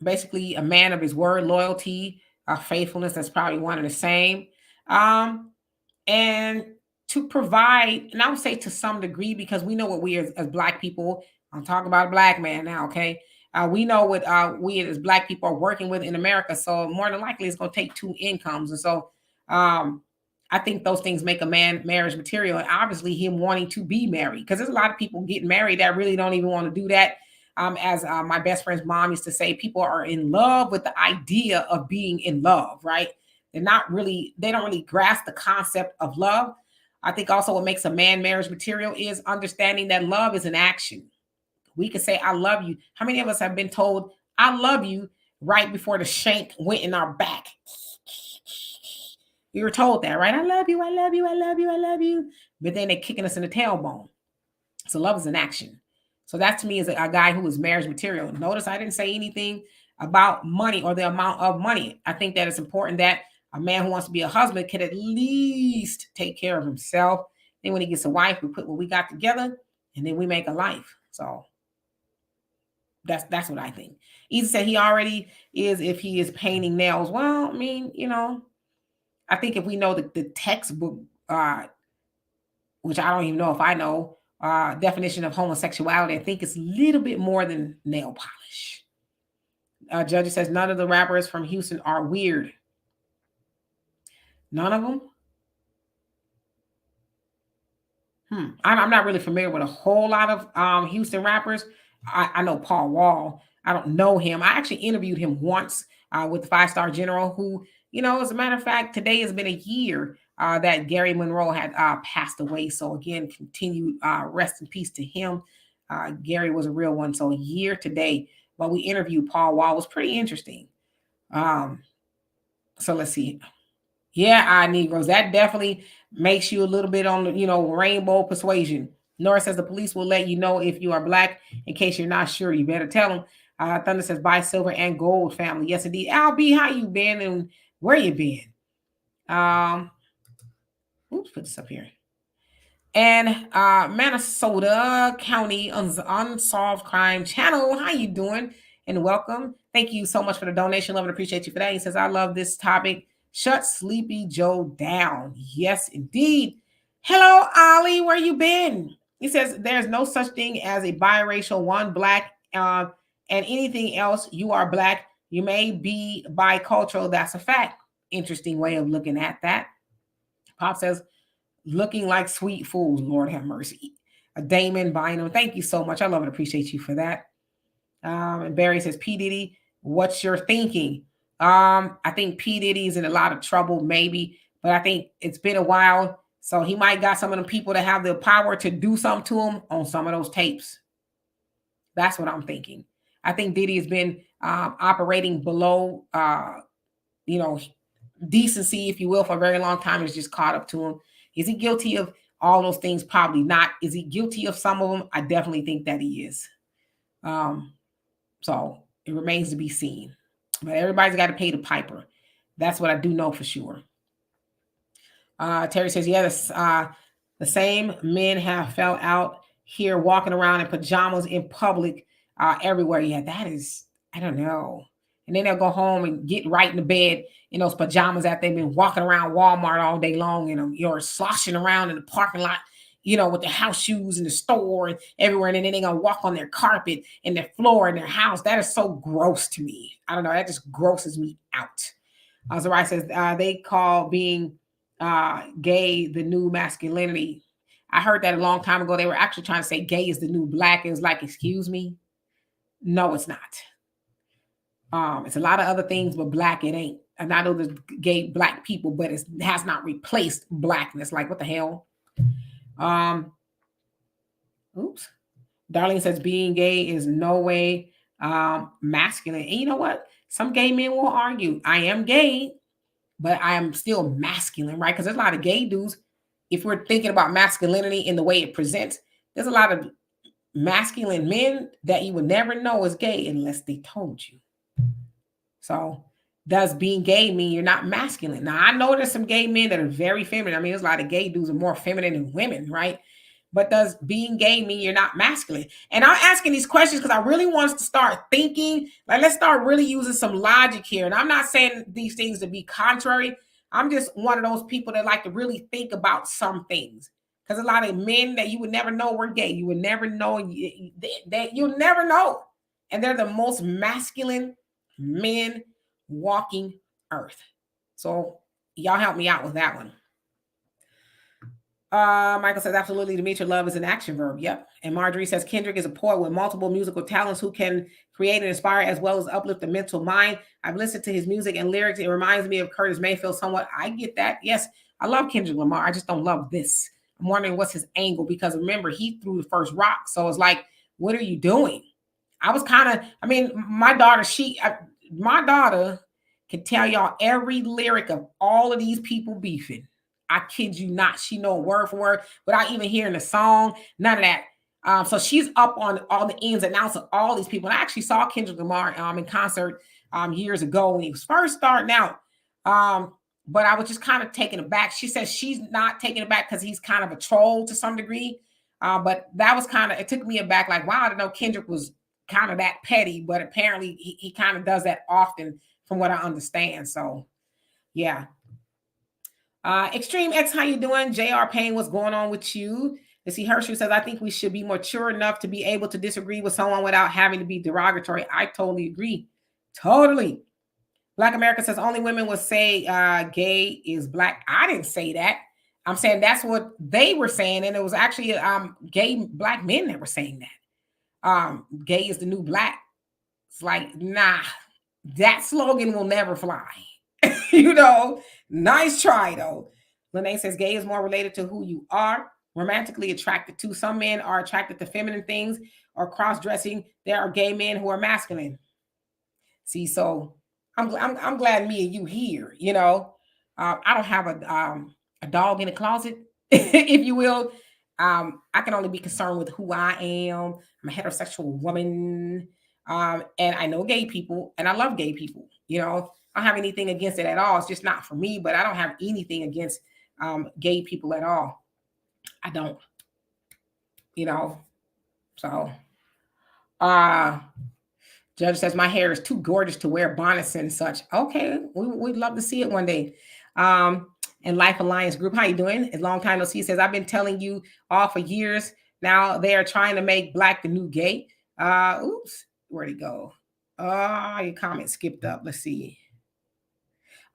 Basically a man of his word, loyalty, faithfulness. That's probably one and the same. And to provide, and I would say to some degree, because we know what we as black people, I'm talking about a black man now, okay? We know what we as black people are working with in America. So more than likely it's going to take two incomes. And so I think those things make a man marriage material, and obviously him wanting to be married, because there's a lot of people getting married that really don't even want to do that. As my best friend's mom used to say, people are in love with the idea of being in love, right? They don't really grasp the concept of love. I think also what makes a man marriage material is understanding that love is an action. We could say, I love you. How many of us have been told, I love you right before the shank went in our back? We were told that, right? I love you, I love you, I love you, I love you. But then they're kicking us in the tailbone. So love is an action. So that to me is a guy who is marriage material. Notice I didn't say anything about money or the amount of money. I think that it's important that a man who wants to be a husband can at least take care of himself. Then when he gets a wife, we put what we got together and then we make a life. So that's what I think. Easy said he already is if he is painting nails. Well, I mean, I think if we know the textbook, which I don't even know if I know, definition of homosexuality. I think it's a little bit more than nail polish. Judge says none of the rappers from Houston are weird. None of them? I'm not really familiar with a whole lot of Houston rappers. I know Paul Wall. I don't know him. I actually interviewed him once with the Five-Star General, who, as a matter of fact, today has been a year that Gary Monroe had passed away. So again, continued rest in peace to him. Gary was a real one. So a year today, but we interviewed Paul Wall. It was pretty interesting. So let's see. Yeah, Negroes. That definitely makes you a little bit on the, rainbow persuasion. Nora says the police will let you know if you are black. In case you're not sure, you better tell them. Thunder says buy silver and gold family. Yes, indeed. Al B, how you been and where you been? Oops, put this up here. And Minnesota County Unsolved Crime Channel. How you doing? And welcome. Thank you so much for the donation. Love and appreciate you for that. He says, I love this topic. Shut Sleepy Joe down. Yes, indeed. Hello, Ollie. Where you been? He says, there's no such thing as a biracial, one black, and anything else. You are black. You may be bicultural. That's a fact. Interesting way of looking at that. Pop says, looking like sweet fools. Lord have mercy. Damon Bynum. Thank you so much. I love and appreciate you for that. And Barry says, P. Diddy, what's your thinking? I think P. Diddy is in a lot of trouble, maybe, but I think it's been a while. So he might got some of the people that have the power to do something to him on some of those tapes. That's what I'm thinking. I think Diddy has been operating below, decency, if you will, for a very long time. It's just caught up to him. Is he guilty of all those things? Probably not. Is he guilty of some of them? I definitely think that he is. So it remains to be seen. But everybody's got to pay the piper. That's what I do know for sure. Terry says, yeah, the same men have fell out here walking around in pajamas in public everywhere. Yeah, that is, I don't know. And then they'll go home and get right in the bed in those pajamas that they've been walking around Walmart all day long and you're sloshing around in the parking lot, with their house shoes in the store and everywhere. And then they're going to walk on their carpet and their floor in their house. That is so gross to me. I don't know. That just grosses me out. Zariah says they call being gay the new masculinity. I heard that a long time ago. They were actually trying to say gay is the new black. It was like, excuse me. No, it's not. It's a lot of other things, but black it ain't. And I know there's gay black people, but it has not replaced blackness. Like, what the hell? Oops. Darlene says being gay is no way masculine. And you know what? Some gay men will argue, I am gay, but I am still masculine, right? Because there's a lot of gay dudes. If we're thinking about masculinity in the way it presents, there's a lot of masculine men that you would never know is gay unless they told you. So does being gay mean you're not masculine? Now, I know there's some gay men that are very feminine. I mean, there's a lot of gay dudes that are more feminine than women, right? But does being gay mean you're not masculine? And I'm asking these questions because I really want us to start thinking. Like, let's start really using some logic here. And I'm not saying these things to be contrary. I'm just one of those people that like to really think about some things. Because a lot of men that you would never know were gay. You would never know that you'll never know. And they're the most masculine men walking earth. So y'all help me out with that one. Michael says, absolutely, Demetri, love is an action verb. Yep. And Marjorie says, Kendrick is a poet with multiple musical talents who can create and inspire as well as uplift the mental mind. I've listened to his music and lyrics. It reminds me of Curtis Mayfield somewhat. I get that. Yes, I love Kendrick Lamar. I just don't love this. I'm wondering what's his angle, because remember, he threw the first rock. So it's like, what are you doing? I was kind of, my daughter can tell y'all every lyric of all of these people beefing. I kid you not. She know word for word without even hearing the song. None of that. So she's up on all the ins and outs of all these people. And I actually saw Kendrick Lamar in concert years ago when he was first starting out. But I was just kind of taken aback. She says she's not taken aback because he's kind of a troll to some degree. But that was it took me aback. Like, wow, I didn't know Kendrick was kind of that petty. But apparently he kind of does that often from what I understand. So, yeah. Extreme X, how you doing? JR Payne, what's going on with you? See, Hershey says, I think we should be mature enough to be able to disagree with someone without having to be derogatory. I totally agree. Totally. Black America says only women would say gay is black. I didn't say that. I'm saying that's what they were saying. And it was actually gay black men that were saying that. Gay is the new black. It's like, nah, that slogan will never fly. Nice try though. Lene says gay is more related to who you are romantically attracted to. Some men are attracted to feminine things or cross-dressing. There are gay men who are masculine. See, so I'm glad me and you here. I don't have a dog in the closet, if you will. I can only be concerned with who I am. I'm a heterosexual woman, and I know gay people, and I love gay people. I don't have anything against it at all. It's just not for me, but I don't have anything against gay people at all. I don't. So Judge says my hair is too gorgeous to wear bonnets and such. Okay, we'd love to see it one day. And Life Alliance Group, how you doing? A long time no see. Says I've been telling you all for years now. They are trying to make black the new gay. Oops, where'd it go? Your comment skipped up. Let's see.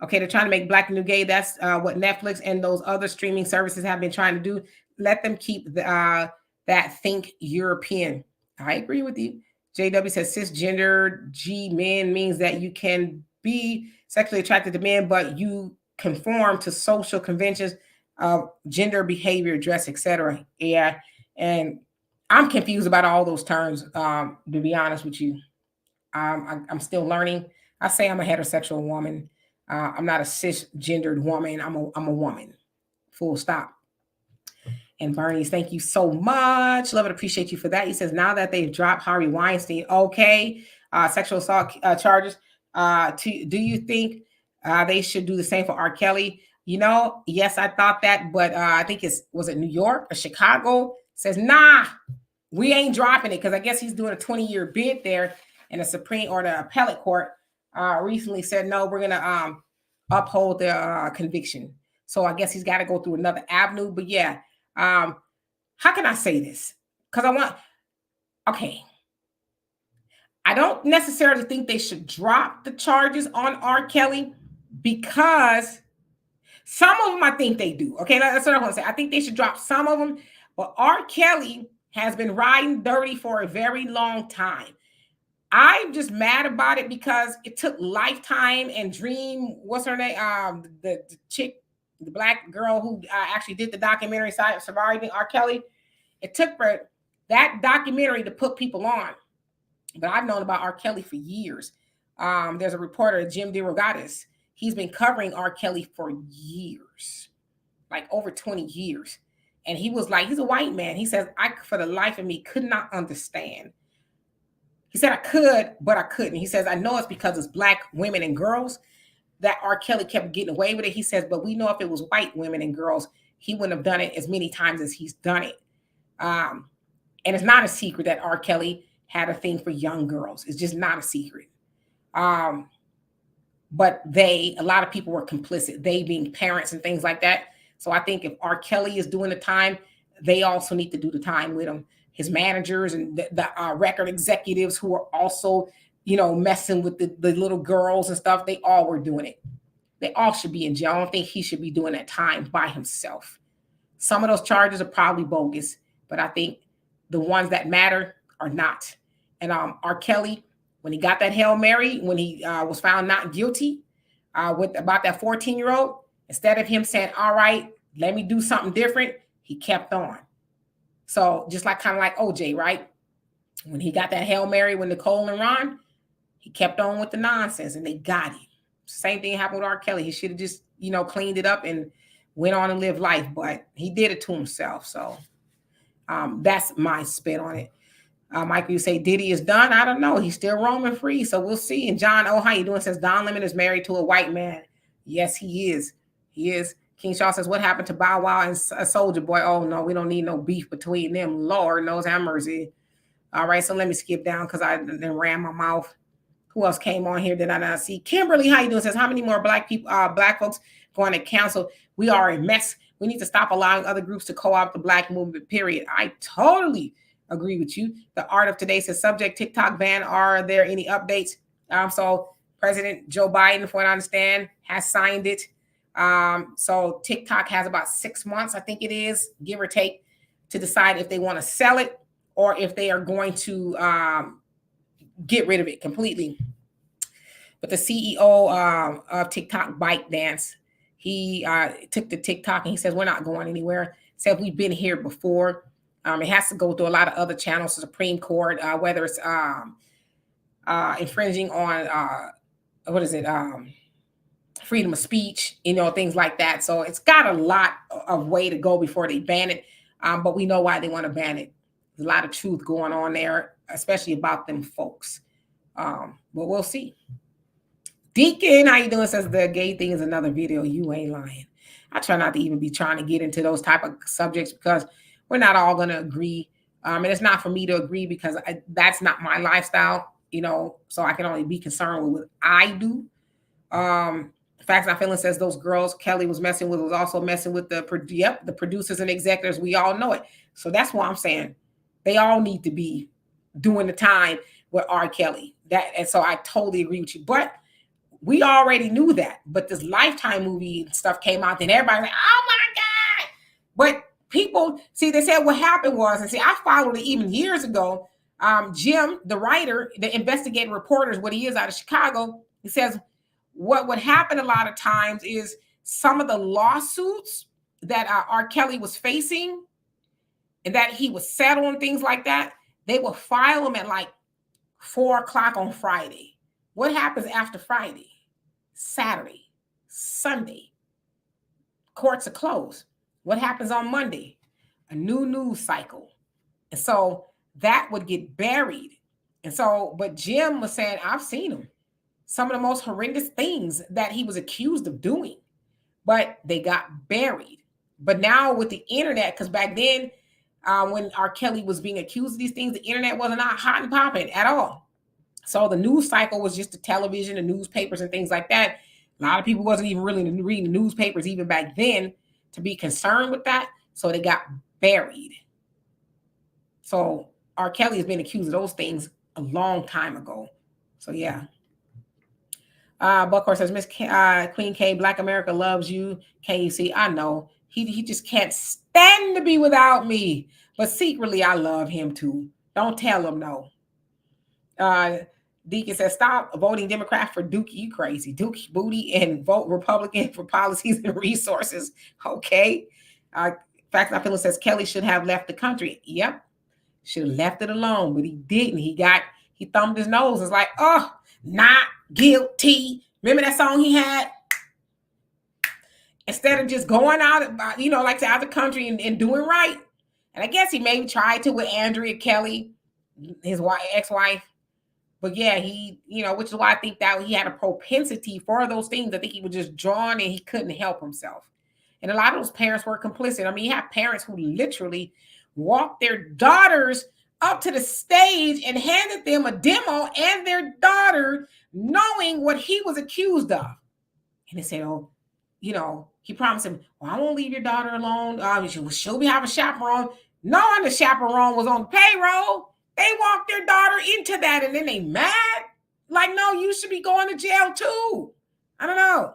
Okay, they're trying to make black the new gay. That's what Netflix and those other streaming services have been trying to do. Let them keep that think European. I agree with you. JW says cisgender G men means that you can be sexually attracted to men, but you conform to social conventions of gender, behavior, dress, etc. Yeah, and I'm confused about all those terms. To be honest with you, I'm still learning. I say I'm a heterosexual woman. I'm not a cisgendered woman. I'm a woman. Full stop. And Bernie's, thank you so much. Love and appreciate you for that. He says, now that they've dropped Harvey Weinstein, okay, sexual assault charges, do you think they should do the same for R. Kelly? Yes, I thought that, but I think was it New York or Chicago? Says, nah, we ain't dropping it because I guess he's doing a 20-year bid there, and the Supreme or the appellate court recently said, no, we're going to uphold the conviction. So I guess he's got to go through another avenue. But yeah, how can I say this? Because I don't necessarily think they should drop the charges on R. Kelly because some of them I think they do. Okay, that's what I want to say. I think they should drop some of them, but R. Kelly has been riding dirty for a very long time. I'm just mad about it because it took Lifetime and Dream, what's her name? The chick, the black girl who actually did the documentary surviving R. Kelly. It took for that documentary to put people on. But I've known about R. Kelly for years. There's a reporter, Jim DeRogatis. He's been covering R. Kelly for years, like over 20 years. And he was like, he's a white man. He says, I, for the life of me, could not understand. He said, I could, but I couldn't. He says, I know it's because it's black women and girls that R. Kelly kept getting away with it. He says, but we know if it was white women and girls, he wouldn't have done it as many times as he's done it. And it's not a secret that R. Kelly had a thing for young girls. It's just not a secret. But a lot of people were complicit, they being parents and things like that. So I think if R. Kelly is doing the time, they also need to do the time with him. His managers and the record executives who are also, messing with the little girls and stuff, they all were doing it. They all should be in jail. I don't think he should be doing that time by himself. Some of those charges are probably bogus, but I think the ones that matter are not. And R. Kelly, when he got that Hail Mary, when he was found not guilty about that 14-year-old, instead of him saying, all right, let me do something different, he kept on. So just kind of like OJ, right? When he got that Hail Mary with Nicole and Ron, he kept on with the nonsense and they got him. Same thing happened with R. Kelly. He should have just, cleaned it up and went on and lived life, but he did it to himself. So that's my spin on it. Michael, you say Diddy is done. I don't know. He's still roaming free. So we'll see. And John, how you doing? Says Don Lemon is married to a white man. Yes, he is. He is. King Shaw says, what happened to Bow Wow and Soulja Boy? Oh, no, we don't need no beef between them. Lord knows have mercy. All right, so let me skip down because I then ran my mouth. Who else came on here that I not see? Kimberly, how you doing? Says, how many more black people, black folks going to council? We are a mess. We need to stop allowing other groups to co-opt the Black movement, period. I totally agree with you. The Art of Today says, subject TikTok ban. Are there any updates? So President Joe Biden, from what I understand, has signed it. So TikTok has about 6 months, I think it is, give or take, to decide if they want to sell it or if they are going to get rid of it completely. But the CEO of TikTok, ByteDance, he took the TikTok and he says, we're not going anywhere. Said we've been here before. It has to go through a lot of other channels, the Supreme Court, whether it's infringing on, freedom of speech, things like that. So it's got a lot of way to go before they ban it. But we know why they want to ban it. There's a lot of truth going on there, especially about them folks. But we'll see. Deacon, how you doing? Says the gay thing is another video. You ain't lying. I try not to even be trying to get into those type of subjects because we're not all going to agree. And it's not for me to agree because that's not my lifestyle, so I can only be concerned with what I do. Facts Not Feeling says those girls Kelly was messing with was also messing with the producers and executives. We all know it. So that's why I'm saying they all need to be doing the time with R. Kelly. And so I totally agree with you. But we already knew that. But this Lifetime movie stuff came out, then everybody's like, oh my God. But people, see, they said what happened was, and see, I followed it even years ago. Jim, the writer, the investigative reporter is what he is out of Chicago. He says, what would happen a lot of times is some of the lawsuits that R. Kelly was facing and that he was settled and things like that, they will file them at like 4 o'clock on Friday. What happens after Friday? Saturday, Sunday, courts are closed. What happens on Monday? A new news cycle. And so that would get buried. And so, but Jim was saying, I've seen him. Some of the most horrendous things that he was accused of doing, but they got buried. But now with the internet, because back then, when R. Kelly was being accused of these things, the internet wasn't hot and popping at all. So the news cycle was just the television and newspapers and things like that. A lot of people wasn't even really reading newspapers even back then to be concerned with that. So they got buried. So R. Kelly has been accused of those things a long time ago. So yeah. Buckhorse says, Miss Queen K, Black America loves you. KC, I know. He just can't stand to be without me. But secretly, I love him too. Don't tell him no. Deacon says, stop voting Democrat for Dookie. You crazy. Dookie booty and vote Republican for policies and resources. Okay. Facts Not Feeling says Kelly should have left the country. Yep. Should have left it alone, but he didn't. He thumbed his nose. It's like, oh, not guilty. Remember that song he had? Instead of just going out, like to out the country and doing right. And I guess he maybe tried to with Andrea Kelly, his ex-wife. But yeah, which is why I think that he had a propensity for those things. I think he was just drawn and he couldn't help himself. And a lot of those parents were complicit. I mean, you have parents who literally walked their daughters up to the stage and handed them a demo and their daughter knowing what he was accused of. And they said, oh, he promised him, well, I won't leave your daughter alone. She'll be having a chaperone. Knowing the chaperone was on the payroll, they walked their daughter into that and then they mad. Like, no, you should be going to jail too. I don't know.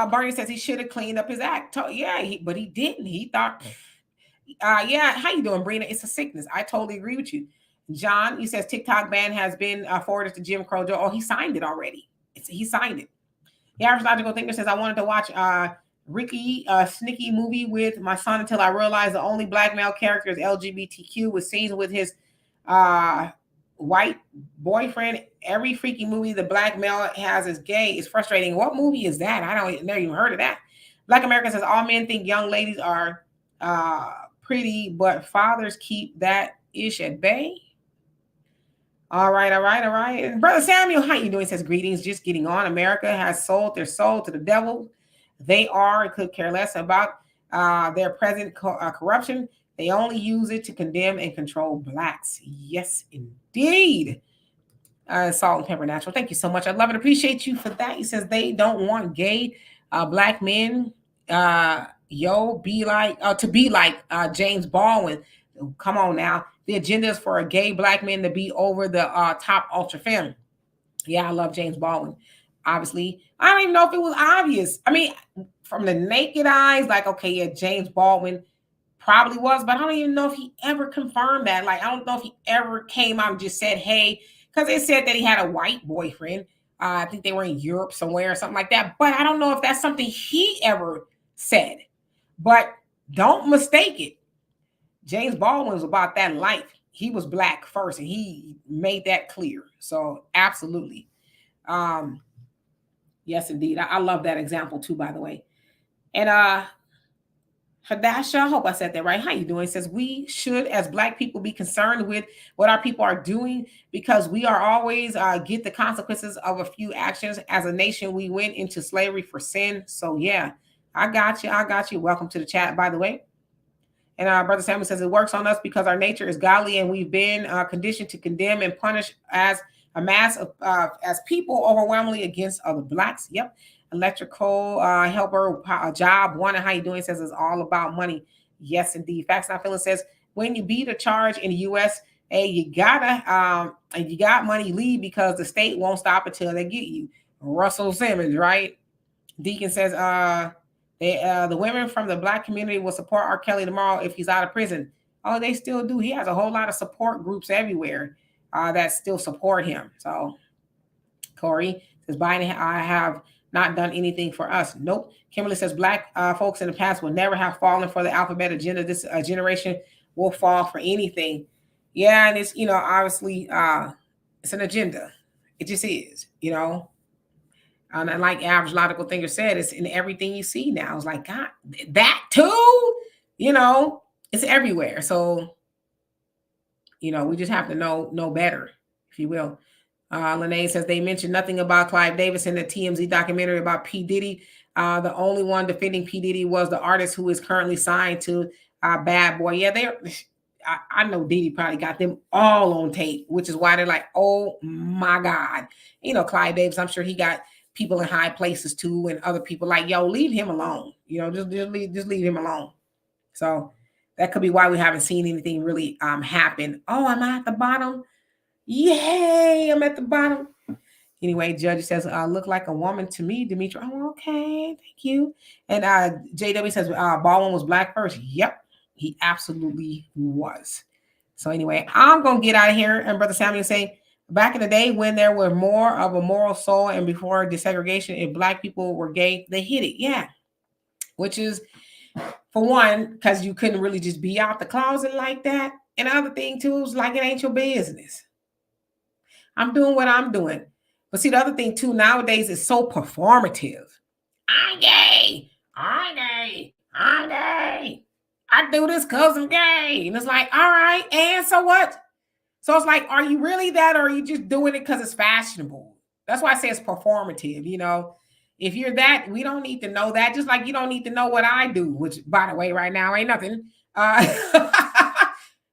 Bernie says he should have cleaned up his act. Yeah, but he didn't. He thought, yeah, how you doing, Brina? It's a sickness. I totally agree with you. John, he says TikTok ban has been forwarded to Jim Crow. Oh, he signed it already. He signed it. The Average Logical Thinker says, I wanted to watch Ricky Snicky movie with my son until I realized the only black male character is LGBTQ with scenes with his white boyfriend. Every freaky movie the black male has is gay. It's frustrating. What movie is that? Never even heard of that. Black America says all men think young ladies are pretty, but fathers keep that ish at bay. All right. And Brother Samuel, how you doing? Says greetings. Just getting on. America has sold their soul to the devil. They could care less about their present corruption. They only use it to condemn and control blacks. Yes, indeed. Salt and Pepper Natural. Thank you so much. I love and appreciate you for that. He says they don't want gay black men Be like to be like James Baldwin. Come on now. The agenda is for a gay black man to be over the top ultra family. Yeah, I love James Baldwin. Obviously, I don't even know if it was obvious. I mean, from the naked eyes, like, okay, yeah, James Baldwin probably was, but I don't even know if he ever confirmed that. Like, I don't know if he ever came out and just said, hey, because they said that he had a white boyfriend. I think they were in Europe somewhere or something like that. But I don't know if that's something he ever said. But don't mistake it. James Baldwin was about that life. He was black first, and he made that clear. So absolutely. Yes, indeed. I love that example too, by the way. And Hadasha, I hope I said that right. How you doing? It says we should, as black people, be concerned with what our people are doing because we are always get the consequences of a few actions. As a nation, we went into slavery for sin. So yeah, I got you. I got you. Welcome to the chat, by the way. And Brother Samuel says it works on us because our nature is godly and we've been conditioned to condemn and punish as a mass of as people overwhelmingly against other blacks. Yep. Electrical helper job. Wonder how you doing? Says it's all about money. Yes, indeed. Facts Not Feeling says when you beat a charge in the U.S., hey, you gotta and you got money leave because the state won't stop until they get you. Russell Simmons, right? Deacon says the women from the black community will support R. Kelly tomorrow if he's out of prison. Oh, they still do. He has a whole lot of support groups everywhere that still support him. So Corey says Biden, I have not done anything for us. Nope. Kimberly says black folks in the past will never have fallen for the alphabet agenda. This generation will fall for anything. Yeah, and it's, obviously it's an agenda. It just is, And like Average Logical Thinker said, it's in everything you see now. It's like, God, that too, it's everywhere. So, we just have to know better, if you will. Lene says they mentioned nothing about Clive Davis in the TMZ documentary about P. Diddy. The only one defending P. Diddy was the artist who is currently signed to Bad Boy. Yeah, I know Diddy probably got them all on tape, which is why they're like, oh my God. Clive Davis, I'm sure he got people in high places too, and other people like, yo, leave him alone. Just leave him alone. So that could be why we haven't seen anything really happen. Oh, am I at the bottom? Yay, I'm at the bottom. Anyway, Judge says, look like a woman to me, Dimitri. Oh, okay, thank you. And JW says, Baldwin was black first. Yep, he absolutely was. So anyway, I'm going to get out of here. And Brother Samuel say, back in the day when there were more of a moral soul and before desegregation, if black people were gay, they hid it. Yeah, which is, for one, because you couldn't really just be out the closet like that. And the other thing, too, is like it ain't your business. I'm doing what I'm doing. But see, the other thing, too, nowadays is so performative. I'm gay. I'm gay. I'm gay. I do this because I'm gay. And it's like, all right, and so what? So it's like, are you really that, or are you just doing it because it's fashionable? That's why I say it's performative, If you're that, we don't need to know that. Just like you don't need to know what I do, which, by the way, right now ain't nothing.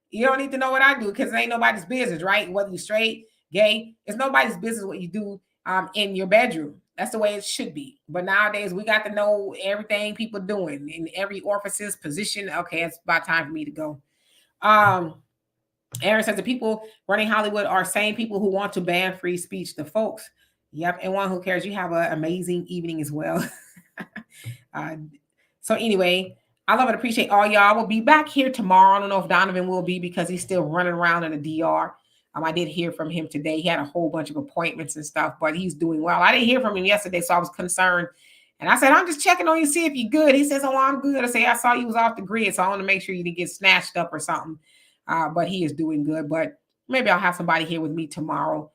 You don't need to know what I do because it ain't nobody's business, right? Whether you're straight, gay, it's nobody's business what you do in your bedroom. That's the way it should be. But nowadays, we got to know everything people doing in every orifice, position. Okay, it's about time for me to go. Aaron says the people running Hollywood are same people who want to ban free speech. The folks, yep, and one who cares. You have an amazing evening as well. So anyway, I love and appreciate all y'all. We'll be back here tomorrow. I don't know if Donovan will be because he's still running around in the DR. I did hear from him today. He had a whole bunch of appointments and stuff, but he's doing well. I didn't hear from him yesterday, so I was concerned. And I said, I'm just checking on you, see if you're good. He says, oh, I'm good. I say, I saw you was off the grid, so I want to make sure you didn't get snatched up or something. But he is doing good. But maybe I'll have somebody here with me tomorrow.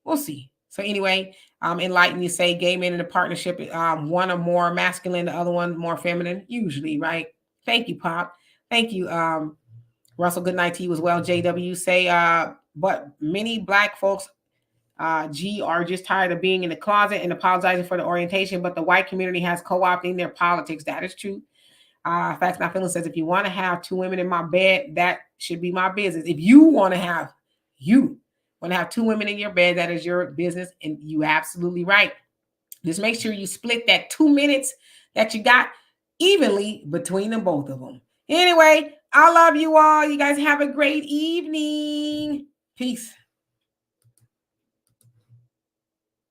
We'll see. So anyway, enlighten, you say gay men in a partnership, one or more masculine, the other one more feminine, usually, right? Thank you, Pop. Thank you, Russell. Good night to you as well. JW say, but many black folks, are just tired of being in the closet and apologizing for the orientation, but the white community has co-opting their politics. That is true. Facts Not Feeling says, if you want to have two women in my bed, that should be my business. If you want to have two women in your bed, that is your business. And you absolutely right. Just make sure you split that 2 minutes that you got evenly between them both of them. Anyway, I love you all. You guys have a great evening. Peace.